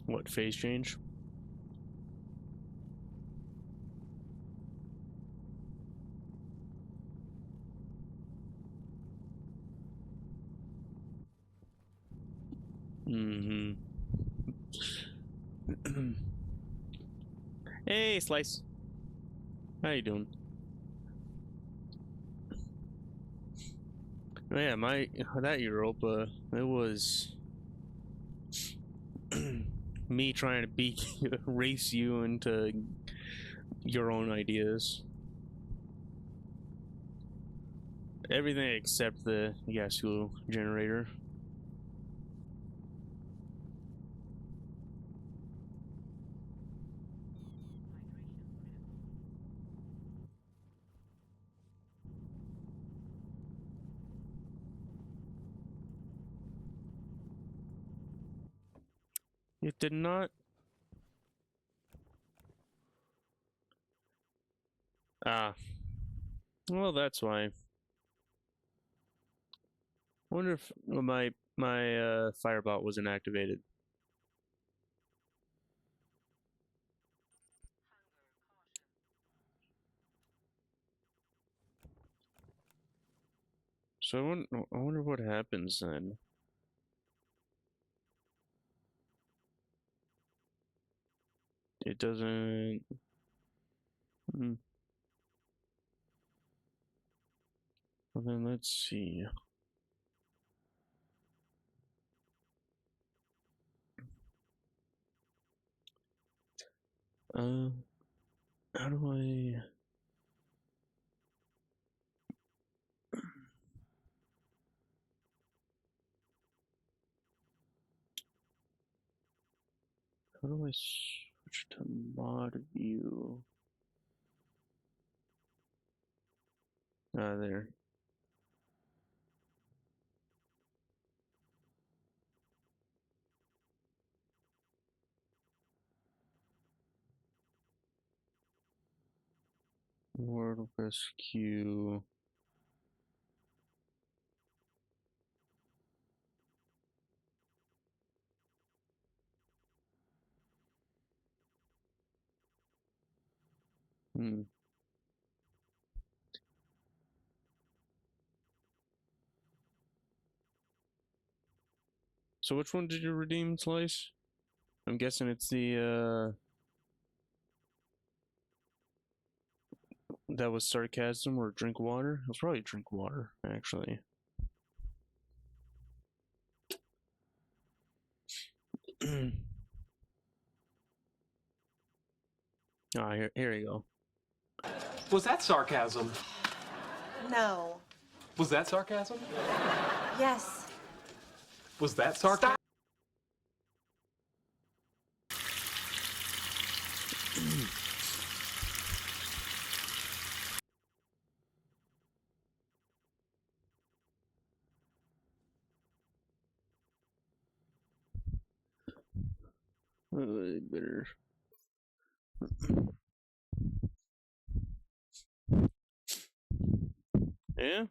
What phase change? Mm-hmm. Hey, Slice. How you doing? Oh, yeah, my that Europa, it was me trying to beat race you into your own ideas. Everything except the gas fuel generator. It did not. Ah, well, that's why. Wonder if my firebot wasn't activated. So I wonder what happens then. It doesn't. Hmm. Well, then let's see. Uh, how do I? How do I switch to mod view? There. World Rescue. Hmm. So which one did you redeem, Slice? I'm guessing it's the that was sarcasm or drink water. It was probably drink water, actually. Ah, here you go. Was that sarcasm? No. Was that sarcasm? Yes. Was that sarcasm? Better. Yeah.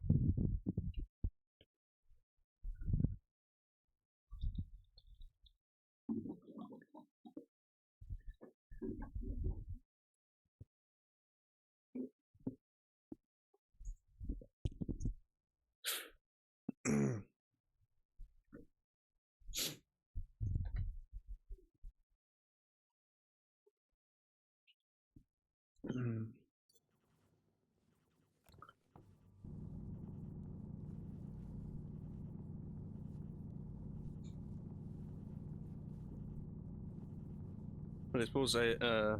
But I suppose Are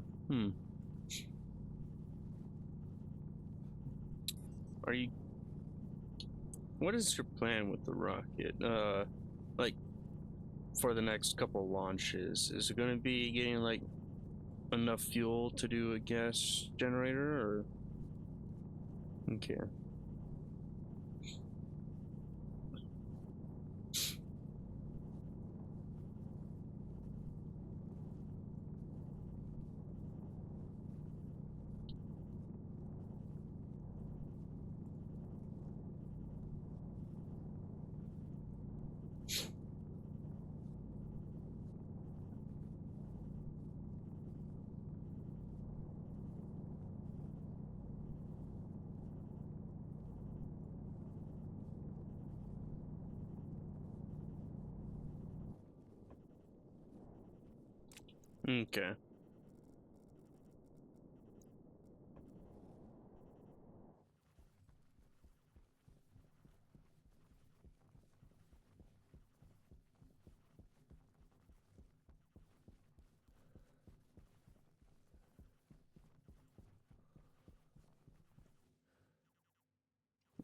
you what is your plan with the rocket? Like for the next couple launches? Is it gonna be getting like enough fuel to do a gas generator or okay. Okay.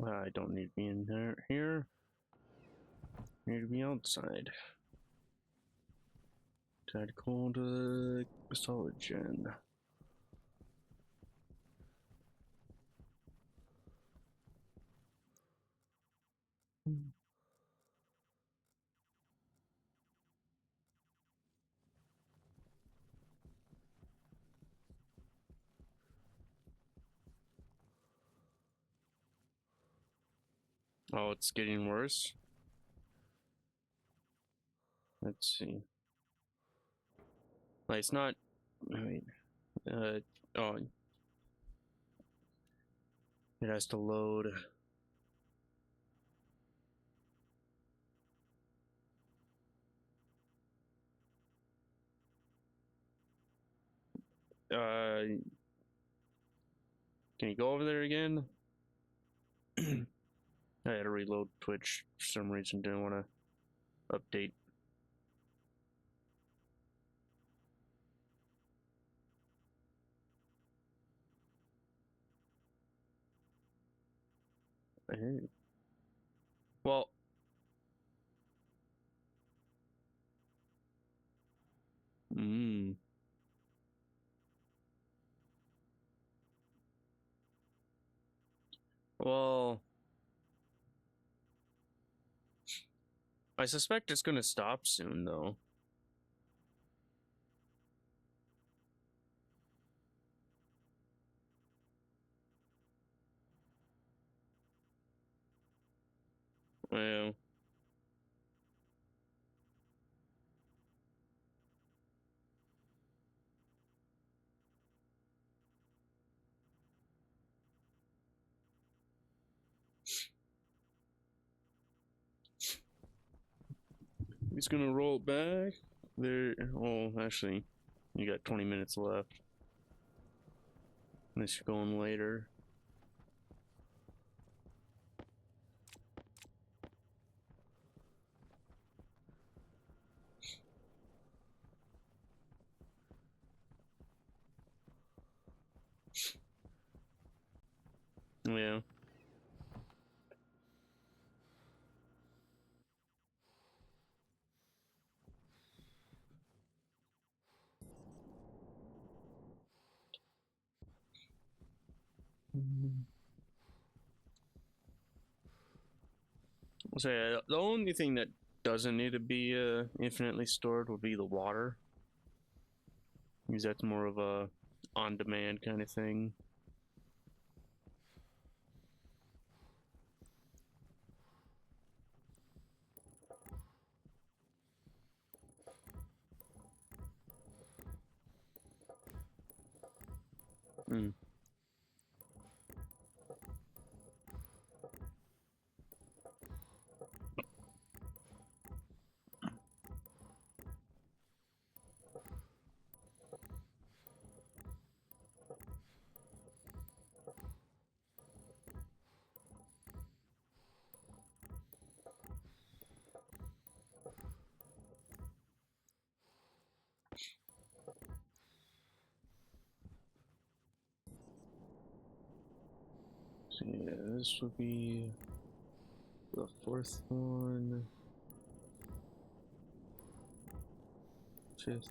I don't need to be in there here. I need to be outside. Tactical to solid gen. Oh, it's getting worse. Let's see. Like, it's not. Wait. Oh, it has to load. Can you go over there again? I had to reload Twitch for some reason. Didn't want to update. Hey. Well, Well, I suspect it's gonna stop soon, though. Yeah. He's gonna roll it back. There. Oh, actually, you got 20 minutes left. Unless you're going later. Yeah. So yeah, the only thing that doesn't need to be infinitely stored would be the water, because that's more of a on-demand kind of thing. Mm. So yeah, this would be the fourth one, fifth,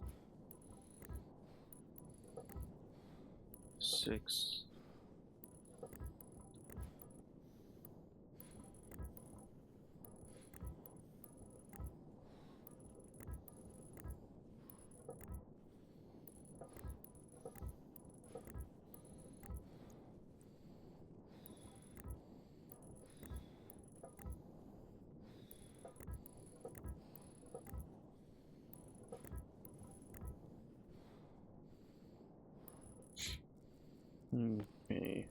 sixth. Okay.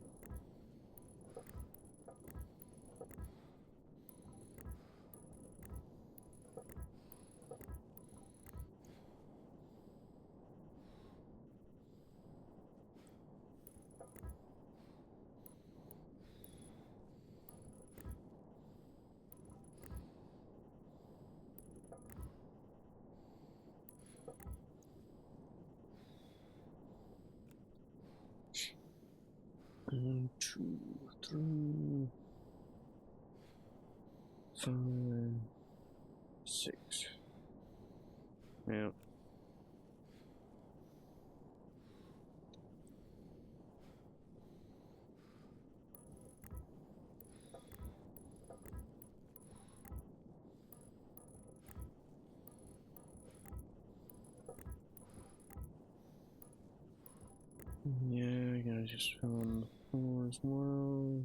One, two, three, 5, 6. Yeah. Yeah, I gotta just fill in the floor as well.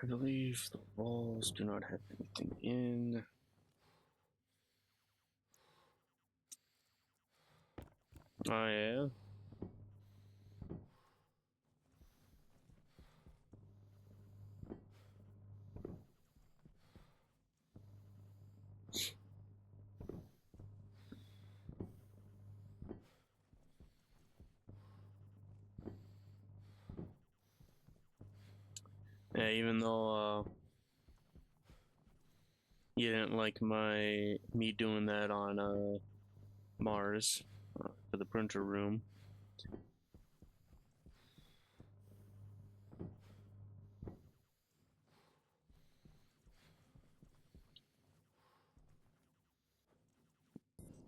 I believe the walls do not have anything in. Oh, yeah. Yeah, even though you didn't like me doing that on Mars for the printer room.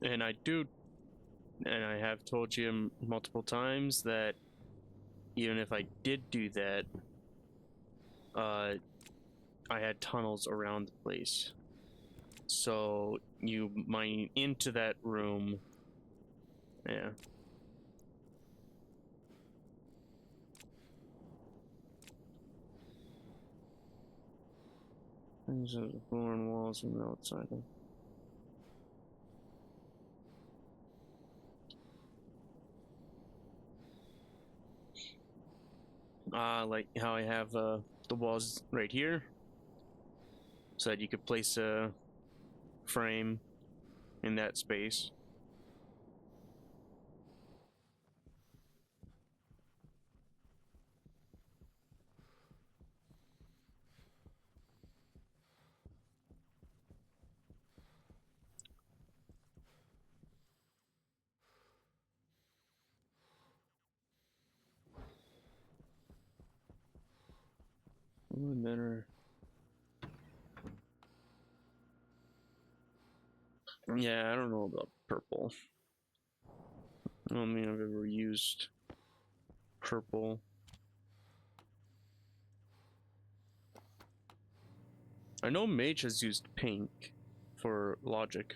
And I have told you multiple times that even if I did do that, I had tunnels around the place. So you mine into that room. Yeah. These are the floor and walls on the outside. Like how I have the walls right here, so that you could place a frame in that space. And then, yeah, I don't know about purple. I don't think I've ever used purple. I know Mage has used pink for logic.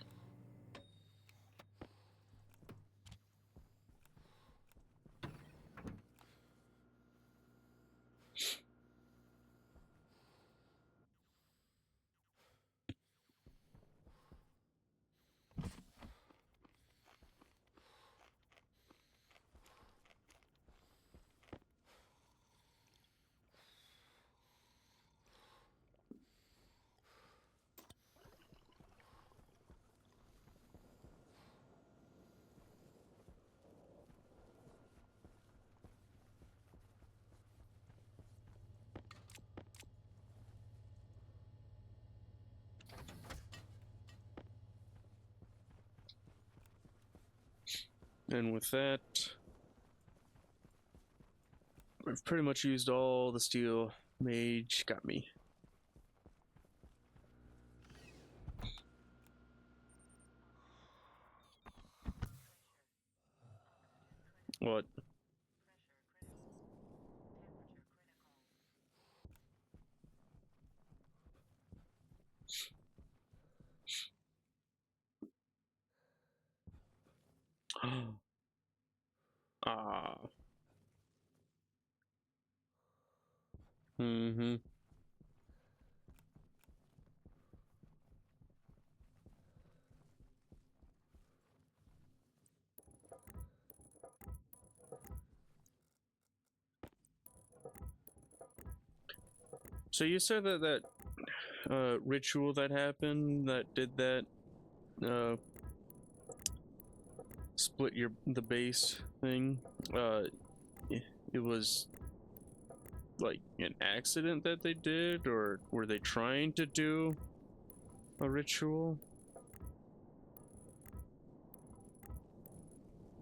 And with that, I've pretty much used all the steel. Mage got me. What? Ah. Mm-hmm. So you said that ritual that happened that did that uh split the base thing, it was like an accident that they did, or were they trying to do a ritual?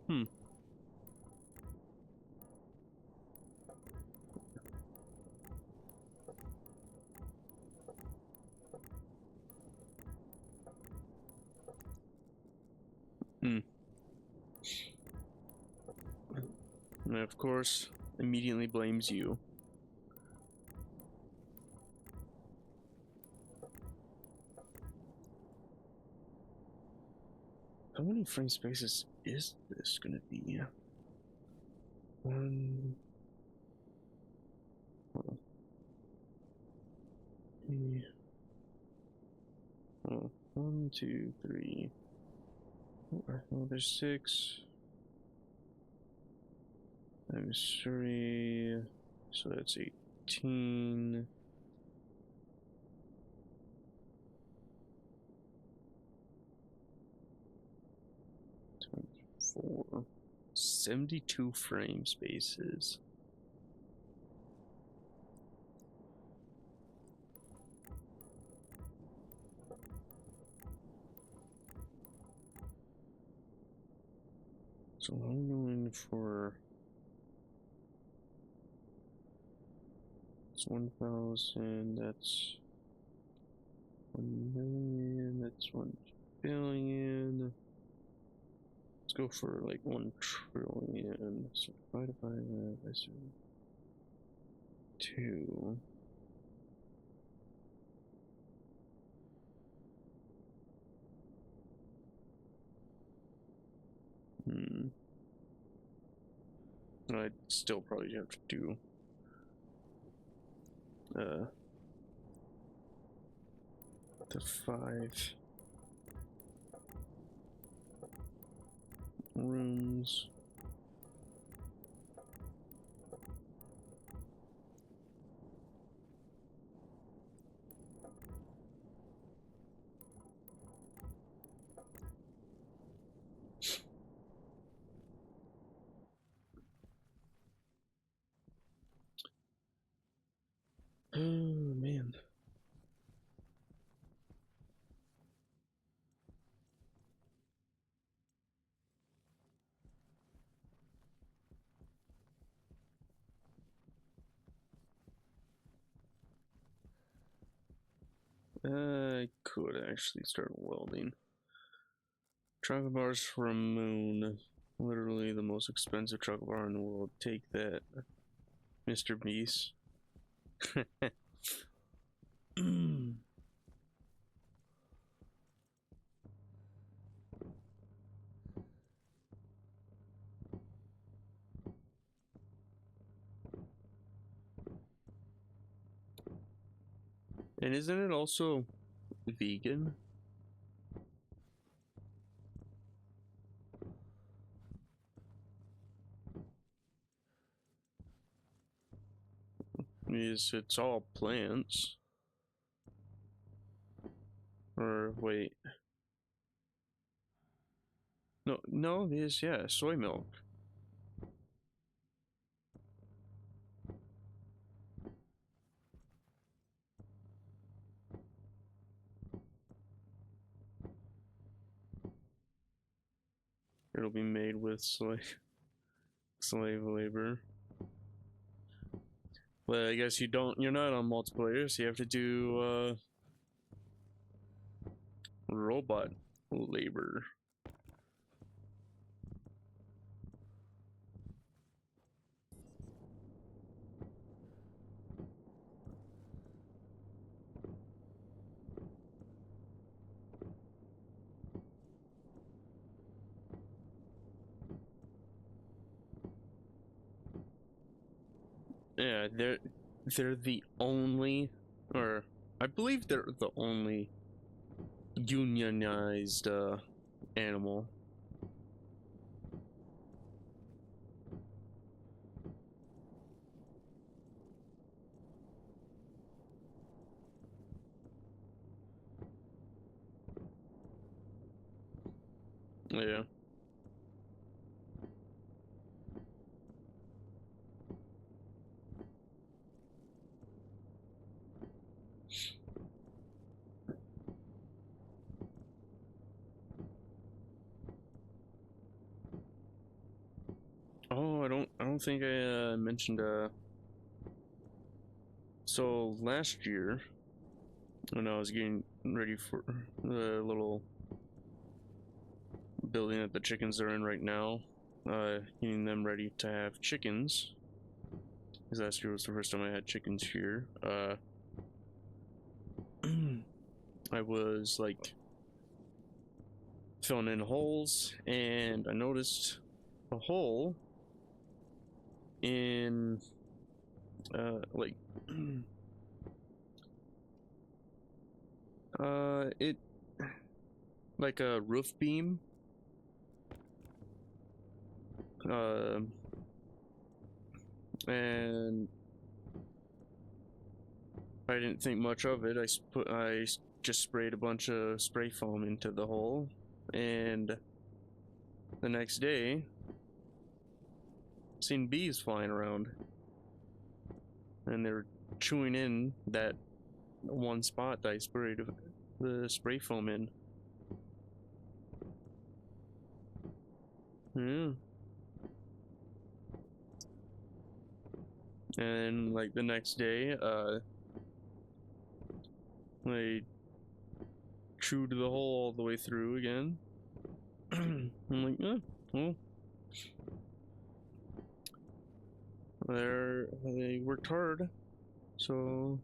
Hmm. Hmm. And of course, immediately blames you. How many frame spaces is this gonna be? One. Oh, three. Oh, 1, 2, 3. Oh, there's 6. Times 3. So that's 18. 4. 72 frame spaces. So I'm going for it's 1,000, that's 1,000,000, that's 1,000,000,000. Let's go for like 1,000,000,000,000. So divided by that by 2. Hmm. I'd still probably have to do the 5 rooms. Oh man. I could actually start welding. Chocolate bars for a moon. Literally the most expensive chocolate bar in the world. Take that, Mr. Beast. And isn't it also vegan? Yes, it's all plants. Or wait. No, it is, yeah, soy milk. It'll be made with slave labor. But I guess you're not on multiplayer, so you have to do robot labor. Yeah, they're the only, or I believe they're the only unionized animal. Yeah. don't think I mentioned. So last year, when I was getting ready for the little building that the chickens are in right now, getting them ready to have chickens. Because last year was the first time I had chickens here. I was like filling in holes, and I noticed a hole in like it like a roof beam. And I didn't think much of it. I just sprayed a bunch of spray foam into the hole, and the next day, seen bees flying around, and they're chewing in that one spot that I sprayed the spray foam in. Yeah. And like the next day, they chewed the hole all the way through again. I'm like, well, they worked hard, so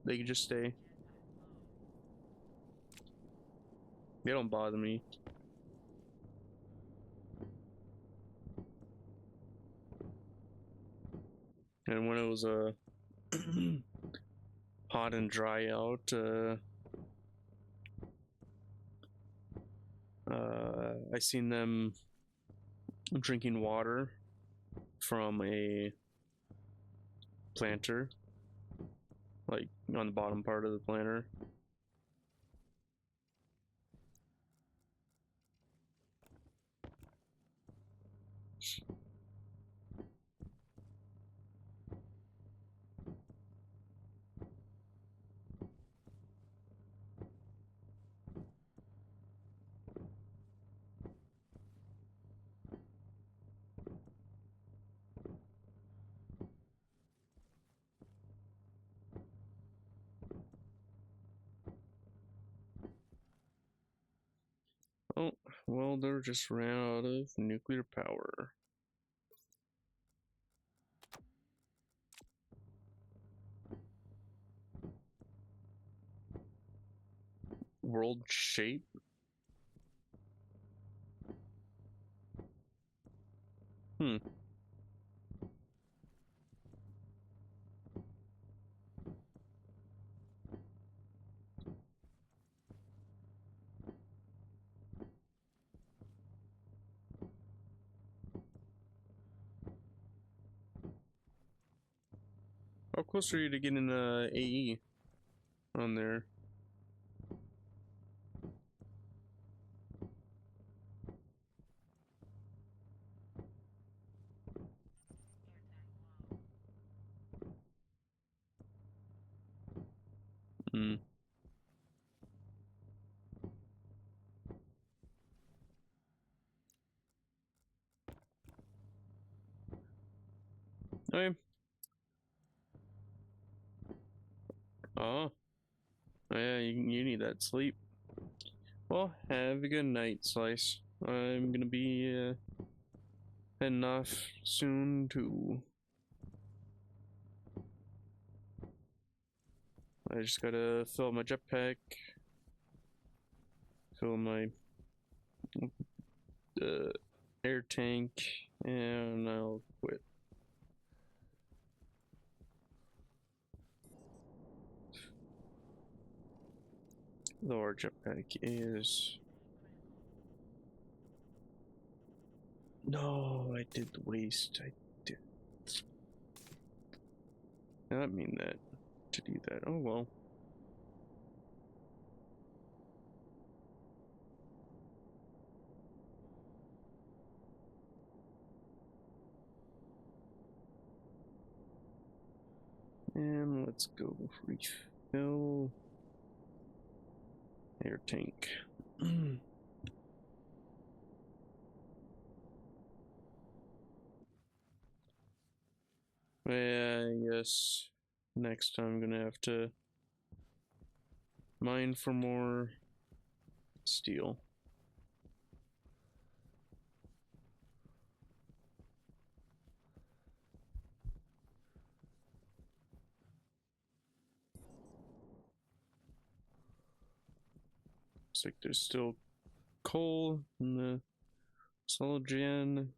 they could just stay. They don't bother me. And when it was hot and dry out, I seen them drinking water from a planter, like on the bottom part of the planter. Oh, well, they just ran out of nuclear power. World shape? Hmm. How close are you to getting AE on there? Hmm. Okay. Oh. Yeah, you need that sleep. Well, have a good night, Slice. I'm gonna be heading off soon too. I just gotta fill my jetpack, fill my uh, air tank, and I'll quit. Though our jetpack is... No, I did the waste. I did not mean that to do that. Oh well. And let's go refill air tank. Yeah, I guess next time I'm gonna have to mine for more steel. Looks like there's still coal in the solid gen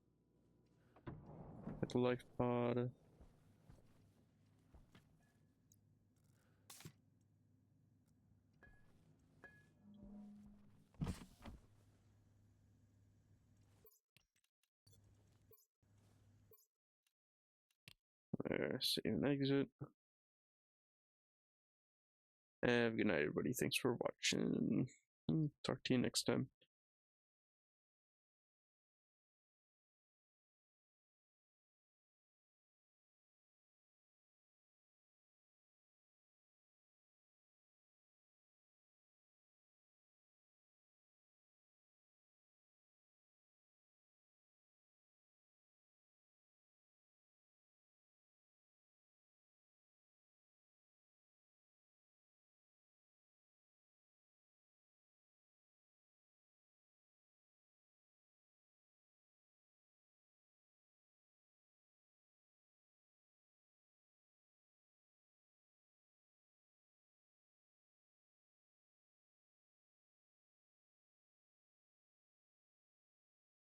at the life pod. There, save and exit. Have a good night, everybody. Thanks for watching. Talk to you next time.